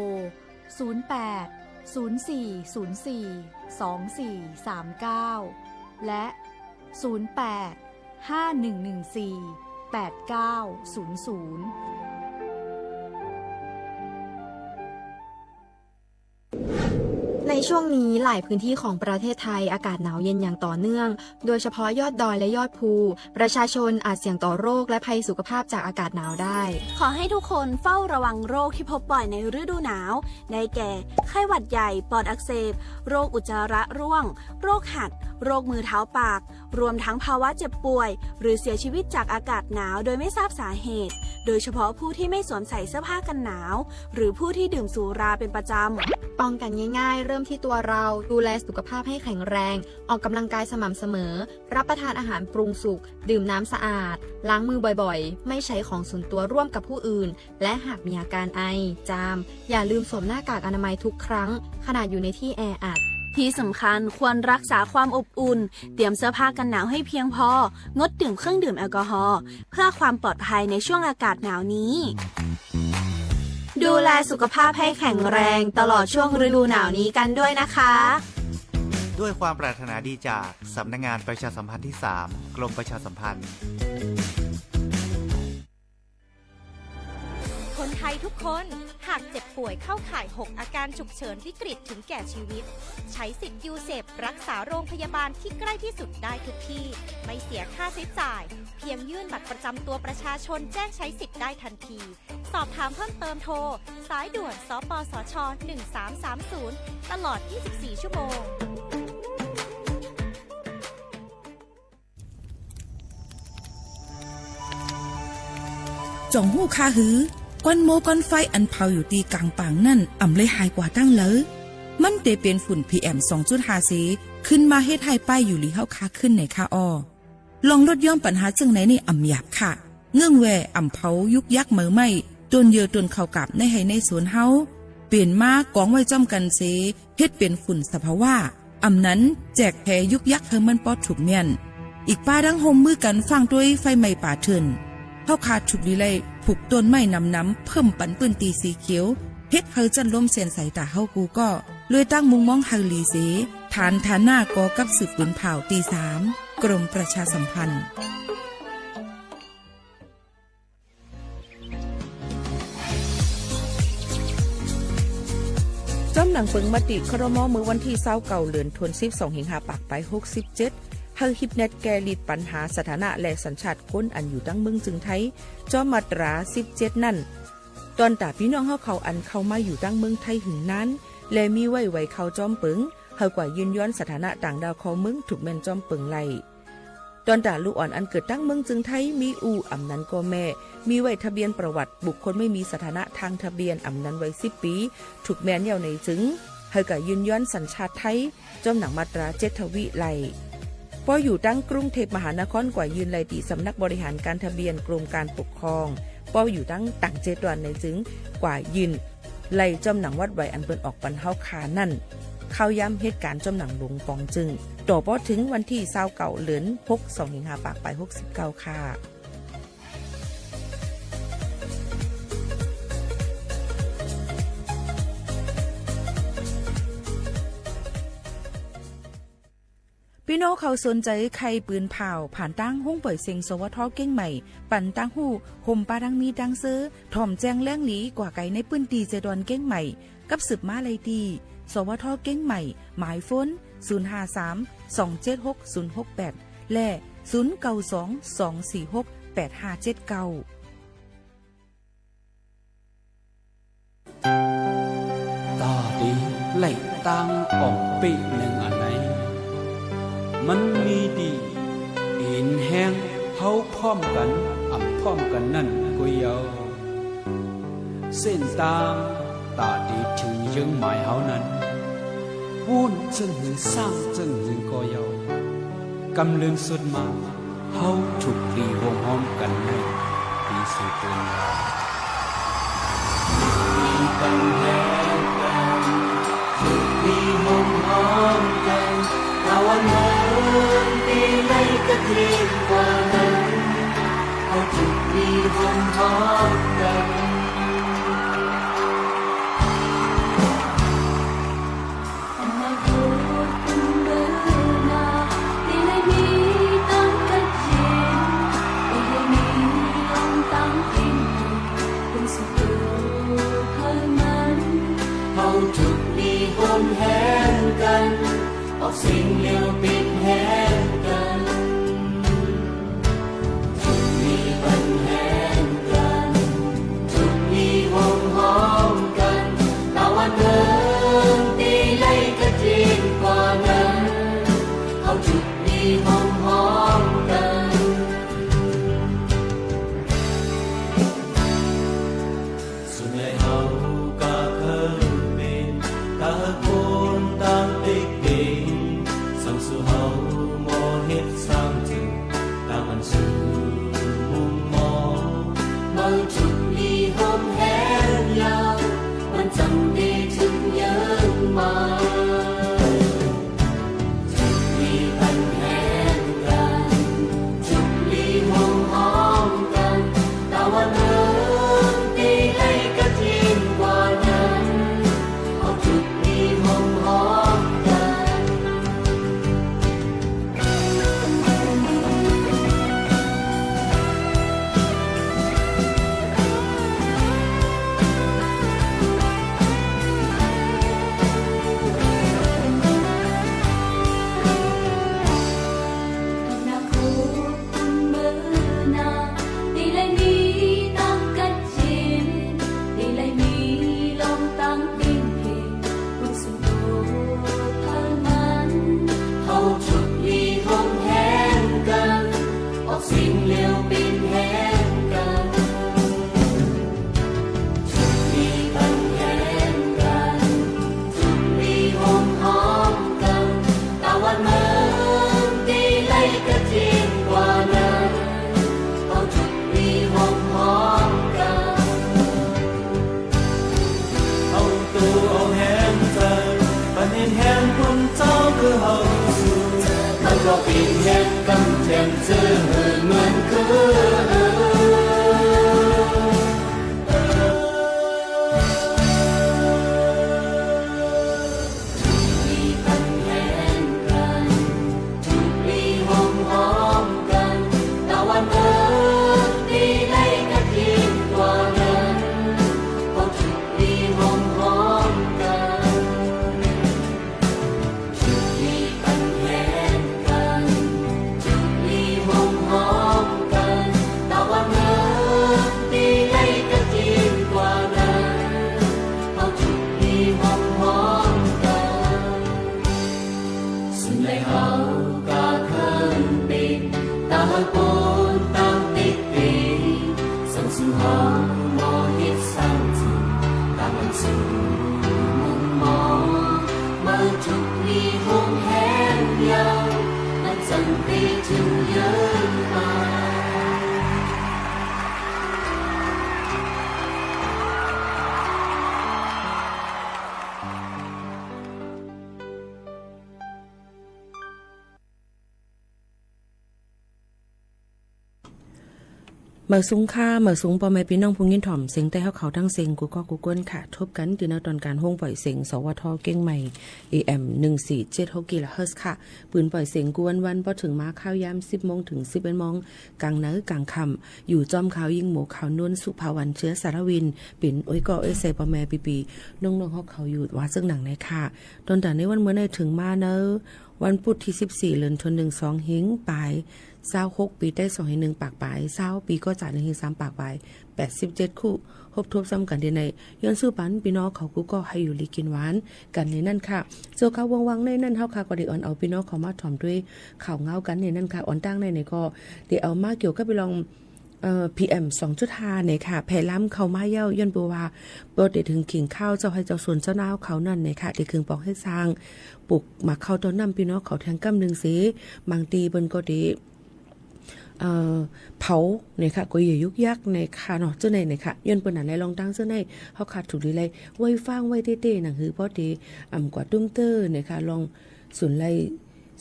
08-0404-2439 และ 08-5114-8900
ในช่วงนี้หลายพื้นที่ของประเทศไทยอากาศหนาวเย็นอย่างต่อเนื่องโดยเฉพาะยอดดอยและยอดภูประชาชนอาจเสี่ยงต่อโรคและภัยสุขภาพจากอากาศหนาวได้
ขอให้ทุกคนเฝ้าระวังโรคที่พบบ่อยในฤดูหนาวได้แก่ไข้หวัดใหญ่ปอดอักเสบโรคอุจจาระร่วงโรคหัดโรคมือเท้าปากรวมทั้งภาวะเจ็บป่วยหรือเสียชีวิตจากอากาศหนาวโดยไม่ทราบสาเหตุโดยเฉพาะผู้ที่ไม่สวมใส่เสื้อผ้ากันหนาวหรือผู้ที่ดื่มสุราเป็นประจำ
ป้องกันง่ายๆเริ่มที่ ที่ตัวเราดูแลสุขภาพให้แข็งแรงออกกำลังกายสม่ำเสมอรับประทานอาหารปรุงสุกดื่มน้ำสะอาดล้างมือบ่อยๆไม่ใช้ของส่วนตัวร่วมกับผู้อื่นและหากมีอาการไอจามอย่าลืมสวมหน้ากากอนามัยทุกครั้งขณะอยู่ในที่แออัด
ที่สำคัญควรรักษาความอบอุ่นเตรียมเสื้อผ้ากันหนาวให้เพียงพองดดื่มเครื่องดื่มแอลกอฮอล์เพื่อความปลอดภัยในช่วงอากาศหนาวนี้ดูแลสุขภาพให้แข็งแรงตลอดช่วงฤดูหนาวนี้กันด้วยนะคะ
ด้วยความปรารถนาดีจากสำนักงานประชาสัมพันธ์ที่ 3 กรมประชาสัมพันธ์
คนไทยทุกคนหากเจ็บป่วยเข้าข่าย 6 อาการฉุกเฉินวิกฤตถึงแก่ชีวิตใช้สิทธิ์ยูเซปรักษาโรงพยาบาลที่ใกล้ที่สุดได้ทุกที่ไม่เสียค่าใช้จ่ายเพียงยื่นบัตรประจำตัวประชาชนแจ้งใช้สิทธิ์ได้ทันทีสอบถามเพิ่มเติมโทรสายด่วนสปสช1330ตลอด24ชั่วโมง
จ่องหู้คาหือก้อนโมก้อนไฟอันเผาอยู่ตีกลางป่างนั่นอ่ำเลยหายกว่าตั้งเลยมันเตเป็นฝุ่น PM 2.5 สีขึ้นมาเฮ็ดให้ป้ายอยู่หลีเฮาคาขึ้นในคาออลองลดย่อมปัญหาจึงไหนในอ่ำหยาบค่ะเงื่องแวอ่ำเผายุกยักเหมือไม่ตนเยือตนเข้ากับในให้ในสวนเฮาเปลี่ยนมากองไว้จ้อมกันเสเฮ็ดเป็นฝุ่นสภาวะอ่ำนั้นแจกแผ่ยุกยักเฮมันปอดถูกเมียนอีกป้าดังโฮมมือกันฟังด้วยไฟไหม้ป่าเถินเฮาขาดฉุกลีไลผูกต้นไม้น้ำเพิ่มปันปืนตีสีเขียวเฮ็ดเฮาจันล้มเส้นสายตาเฮากูก็เลยตั้งมุงมองเฮาลีเสฐานหน้ากอกับสืบปืนเผาตี 3กรมประชาสัมพันธ์จ้อมหนังเปิงมติครม.มือวันที่29เดือนธันวาคม12สิงหาคมปากไป67เฮาฮิปเน็ตแกลิดปัญหาสถานะและสัญชาติคนอันอยู่ตั้งเมืองจึงไทยจอมมาตรา17นั่นตอนตาพี่น้องเฮาเขาอันเข้ามาอยู่ตั้งเมืองไทยหึงนั้นและมีไว้เข้าจอมเปิงเฮากว่ายืนย้อนสถานะต่างดาวของเมืองถูกแม่นจอมเปิงไล่ตอนตาลูกอ่อนอันเกิดตั้งเมืองจึงไทยมีอู่อำนั้นก็แม่มีไว้ทะเบียนประวัติบุคคลไม่มีสถานะทางทะเบียนอำนั้นไว้10ปีถูกแม่นยาวในจึงเฮากว่ายืนย้อนสัญชาติไทยจอมหนังมาตรา7ทวิไล่พออยู่ตั้งกรุงเทพมหานครกว่ายืนไลตีสำนักบริหารการทะเบียนกรมการปกครองพออยู่ตั้งต่างเจดวันในจึงกว่ายืนไล่จอมหนังวัดไว้อันเปิ้นออกปันเฮาคานั่นเข้าย้ำเหตุการณ์จอมหนังหลวงปองจึงต่อพอถึงวันที่29เดือน6 2สิงหาคมปากไป69ค่ะพี่น้องเขาสนใจใครปืนเผาผ่านตั้งห้องเปิดเซ็งสวทเก้งใหม่ปั่นตั้งหูห่มปาดังมีดังเซอถ่อมแจงแล้งหลีกว่าไก่ในปืนตีเจดอนเก้งใหม่กับสืบมาไลตีสวทเก้งใหม่หมายฟ้น053-276-068และ0922468579
ตาดีไหลตั้งออกปีหนึ่งอันไหนมันมีดีอินแห้งเผาพร้อมกันอ่ำพร้อมกันนั่นก็ยาวเส้นตางตาดีถึงยังหมายเฮานั้นวุ่นจึงหือสร้างจึงหือก็ยาวกำเลืองสุดมาเฮาถูกตีวงห้อมกันในปีสุดเป็นยาวมีปัญหากันถูกตีวงห้อมกันวันนั้นปีไหนก็ดีกว่านั้นเอาจุดมีวงพร้อมกันมาพูดกันเดินหน้าปีไหนมีตั้งกันเย็นปีไหนมีลงตั้งอินเป็นสุดเคยมันเอาจุดมีวงแห่งกันออกสิ่งเลี้ยวปิดแห่งกันทุกมีปัญแห่งกันทุกมีวงห้อมกันตะวันเดินตีไล่กระจีนกว่านั้นเอาจุดมีวงห้อมกันส่วนใหญ่เฮาก็เคยเป็นตะโกนตะ
สิ่งเลวเป็นแห่งกันทุกมีปัญแห่งกันทุกมีหอมหอมกันตะวันเมืองดีไล่กระเทียมกว่านั้นเอาทุกมีหอมหอมกันเอาตัวเอาแห่งใจปัญแห่งคนเจ้าคือเฮามันก็เป็นแห่งกำแพงเจอเหมือนมีปัญแห่งกันทุกมีหอมหอมกันตะวันเมืองดีไล่กระเทียมกว่านั้นเพราะทุกมีหอมหอมกันทุกมีปัญแห่งกันทุกมีหอมหอมกันตะวันเมืองดีไล่กระเทียมกว่านั้นเพราะทุกมีหอมหอมกันสุดในเฮากาเคินปิดตาปนตามติดปีสังสุหามมอฮิตสังทีตามันสูมุมมองมาทุกมีหงแห่งยาวมันจังปีถึงเยอะมา
เมื่อสูงค่าเมื่อสูงปอแม่พี่น้องพุงยินถ่อมเสียงแต่เฮาเขาทั้งเสียงกูก็กูก้นค่ะทบกันที่ณตอนการห้องปล่อยเสียงสวทเก้งใหม่ AM 1476กิโลเฮิรตซ์ค่ะปืนปล่อยเสียงกวนวันพอถึงมาข้าวยาม 10:00 นถึง 11:00 นกลางมื้อกลางค่ำอยู่จอมข่าวยิงหมูขาวนวลสุภาวันเชื้อสารวินเป็นโอ้ยก็เอเซปอแม่ปีๆน้องๆเฮาเขาอยู่ว่าซึ่งหนังในค่ะตอนแต่ในวันเมื่อได้ถึงมาเนอะวันพุธที่14เดือนธันวาคม2หิงปลาย26ปีได้2ให้1ปากปลาย20ปีก็จ่าย1ให้3ปากปลาย87คู่ครบทบซ้ำกันที่ในย้อนสู้ปันพี่น้องเขากูก็ให้อยู่ลีกินหวานกันในนั่นค่ะโซเขาวังๆในนั่นเฮาค่ะก็ได้อ่อนเอาพี่น้องเขามาถ่อมด้วยข่าวเงากันในนั่นค่ะอ่อนตั้งในก็ได้เอามาเกี่ยวกับไปลองPM 2.5 เนี่ยค่ะแผ่ล้ำเข้ามาเย้าย้อนบัวว่าบ่ได้ถึงขิงข้าวเจ้าให้เจ้าสวนเจ้านาวเขานั่นเนี่ยค่ะได้คืนปองให้สร้างปลูกหมักเข้าต้นน้ำพี่น้องเขาแทงกำนึงสิบางตีเบิ่นก็ดีเผาเนี่ยค่ะก็อย่ายุกยักในค่ะเนาะเจ้าในค่ะย้อนเปิ้นน่ะในลองตั้งเจ้าในเฮาขาดถูกดีเลยไว้ฟังไว้เต้ๆหนังหือพอดีกว่าตุ้มเตอร์เนี่ยค่ะลองศูนย์ไล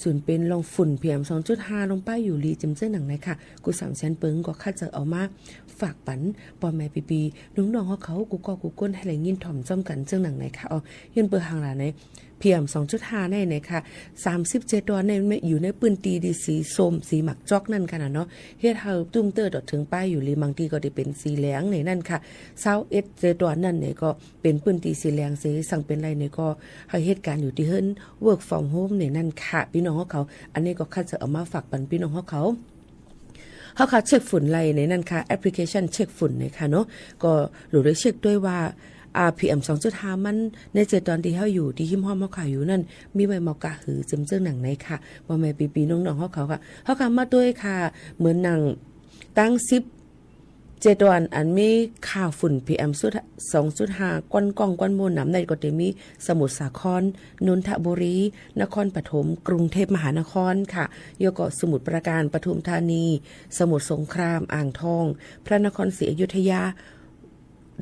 ส่วนเป็นลองฝุ่น PM 2.5 ลงป้ายอยู่ลีจิมเจ้าหนังไหนค่ะกู3แสนเปิงก็ค่าจะเอามาฝากปันปอแม่ปีๆน้องๆเขากูก็กูก้นให้ไหลยินถ่อมจ้อมกันเจ้าหนังไหนค่ะยืนเปิดหางหลาไหน PM 2.5 ในค่ะ37ตัวในอยู่ในปืนตีดีสีส้มสีหมักจอกนั่นค่ะเนาะเฮ็ดเฮาตุ้มเตอร์ดอถึงป้ายอยู่ลีบางทีก็ได้เป็นสีเหลืองในนั่นค่ะ21ตัวนั่นเนี่ยก็เป็นปืนตีสีเหลืองสีสั่งเป็นไรเนี่ยก็ให้เหตุการณ์อยู่ที่เฮิรน work from home ในนั่นค่ะพี่น้องเขาอันนี้ก็ค่าจะเอามาฝากปันพี่น้องเขาค่ะเช็คฝุ่นไรในนั่นค่ะแอปพลิเคชันเช็คฝุ่นนะคะเนาะก็หรือได้เช็คด้วยว่าPM 2.5 มันในเจตอนที่เฮาอยู่ที่หิมห้อมเฮาขายอยู่นั่นมีใบหมอกะหือจึมเจ้าหนังไหนค่ะบ่แม่ปีๆน้องๆเฮาเขาค่ะเฮาค่ะมาด้วยค่ะเหมือนหนังตั้ง10 7วันอันมีค่าฝุ่น PM 2.5 ก้อนกองก้อนมวลน้ำในก็จะมีสมุทรสาครนนทบุรีนครปฐมกรุงเทพมหานครค่ะยกสมุทรปราการปทุมธานีสมุทรสงครามอ่างทองพระนครศรีอยุธยา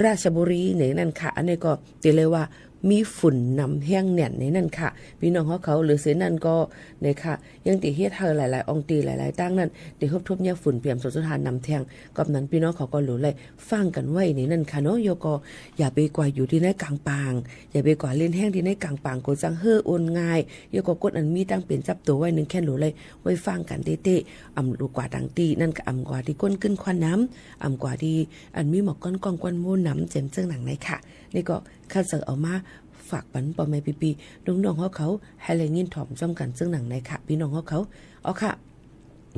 ราชบุรีในนั่นค่ะอันนี้ก็ติเลยว่ามีฝุ่นนำแห้งแน่นในนั่นค่ะพี่น้องเขาหรือเสนั่นก็เนี่ยค่ะยังติเฮ็ดเธอหลายๆองค์ตีหลายๆตั้งนั่นติทบเนี่ยฝุ่นเปี่ยม2.5นำแทงกับนั้นพี่น้องเขาก็รู้เลยฟังกันไว้ในนั่นค่ะเนาะโยก็อย่าไปกว่าอยู่ที่ในกลางปางอย่าไปกว่าเล่นแห้งที่ในกลางปางก็จังเฮ้อโอนง่ายโยก็กดอันมีตั้งเป็นจับตัวไว้นึงแค่รู้เลยไว้ฟังกันเต้ๆลูกกว่าดังตีนั่นก็กว่าที่ก้นขึ้นควันน้ำกว่าที่อันมีหมอกก้อนกองกวนมูน้ำเจ็มเจิงหนังในค่ะนี่ก็ข้าจะเอามาฝากปันปอแม่ปีๆน้องๆเขาให้แรงยินถ่อมจ้อมกันซึ่งหนังในค่ะพี่น้องเขาค่ะ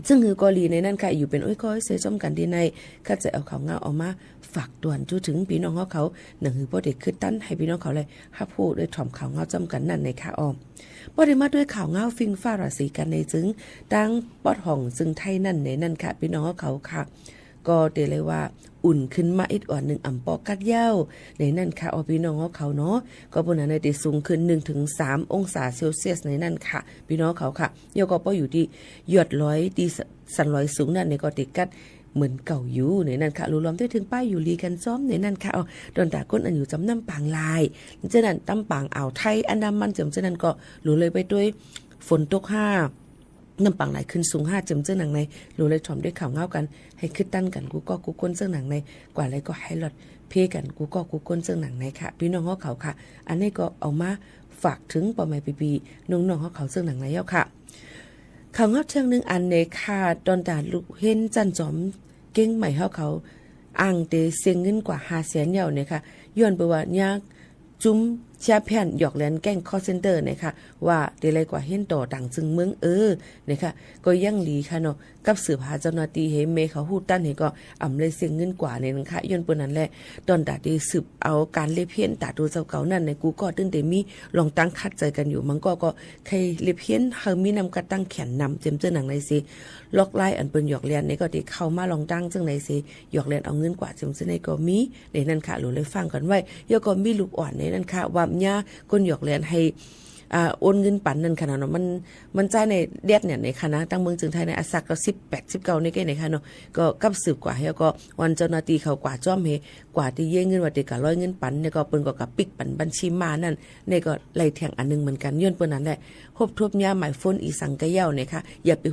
ซึ่งคือกอลีในนั้นค่ะอยู่เป็นอ้อยก้อยเสจอมกันดีในข้าจะเอาข่าวเงาออกมาฝากด่วนจูถึงพี่น้องเขาหนังหือพ่อเด็กคือตั้นให้พี่น้องเขาเลยฮับพูดด้วยถ่อมข่าวเงาจำกันนั่นในค่ะออมบ่ได้มาด้วยข่าวเงาฟิงฟ้าราศีกันในจึงดังปอดห่องซึ่งไทยนั่นในนั่นค่ะพี่น้องเขาค่ะก็เดเลยว่าอุ่นขึ้นมาอีกอ่อนหนึ่งอ่ำปอกัดเย้าในนั่นค่ะเอาพี่น้องเขาเนาะก็บนนั้นได้สูงขึ้น 1-3 องศาเซลเซียสในนั่นค่ะพี่น้องเขาค่ะโยก็ป้ออยู่ที่ยอดร้อยดีสันร้อยสูงนั่นในก็ติดกัดเหมือนเก่าอยู่ในนั่นค่ะรู้ล้อมได้ถึงป้ายอยู่ลีกันซ้อมในนั่นค่ะเอาโดนตาก้นอันอยู่จำน้ำปางลายเจ้านั่นตำปางอ่าวไทยอันดามันจำเจ้านั่นก็รู้เลยไปด้วยฝนตก5น้ำปังไหลขึ้นสูง5จำเจ้าหนังในรู้เลยถ่อมด้วยข่าวเงากันให้ขึ้นตั้นกันกูก็กูก้นเจ้าหนังในกว่าอะไรก็ให้หลอดเพกันกูก็กูก้นเจ้าหนังในค่ะพี่น้องเขาค่ะอันนี้ก็เอามาฝากถึงปอมปีน้องเขาเจ้าหนังในเย้าค่ะข่าวเงาเชิงนึงอันในค่ะตอนตาลูกเห็นจันจอมเก่งใหม่เขาอ่างเตเสียงเงินกว่า500,000เย้าเนี่ยค่ะย้อนไปว่ายากจุ้มเชียแผ่นหยอกแลนแก้งคอเซ็นเตอร์นะคะว่าได้ไรกว่าเห็นต่อต่างจึงเมืองนะคะก็ยังหลีค่ะเนาะกับสืบหาเจ้าหน้าที่เฮเมเขาฮู้ตั้นให้ก็อำเลยเสียงเงินกว่าในนะคะย้อนเปิ้นนั้นแหละตอนตาได้สืบเอาการเลเพียนตาดูเจ้าเก่านั่นในกูก็ตึ้งแต่มีลองตั้งคัดใจกันอยู่มันก็ใครเลเพียนเฮามีนำกระตั้งแขนนำเต็มเจ้าหนังในสิล็อกไล่อันเปิ้นหยอกแลนในก็ได้เข้ามาลองตั้งจังในสิหยอกแลนเอาเงินกว่าจมในก็มีในนั้นค่ะรู้เลยฟังกันไว้ยก็มีลูกอ่อนในนั้นค่ะว่าญาคนหยอกแลนให้โอนเงินปันนั่นขนาดเนาะมันจ่ายในเด็ดเนี่ยในคณะตั้งเมืองจึงไทยในอาสักก็18-19ในแก่ในค่ะเนาะก็กับสืบกว่าแล้วก็วันเจ้าหน้าที่เขากว่าจ้อมเฮกว่าที่เย่เงินว่าได้ก็ร้อยเงินปันเนี่ยก็เปิ้นก็กับปิกปันบัญชีมานั่นในก็ไล่แทงอันนึงเหมือนกันย้อนเปิ้นนั้นแหละฮบทบยาหมายฝนอีสังกะเย้าเนี่ยค่ะอย่าไป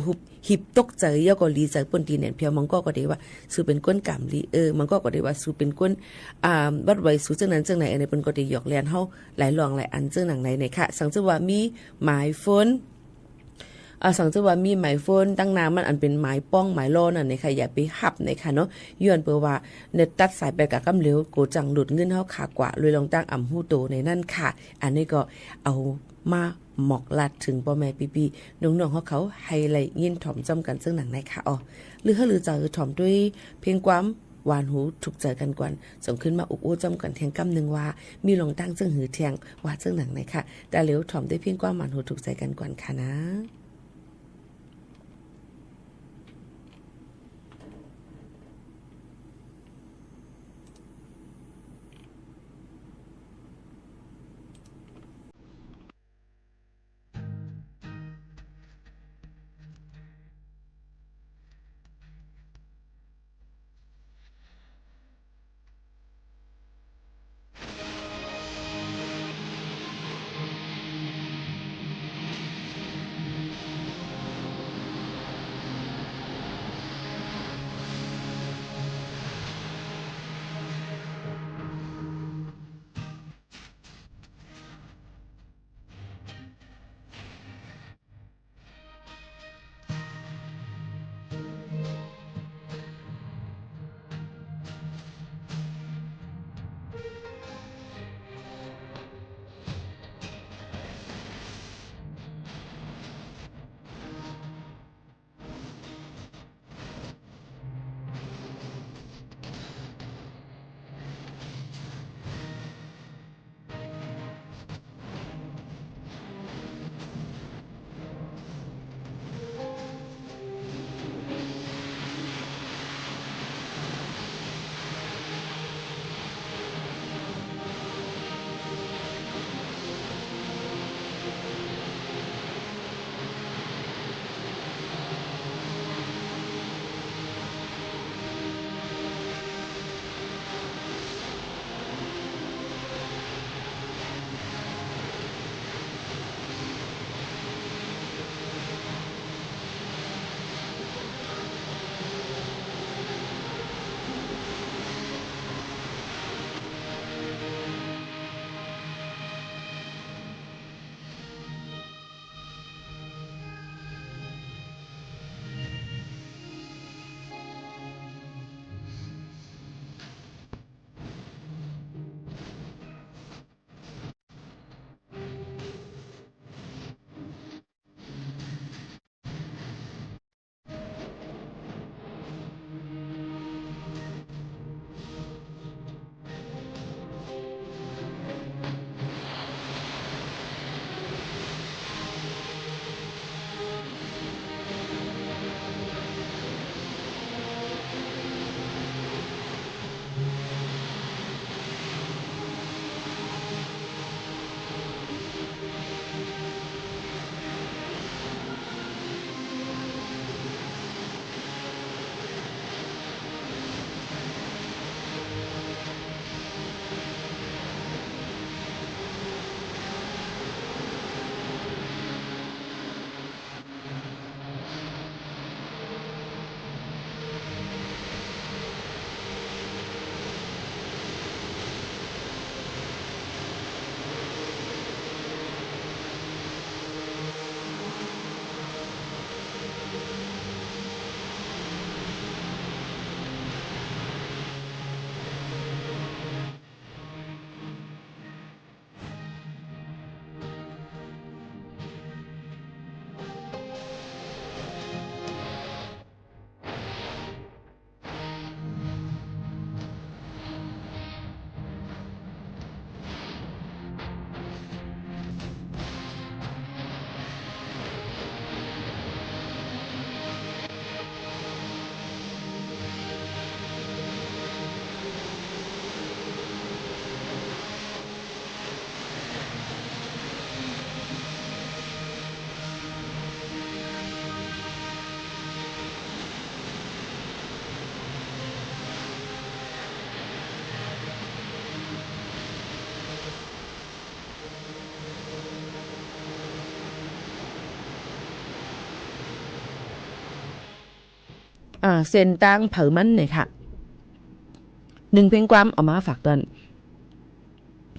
หุบหิบตกใจเย้าก็ลีใจเปิ้นตีเนี่ยเพียวมันก็ได้ว่าสู้เป็นก้นกำลีมันก็ได้ว่าสู้เป็นก้นวัดไว้สู้จังนั้นจังไหนอันนี้เปิ้นก็ได้หยอกแลนเฮาหลายรองหลายอันจังหนังไหนเนี่ยค่ะสังว่ามีหมายฝนสังเกตว่ามีหมายฝนตั้งน้ำมันอันเป็นหมายป้องหมายโลนั่นในค่ะอย่าไปหับในค่ะเนาะย้อนเปว่าเน็ตตัดสายไปกับกำเหลวโกจังหลุดเงินเฮาขากว่าเลยลองตั้งอ่ำหู้โตในนั่นค่ะอันนี้ก็เอามาหมอกลัดถึงพ่อแม่ปีน้องๆเขาไฮไลท์ยินถ่อมจำกันซึ่งหนังในค่ะหรือจะถ่อมด้วยเพียงความหวานหูถูกใจกันกวนส่งขึ้นมาอุกโอจำกันแทงกำหนึ่งว่ามีลองตั้งซึ่งหือเทียงว่าซึ่งหนังในค่ะแต่เหลวถ่อมได้เพียงความหวานหูถูกใจกันกวนค่ะนะ เส้นตั้งเผอมันเนี่ยค่ะ1เพลงความเอามาฝากตอน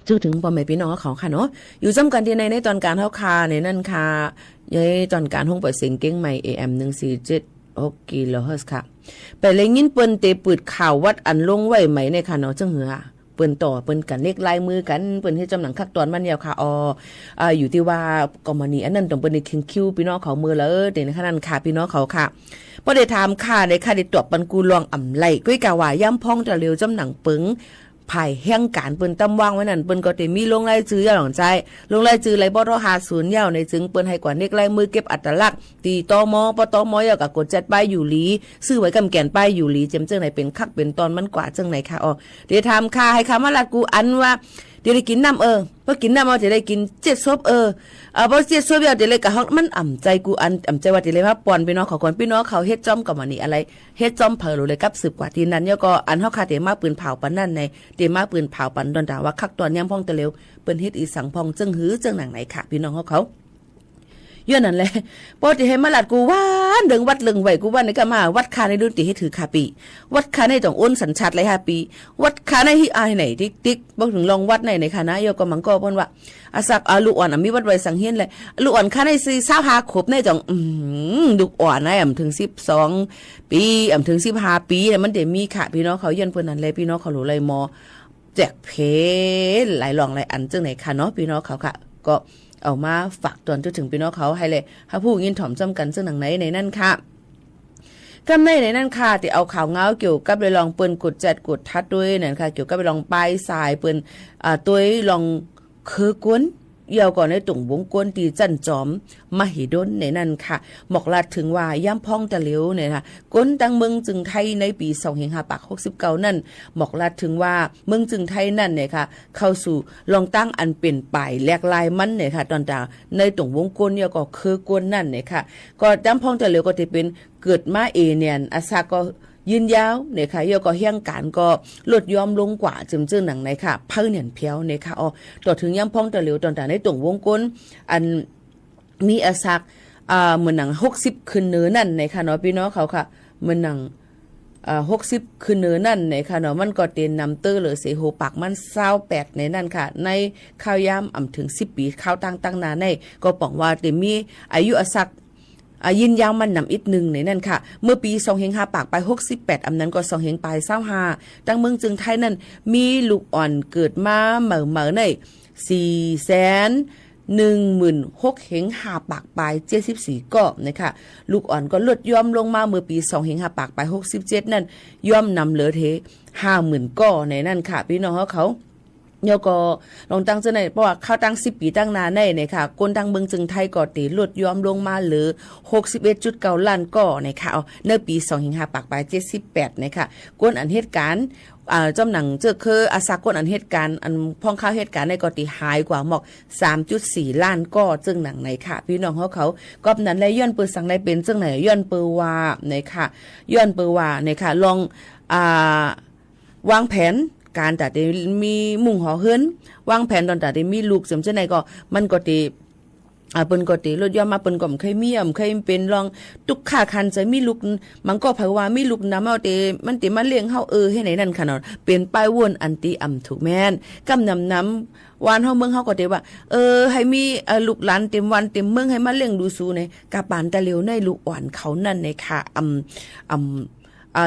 ชื่อถึงพ่อแม่พี่น้องเขาค่ะเนาะอยู่ซ้ำกันที่ในตอนการเฮาคาในนั่นค่ะในตอนการห้องเปิดเสียงเก้งใหม่ AM 1476กิโลเฮิรตซ์ค่ะไปเลยยินเปิ้นเตปืดข่าววัดอันลงไว้ไหมในค่ะเนาะจังหือเปิ้นต่อเปิ้นกันเลขลายมือกันเปิ้นเฮ็ดจำหนังคักตอนมันยาวค่ะอยู่ที่ว่ากอมณีอันนั้นต้องเปิ้นได้คิวพี่น้องเขามือแล้วเดี๋ยวในขณะนั้นค่ะพี่น้องเขาค่ะบ่ได้ถามค่ะในค่ะได้ตอบปันกูลองอ่ำไหลก้อยกะว่าย่ำพ้องจะเร็วจำหนังปึงภายแห่งการเปิ้นตำวางไว้นั่นเปิ้นก็ได้มีลงรายชื่อหลังใจลงรายชื่อไรบ่รอ50ยาวในจึงเปิ้นให้กว่าเลขลายมือเก็บอัตลักษณ์ตีตมปตมยาวกับกดจัดป้ายอยู่หลีซื้อไว้กำแกนป้ายอยู่หลีเจมจังไหนเป็นคักเป็นตอนมันกว่าจังไหนค่ะเดี๋ยวถามค่ะให้คำว่าลัดกูอันว่าเดี๋ยวได้กินน้ำพอกินน้ำเอาจะได้กิน7ซบพอ7ซบเดี๋ยวเลยกะฮอกมันอ่ำใจกูอันอ่ำใจว่าเดี๋ยวเลยว่าปอนพี่น้องเขาก่อนพี่น้องเขาเฮ็ดจ้อมกับมันนี่อะไรเฮ็ดจ้อมเผลอเลยกับสืบกว่าที่นั้นเนี่ยก็อันเฮาคาเตมาปืนเผาปันนั่นในเตมาปืนเผาปันดอนดาว่าคักตอนย่ำพ่องตะเร็วเปิ้นเฮ็ดอีสังพองจึงหือจังหนังไหนค่ะพี่น้องเขาย้อนนั่นแหละปอติให้มาลัดกูว่านดึงวัดลึงไว้กูว่าในก็มาวัดคาในดูติให้ถือคาปีวัดคาในต้องอ้นสัญชาติเลย5ปีวัดคาในที่อายไหนติ๊กบ่ถึงลองวัดในคณะโยก็มังก็เพิ่นว่าอาศักลูกอ่อนมีวัดไว้สังเฮียนเลยลูกอ่อนคาใน25ขบในจ่องลูกอ่อนนะถึง12ปีถึง15ปีมันได้มีค่ะพี่น้องเขาย้อนเพิ่นนั่นเลยพี่น้องเขารู้เลยมอแจกเพหลายหลองหลายอันจังไหนค่ะเนาะพี่น้องเขาค่ะก็เอามาฝากตอนจนถึงพี่น้องเขาให้เลยถ้าผู้ยินถ่อมจำกันซึ่งหนังไหนในนั่นค่ะกำในนั่นค่ะที่เอาข่าวเงาเกี่ยวกับไปลองเปิ้นกดจัดกดทัดด้วยนั่นค่ะเกี่ยวกับไปลองปลายสายเปิ้นตัวลองคือกวนเยาวก่อนในตุ่งวงกวนตีจันจอมมหิดลในนั่นค่ะหมอกลาดถึงว่าย่ำพ้องตะเหลียวเนี่ยค่ะก้นตังเมืองจึงไทยในปี2569นั่นหมอกลาดถึงว่าเมืองจึงไทยนั่นเนี่ยค่ะเข้าสู่ลองตั้งอันเป็นป่ายแหลกลายมันเนี่ยค่ะตอนต่างในตุ่งวงกวนเนี่ยก็คือกวนนั่นเนี่ยค่ะก็ย่ำพ้องตะเหลียวก็จะเป็นเกิดมาเนี่ยอาซาก็ยืนยาวเนี่ยค่ะยก็เฮียงการก็ลดยอมลงกว่าจึงหนังในค่ะเพิ่นเหนียนเพียวเนี่ยค่ะต่อถึงย่ำพ้องตะเหลียวตอนต่างในตุ่งวงกลอันมีอาซักเหมือนหนัง60คืนเนื้อนั่นในค่ะเนาะพี่น้องเขาค่ะเหมือนหนัง60คืนเนื้อนั่นในค่ะเนาะมันก็เต็นนำเตอร์หรือเสโหปากมัน28ในนั่นค่ะในข้าวยามถึง10ปีข้าวตั้งนาในก็ปองว่าเต็มมีอายุอาซักยินยาวมันนำอีกหนึ่งในนั่นค่ะเมื่อปี25ปากไป68นั้นก็2ปลาย25ตั้งเมืองจึงไทยนั่นมีลูกอ่อนเกิดมาเหม่อใน416,500ปากปลาย74ก็นะคะลูกอ่อนก็ลดย่อมลงมาเมื่อปี25ปากไป67นั่นย่อมนำเหลือเท 50,000ก็ในนั่นค่ะพี่น้องเขาโยก็ลองตั้งเจาไหนเพราะว่าเข้าตั้ง10ปีตั้งนานได้เนี่ยค่ะก้นตั้งเมืองจึงไทยก็ตีลดยอมลงมาเหลือ 61.9 ล้านก่อนะคะในปี25ปากปลาย78นะคะก้นอันเหตุการณ์จำหนังเจอคืออาสากลอันเหตุการณ์อันพ้องข้าวเหตุการณ์ในก็ตีหายกว่าหมอก 3.4 ล้านก็จึงหนังไหนค่ะพี่น้องเขาก็นั้นและย้อนเปิดสังได้เป็นจึงไหนย้อนเปิดว่าในค่ะย้อนเปิดว่าในค่ะลองวางแผนการแต่ได้มีมุ่งหอเฮิรนวางแผนตอนแต่ได้มีลูกสมเจไหนก็มันก็ตีเปิ้นก็ตีลดย่อมมาเปิ้นก็เคยมีเคยเป็นรองทุกค่าคันจะมีลูกมันก็เผาว่ามีลูกนำเอาเตมันติมาเลี้ยงเฮาให้ไหนนั่นค่ะเนาะเป็นป้ายวนอันติถูกแม่นกำนำวานเฮาเมืองเฮาก็ได้ว่าให้มีลูกหลานเต็มวันเต็มเมืองให้มาเลี้ยงดูสูในกะปานตะเหลียวในลูกอ่อนเขานั่นในค่ะ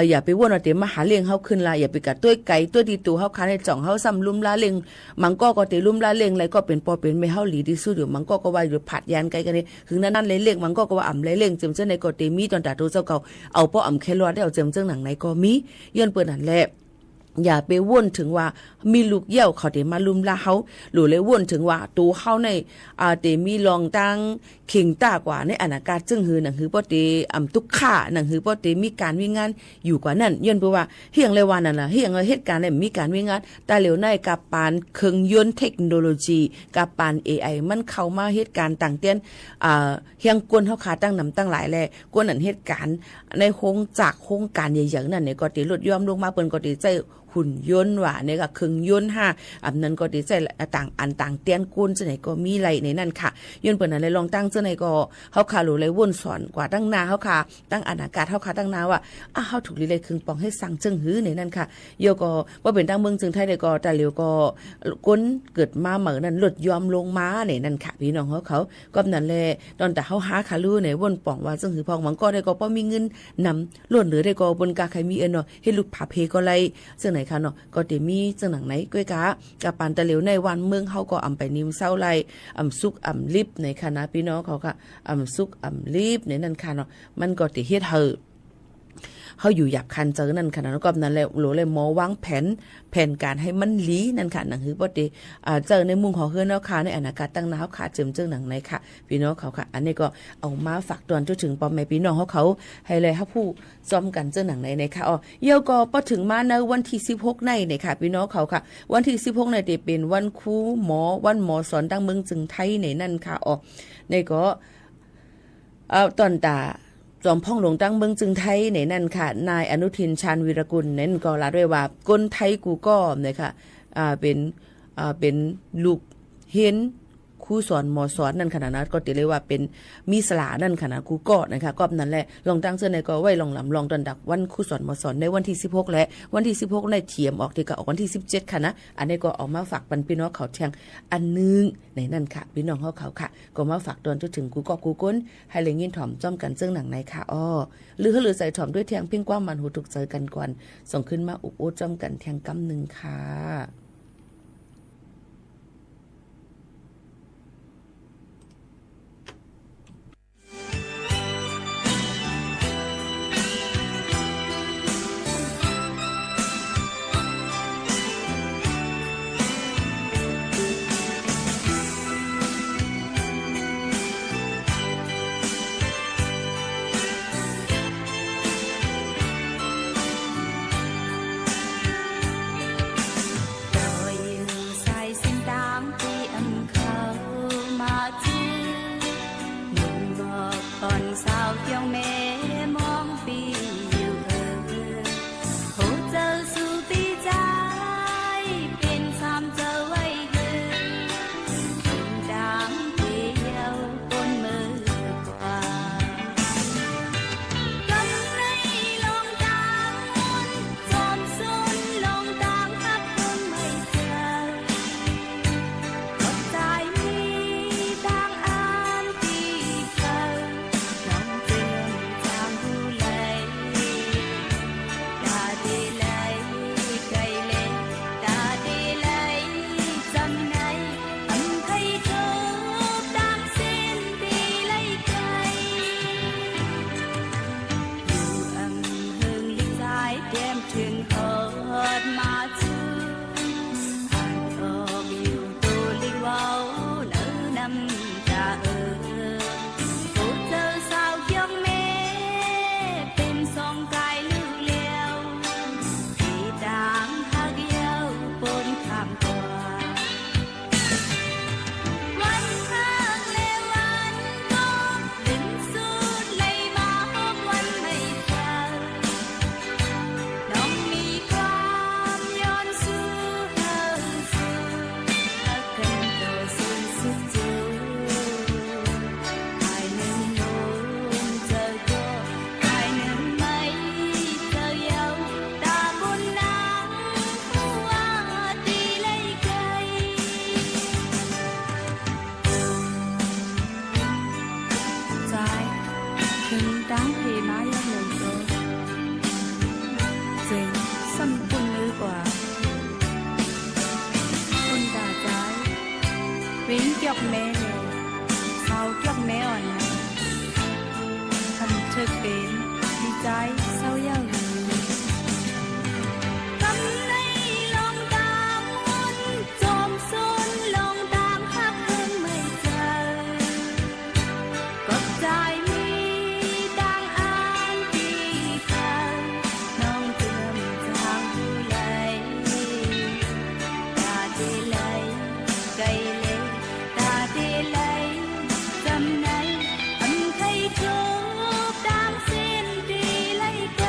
อย่าไปว่นเอาเต็มมาหาเลี้ยงเฮาขึ้นละอย่าไปกัดตัวไก่ตัวตีตูเฮาคาในจ่องเฮาซ้ำลุ่มละเลี้ยงมันก็เตลุ่มละเลี้ยงอะไรก็เป็นปอเป็นไม่เฮาหลีที่สุดอยู่มันก็ว่าอยู่ผัดยานไก่กันนี่คือนั่นเลยเลี้ยงมันก็ว่าอ่ำเลยเลี้ยงเจิมเจ้าในก็เตมีตอนตาตัวเจ้าเก่าเอาป้ออ่ำแครอทได้เอาเจิมเจ้าหนังไหนก็มีย้อนเปิ้นนั่นแหละอย่าไปว่นถึงว่ามีลูกเยี่ยวเขาเตมาลุมละเฮาหรือเลยว่นถึงว่าตัวเฮาในเตมีลองตั้งเข่งตากว่าในอนาคตจึงหือหนังหือป้อเตตุกข่าหนังหือป้อเตมีการวิงานอยู่กว่านั้นย้อนเพราะว่าเฮียงเลยว่านั่นล่ะเฮียงเหตุการณ์เนี่ยมีการวิงานแต่เหลียวในกับปานเครื่องยนต์เทคโนโลยีกับปาน AI มันเข้ามาเหตุการณ์ต่างเตี้ยนเฮียงกวนเฮาขาตั้งนำตั้งหลายแลกวนนั้นเหตุการณ์ในโครงการใหญ่ๆนั่นเนี่ยก็ติลดย่อมลงมาเปิ้นก็ติใจห หุ่นยนต์ว่าเนี่ยก็เครื่องยนต์อันนั้นก็ดีใจต่างอันต่างเตียนกุนจังไหนก็มีไรในนั้นค่ะยนต์เปิ้นอะไรลองตั้งจังไหนก็เฮาคารู้เลยวนสอนกว่าตั้งนาเฮาค่ะตั้งอากาศเฮาค่ะตั้งนาว่าเฮาถูกลีเลยครึ่งปองให้สั่งจึงหื้อในนั้นค่ะโยก็ว่าเป็นตั้งเมืองจึงไทยได้ก็แต่เหลียวก็ก้นเกิดมาเหมือนนั้นลดยอมลงมาในนั้นค่ะพี่น้องเขาก็นั่นแหละตอนแต่เฮาหาคารู้ในวนปองว่าจึงหือพองหวังก็ได้ก็บ่มีเงินนำล้วนเหลือได้ก็บนกาใครมีเนาะเฮ็ดลูกผาเพก็ไลซึ่งไหนค่ะเนาะก็ได้มีจังหนังไหนก้วยกากะปานตะเหลียวในวันเมืองเฮาก็อำไปนิ่มเศร้าไลสุกลิบในคณะพี่น้องเขาค่ะสุกลิบในนั้นค่ะเนาะมันก็ติเฮ็ดเขาอยู่หยับคันเจอนั่นค่ะแล้วก็นั่นแหละโหลเลยหมอวางแผนการให้มันลีนั่นค่ะหนังคือบ่ได้เจอในมุมของเฮือนเนาะค่ะในอนาคตตั้งนาค่ะเจิมเจิงหนังไหนค่ะพี่น้องเขาค่ะอันนี้ก็เอามาฝากตอนจนถึงปอมแม่พี่น้องเขาให้เลยเฮาผู้ซ้อมกันเจิงหนังไหนค่ะเยาก็พอถึงมาในวันที่16ในค่ะพี่น้องเขาค่ะวันที่16ในจะเป็นวันครูหมอวันหมอสอนตั้งเมืองจึงไทยในนั่นค่ะในก็ตอนตาจอมพ่องหลวงตั้งเมืองจึงไทยในนั่นค่ะนายอนุทินชาญวีรกุลนั้นก็ลาด้วยว่าคนไทยกูก็เนี่ยค่ะเป็นลูกเห็นครูสอนหมอสอนนั่นขนาดนั้นก็ติเลยว่าเป็นมีสลานั่นขนาดกูก็นะคะก็นั่นแหละลองตั้งเสื้อในก็ไว้ลองลำลองตอนดักวันครูสอนหมอสอนในวันที่16และวันที่16ในเถียมออกที่ก็ออกวันที่17ค่ะนะอันนี้ก็ออกมาฝากปันพี่น้องเขาเทียงอันนึงในนั่นค่ะพี่น้องเขาค่ะก็มาฝากตอนจนถึงกูก็กูก้นให้เลยยินถ่อมจ้อมกันเสื้อหนังในค่ะหรือใส่ถ่อมด้วยเทียงเพียงกว้างมันหูถูกเจอกันก่อนส่งขึ้นมาอุบอุจ้อมกันเทียงกำนึงค่ะ
Hãy subscribe cho kênh Ghiền Mì Gõ để không bỏ lỡ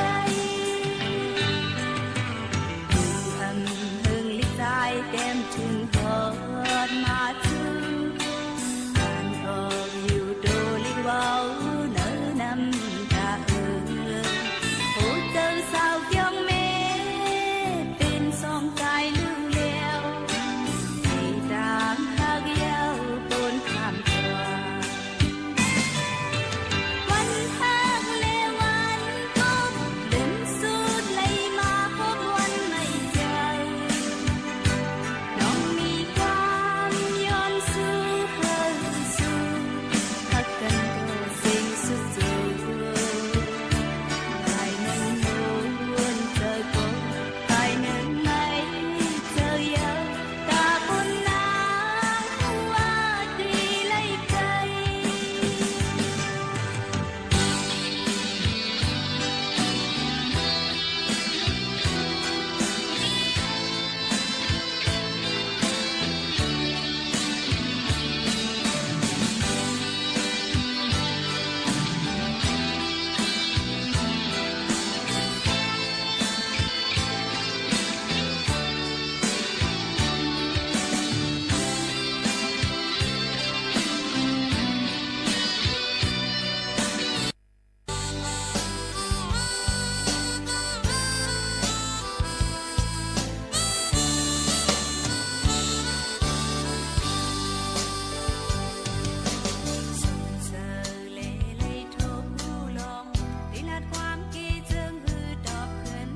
ดความกี่จึงหือดอกขึ้น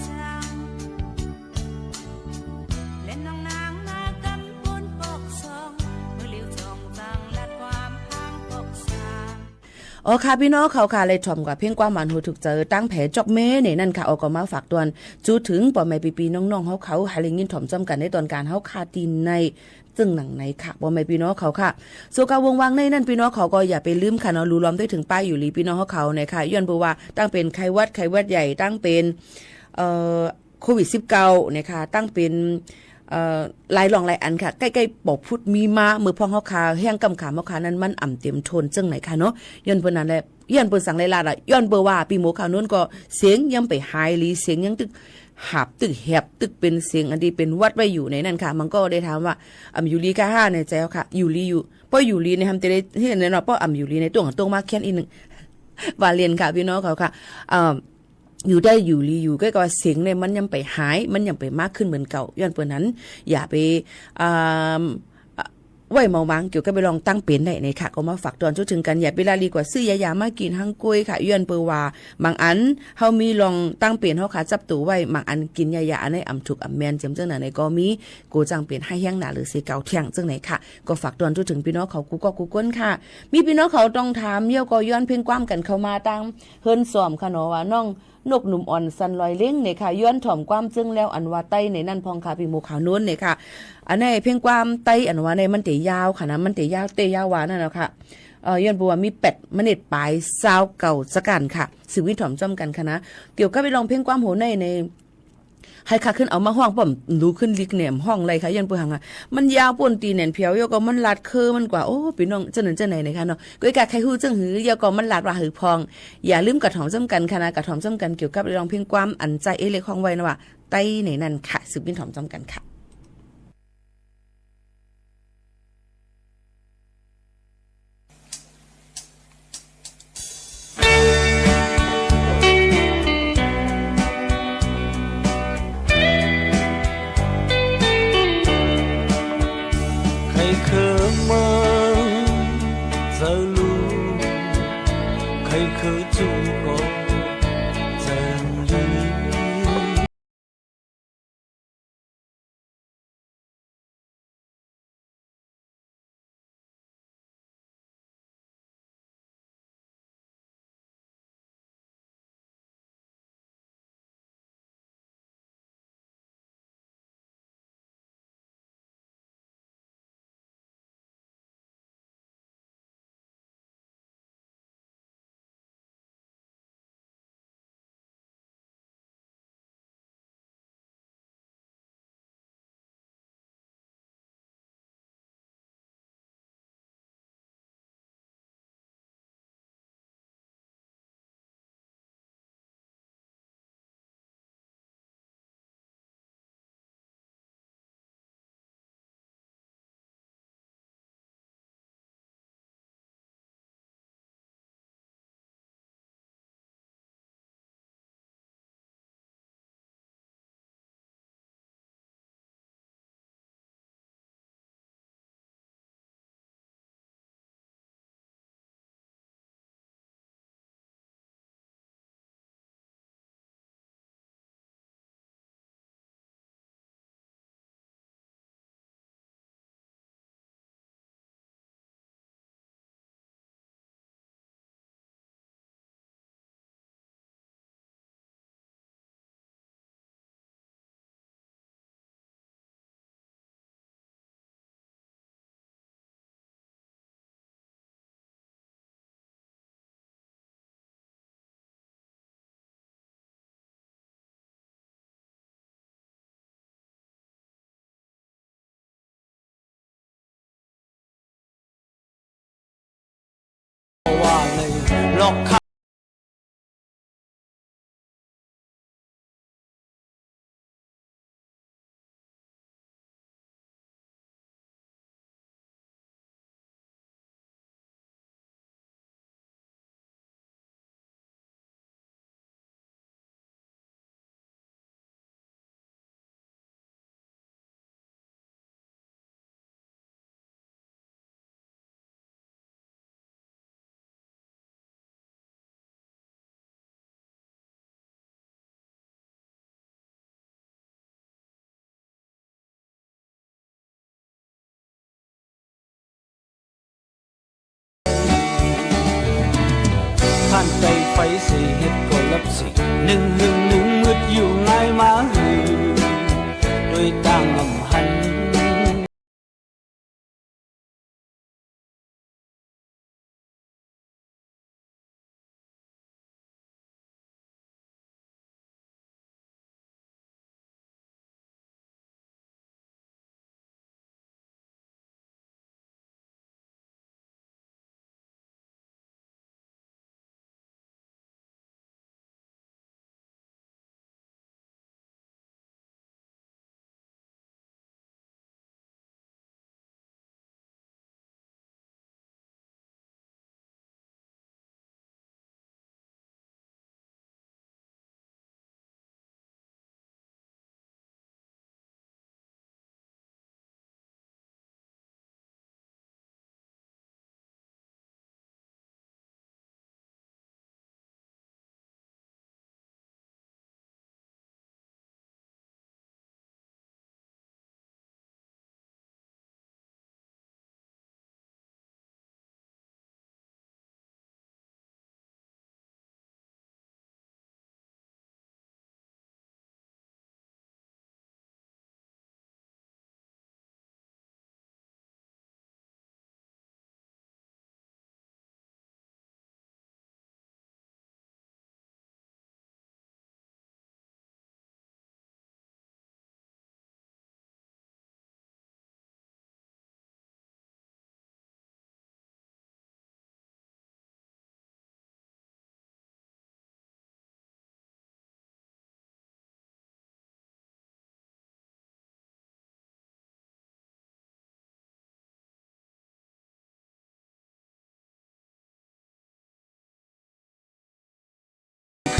ช่างเล่นน้องนางมากำปุนปกทรงมือลิ้วจงจังลัดความพังปกชา
อ๋อค่ะพี่น้องเขาค่ะเลยถ่อมกว่าเพ่งกว่ามันหูถูกเจอตั้งแผลจอกเม้เนี่ยนั่นค่ะเอาก็มาฝากตวนจูถึงปอแม่ปีๆน้องๆเขาหาเลี้ยงยินถ่อมจำกันในตอนการเขาคาตีนในจึงหนังไหนค่ะปอแม่พี่น้องเขาค่ะส่วนการวงวางในนั่นพี่น้องเขาก็อย่าไปลืมค่ะเนาะรู้ล้อมได้ถึงป้ายอยู่ลีพี่น้องเขาเนี่ยค่ะย้อนเพราะว่าตั้งเป็นไข้หวัดใหญ่ตั้งเป็นโควิด19เนี่ยค่ะตั้งเป็นหลายรองหลายอันค่ะใกล้ๆปอบพุดมีมามือพองเฮาคาแห้งกำขาเฮาคานั้นมันอ่ำเต็มทนจังไหนค่ะเนาะย้อนเพิ่นนั้นแหละย้อนเพิ่นสั่งหลายๆล่ะย้อนเบอว่าปีหมูขาวนู้นก็เสียงยังไปหายลีเสียงยังตึกหับตึกแหบตึกเป็นเสียงอันที่เป็นวัดไว้อยู่ในนั้นค่ะมันก็ได้ถามว่าอยู่ลีกะห้าในใจค่ะอยู่ลีอยู่เพราะอยู่ลีในทำแต่ได้เห็นเนาะเพราะอยู่ลีในตัวของตรงมาแค่นอีนึงว่าเรียนค่ะพี่น้องเขาค่ะอยู่ได้อยู่รีอยู่ก็เสียงเนี่ยมันยังไปหายมันยังไปมากขึ้นเหมือนเก่าย้อนเปิดนั้นอย่าไปไว้เมามังเกี่ยวกับไปลองตั้งเป็นได้ในค่ะก็มาฝากตอนช่วยถึงกันอย่าไปลาลีกว่าซื้อยามากินหังกล้วยค่ะย้อนเปิดว่าบางอันเฮามีลองตั้งเป็นเฮาขาจับตัวไว้บางอันกินยาอันในถูกแมนจำจังไหนก็มีกูจังเปลี่ยนให้แห้งหนาหรือสีเก่าเที่ยงจังไหนค่ะก็ฝากตอนช่วยถึงพี่น้องเขากูก้นค่ะมีพี่น้องเขาต้องถามเยี่ยวก็ย้อนเพ่งความกันเข้ามาตั้งเฮิรนซ้อมค่ะเนาะว่าน้องนกหนุ่มอ่อนสันลอยเล้งเนี่ยค่ะย้อนถ่อมความจึงแล้วอันว่าไต้ในนั่นพองค่ะพี่หมูขาวนู้นเนี่ยค่ะอันนี้เพียงความไต้อันว่าในมันเตยาวค่ะนะมันเตยาวหวานนั่นแหละค่ะย้อนบัวมีเป็ดมะเน็ดปลายซาวเก่าสกันค่ะสืบวิถ่อมจ้ำกันค่ะนะเกี่ยวกับไปลองเพ่งความโหในให้ค่ะขึ้นเอามาห้องป้อมดูขึ้นลิกแหนมห้องไรค่ะยันเปื่อหังอ่ะมันยาวป่นตีแหนนเพียวยก็มันลัดคือมันกว่าโอ้พี่น้องเจ้าหนึ่งเจ้าไหนนะคะเนาะก็อีกาใครฮู้จังหือยก็มันลัดว่าหือพองอย่าลืมกระถอมจ้ำกันค่ะนะกระถอมจ้ำกันเกี่ยวกับลองเพียงความอันใจเอเล็กห้องไว้นะว่าไต้ไหนนั่นค่ะสืบวิถอมจ้ำกันค่ะ
khờ mơ giờ lu khơi khờ chu cóว่าเลยหลอก สิเฮ็ดก็รับสิ่งหนึ่งหึงหนึ่งมืดอยู่ง่ายมาหือโดยตั้งอำหัน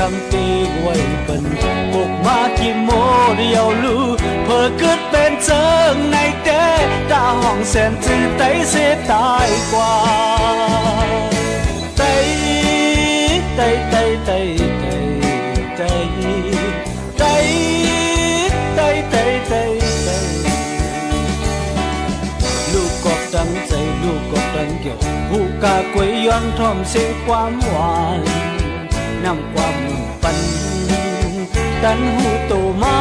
คำตีไว้เป็นปกมากี่โมเดียวรู้เพอเกิดเป็นเจิงในเต้ตาห้องแสนจืดไตเสียตายกว่าไตไตไตไตไตไตไตไตไตไตไตลูกก็ตั้งใจลูกก็ตั้งเกี่ยวผู้กากวยย้อนทอมเสียความหวานนำความปันดันหูโตมา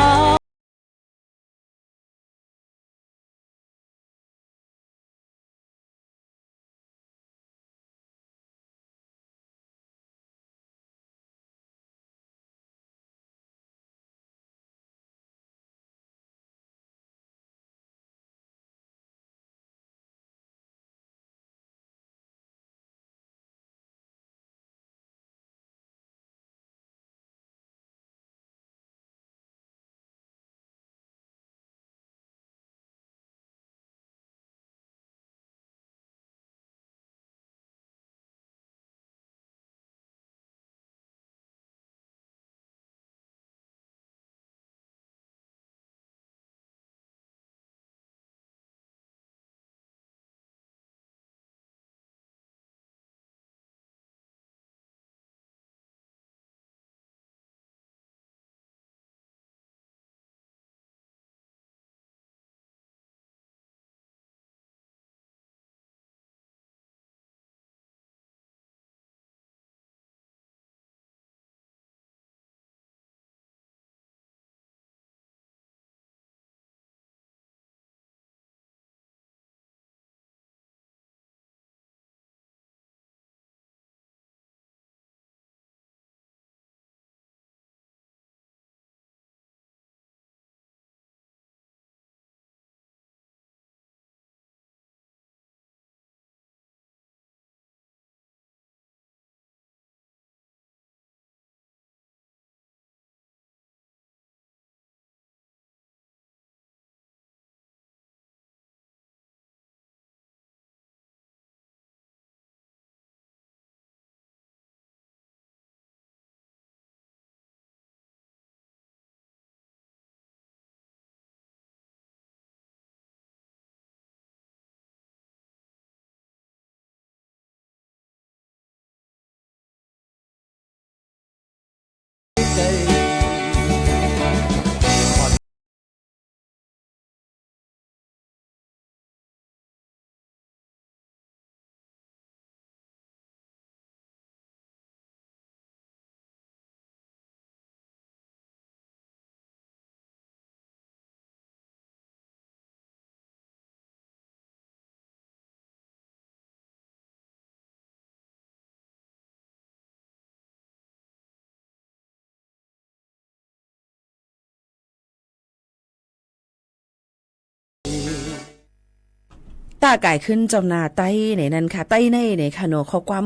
ตากายขึ้นเจ้าหน้าไต้ไหนนั้นค่ะไต้ในไหนค่ะเนาะข้อความ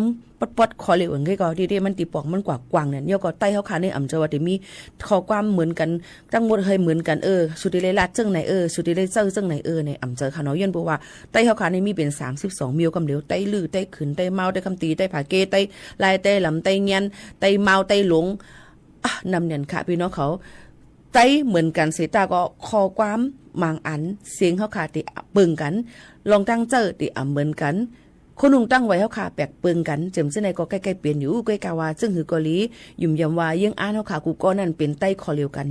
ปดๆขอเหลวก็ดีๆมันตีปอกมันกว่างเนี่ยยก็ไต้เฮาค่ะในอำเจาว่าได้มีข้อความเหมือนกันทั้งหมดเหมือนกันสุดที่เลยลาดจังไหนสุดที่เลยเจ้าจังไหนในอำเจอค่ะเนาะย้อนบอกว่าไต้เฮาค่ะในมีเป็น32มีกำเหลวไต้ลือไต้ขึ้นไต้เมาไต้คำตีไต้ผาเกไต้ลายไต้ลำไต้เงียนไต้เมาไต้หลงนำเนี่ยค่ะพี่น้องเขาไต้เหมือนกันเสียตาก็ข้อความบางอันเสียงเฮาค่ะติปึงกันลองตั้งเจอติเหมือนกันคนหุงตั้งไว้เฮาค่ะแปลกเปิงกันเจิมซึ่งในก็ใกล้ๆเปลี่ยนอยู่ใกล้กาว่าซึ่งหือกอลียุ่มยำว่ายังอ่านเฮาค่ะกูก็นั่นเป็นไต้คอเลียวกัน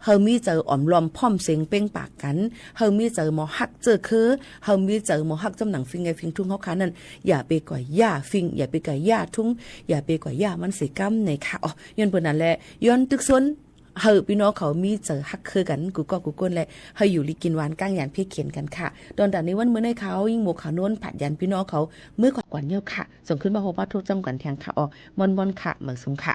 เฮามีเจออ่อมลอมพร้อมเสียงเป้งปากกันเฮามีเจอหมอฮักเจอคือเฮามีเจอหมอฮักจำหนังฟิงไงฟิงทุ่งเฮาค่ะนั่นอย่าไปก่อยย่าฟิงอย่าไปก่อยย่าทุ่งอย่าไปก่อยย่ามันสิกรรมในค่ะย้อนเปิ้นนั่นแหละย้อนตึกซนเฮาพี่น้องเขามีเจอฮักคือกันกูก็กูก้นแหละเฮาอยู่ลิกินหวานก้างยันพี่เขียนกันค่ะตอนนี้วันมื้อในเขายิ่งหมวกขาวโน้นผัดยันพี่น้องเขามื้อกว่าเยอะค่ะส่งขึ้นมาโฮบ้าทุกจำกันแทงค่ะมอนๆค่ะเหมือนสมค่ะ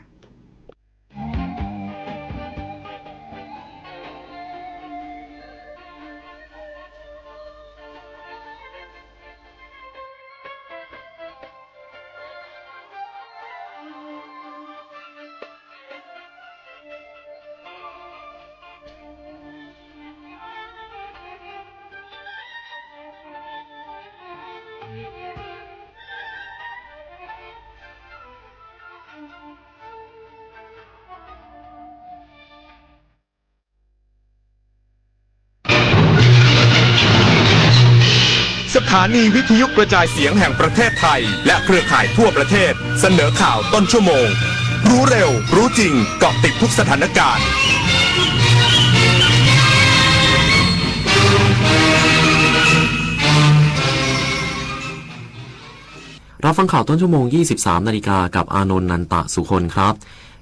สถานีวิทยุกระจายเสียงแห่งประเทศไทยและเครือข่ายทั่วประเทศเสนอข่าวต้นชั่วโมงรู้เร็วรู้จริงเกาะติดทุกสถานการณ์
รับฟังข่าวต้นชั่วโมง 23 นาฬิกากับอานนท์นันตะสุคนครับ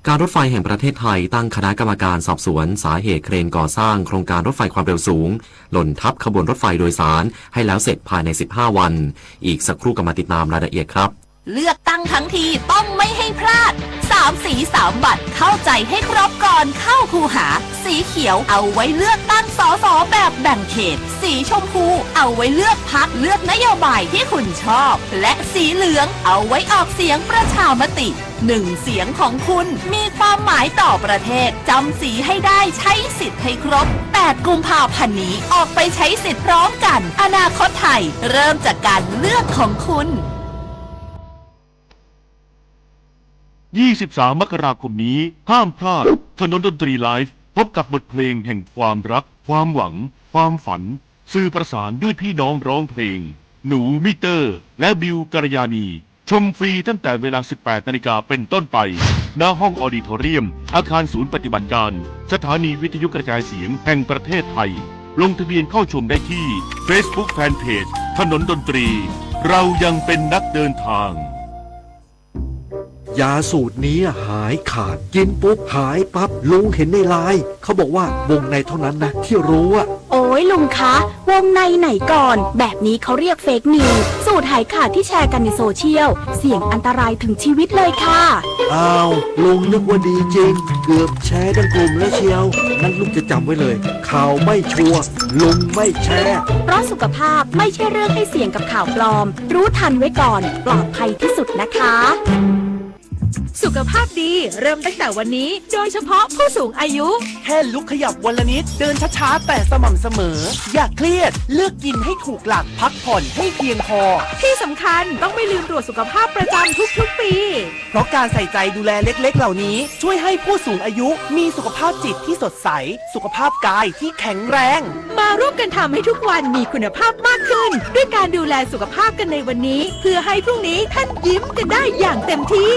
การรถไฟแห่งประเทศไทยตั้งคณะกรรมการสอบสวนสาเหตุเครนก่อสร้างโครงการรถไฟความเร็วสูงหล่นทับขบวนรถไฟโดยสารให้แล้วเสร็จภายใน 15 วันอีกสักครู่กลับมาติดตามรายละเอียดครับ
เลือกตั้งทั้งทีต้องไม่ให้พลาด3 สี 3 บัตรเข้าใจให้ครบก่อนเข้าคูหาสีเขียวเอาไว้เลือกตั้งสสแบบแบ่งเขตสีชมพูเอาไว้เลือกพรรคเลือกนโยบายที่คุณชอบและสีเหลืองเอาไว้ออกเสียงประชามติ1 เสียงของคุณมีความหมายต่อประเทศจำสีให้ได้ใช้สิทธิ์ให้ครบ8 กุมภาพันธ์นี้ออกไปใช้สิทธิ์พร้อมกันอนาคตไทยเริ่มจากการเลือกของคุณ
23 มกราคมนี้ห้ามพลาดถนนดนตรีไลฟ์พบกับบทเพลงแห่งความรักความหวังความฝันสื่อประสานด้วยพี่น้องร้องเพลงหนูมิเตอร์และบิวกัลยาณีชมฟรีตั้งแต่เวลา 18 นาฬิกาเป็นต้นไปณห้องออดิโทเรียมอาคารศูนย์ปฏิบัติการสถานีวิทยุกระจายเสียงแห่งประเทศไทยลงทะเบียนเข้าชมได้ที่ Facebook Fanpage ถนนดนตรีเรายังเป็นนักเดินทาง
ยาสูตรนี้หายขาดกินปุ๊บหายปั๊บลุงเห็นในไลน์เขาบอกว่าวงในเท่านั้นนะที่รู้อะ
โอ้ยลุงคะวงในไหนก่อนแบบนี้เขาเรียกเฟกนิวส์สูตรหายขาดที่แชร์กันในโซเชียลเสี่ยงอันตรายถึงชีวิตเลยค่ะ
อ้าวลุงนึกว่าดีจริงเกือบแชร์ทั้งกลุ่มแล้วเชียวนั่นลุงจะจำไว้เลยข่าวไม่ชัวร์ลุงไม่แชร์
เพราะสุขภาพไม่ใช่เรื่องให้เสี่ยงกับข่าวปลอมรู้ทันไว้ก่อนปลอดภัยที่สุดนะคะ
สุขภาพดีเริ่มตั้งแต่วันนี้โดยเฉพาะผู้สูงอายุ
แค่ลุกขยับวันละนิดเดินช้าๆแต่สม่ำเสมออย่าเครียดเลือกกินให้ถูกหลักพักผ่อนให้เพียงพอ
ที่สำคัญต้องไม่ลืมตรวจสุขภาพประจำทุกๆปี
เพราะการใส่ใจดูแลเล็กๆเหล่านี้ช่วยให้ผู้สูงอายุมีสุขภาพจิตที่สดใสสุขภาพกายที่แข็งแรง
มาร่วมกันทำให้ทุกวันมีคุณภาพมากขึ้นด้วยการดูแลสุขภาพกันในวันนี้เพื่อให้พรุ่งนี้ท่านยิ้มกันได้อย่างเต็มที่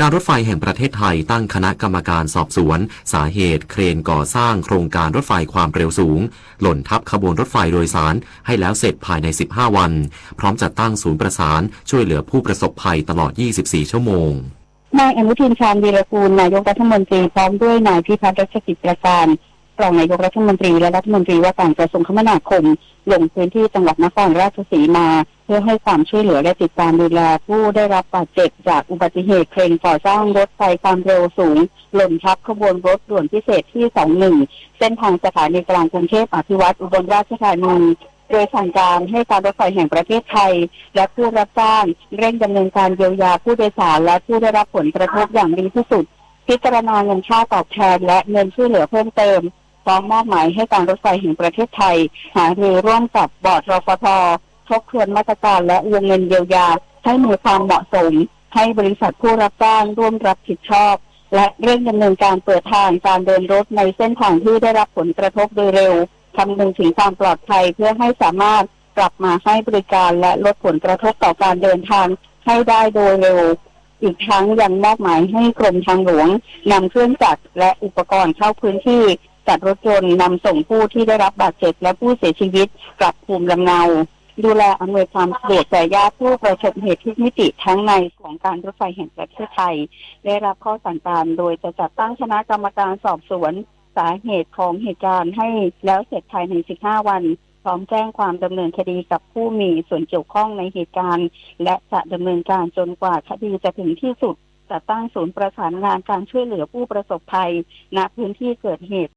การรถไฟแห่งประเทศไทยตั้งคณะกรรมการสอบสวนสาเหตุเครนก่อสร้างโครงการรถไฟความเร็วสูงหล่นทับขบวนรถไฟโดยสารให้แล้วเสร็จภายใน 15 วันพร้อมจัดตั้งศูนย์ประสานช่วยเหลือผู้ประสบภัยตลอด 24 ชั่วโมง
นายอนุทินชาญวีรกูลนายกรัฐมนตรีพร้อมด้วยนายพิพัฒน์รัชกิจประการรองนายกรัฐมนตรีและรัฐมนตรีว่าการกระทรวงคมนาคมลงพื้นที่จังหวัดนครราชสีมาเพื่อให้ความช่วยเหลือและติดตามดูแลผู้ได้รับบาดเจ็บจากอุบัติเหตุเครนก่อสร้างรถไฟความเร็วสูงหล่นทับขบวนรถด่วนพิเศษที่ 21เส้นทางสถานีกลางกรุงเทพอภิวัตรอุบลราชธานี โดยสั่งการให้การรถไฟแห่งประเทศไทยและผู้รับจ้างเร่งดำเนินการเยียวยาผู้โดยสารและผู้ได้รับผลกระทบอย่างดีที่สุดพิจารณาเงินค่าตอบแทนและเงินช่วยเหลือเพิ่มเติมพร้อมมอบหมายให้การรถไฟแห่งประเทศไทยหารือร่วมกับบอร์ดรฟท.ทบทวนมาตรการและวงเงินเยียวยาให้มีความเหมาะสมให้บริษัทผู้รับจ้างร่วมรับผิดชอบและเร่งดำเนินการเปิดทางการเดินรถในเส้นทางที่ได้รับผลกระทบโดยเร็วคำนึงถึงความปลอดภัยเพื่อให้สามารถกลับมาให้บริการและลดผลกระทบต่อการเดินทางให้ได้โดยเร็วอีกทั้งยังมอบหมายให้กรมทางหลวงนำเครื่องจักรและอุปกรณ์เข้าพื้นที่จัดรถยนต์นำส่งผู้ที่ได้รับบาดเจ็บและผู้เสียชีวิตกลับภูมิลำเนาดูแลอำนวยความสะดวกแก่ญาติผู้ประสบเหตุทุกมิติทั้งในของการรถไฟแห่งประเทศไทยได้รับข้อสั่งการโดยจะจัดตั้งคณะกรรมการสอบสวนสาเหตุของเหตุการณ์ให้แล้วเสร็จภายใน 15 วันพร้อมแจ้งความดำเนินคดีกับผู้มีส่วนเกี่ยวข้องในเหตุการณ์และจะดำเนินการจนกว่าคดีจะถึงที่สุดจะตั้งศูนย์ประสานงานการช่วยเหลือผู้ประสบภัยณพื้นที่เกิดเหตุ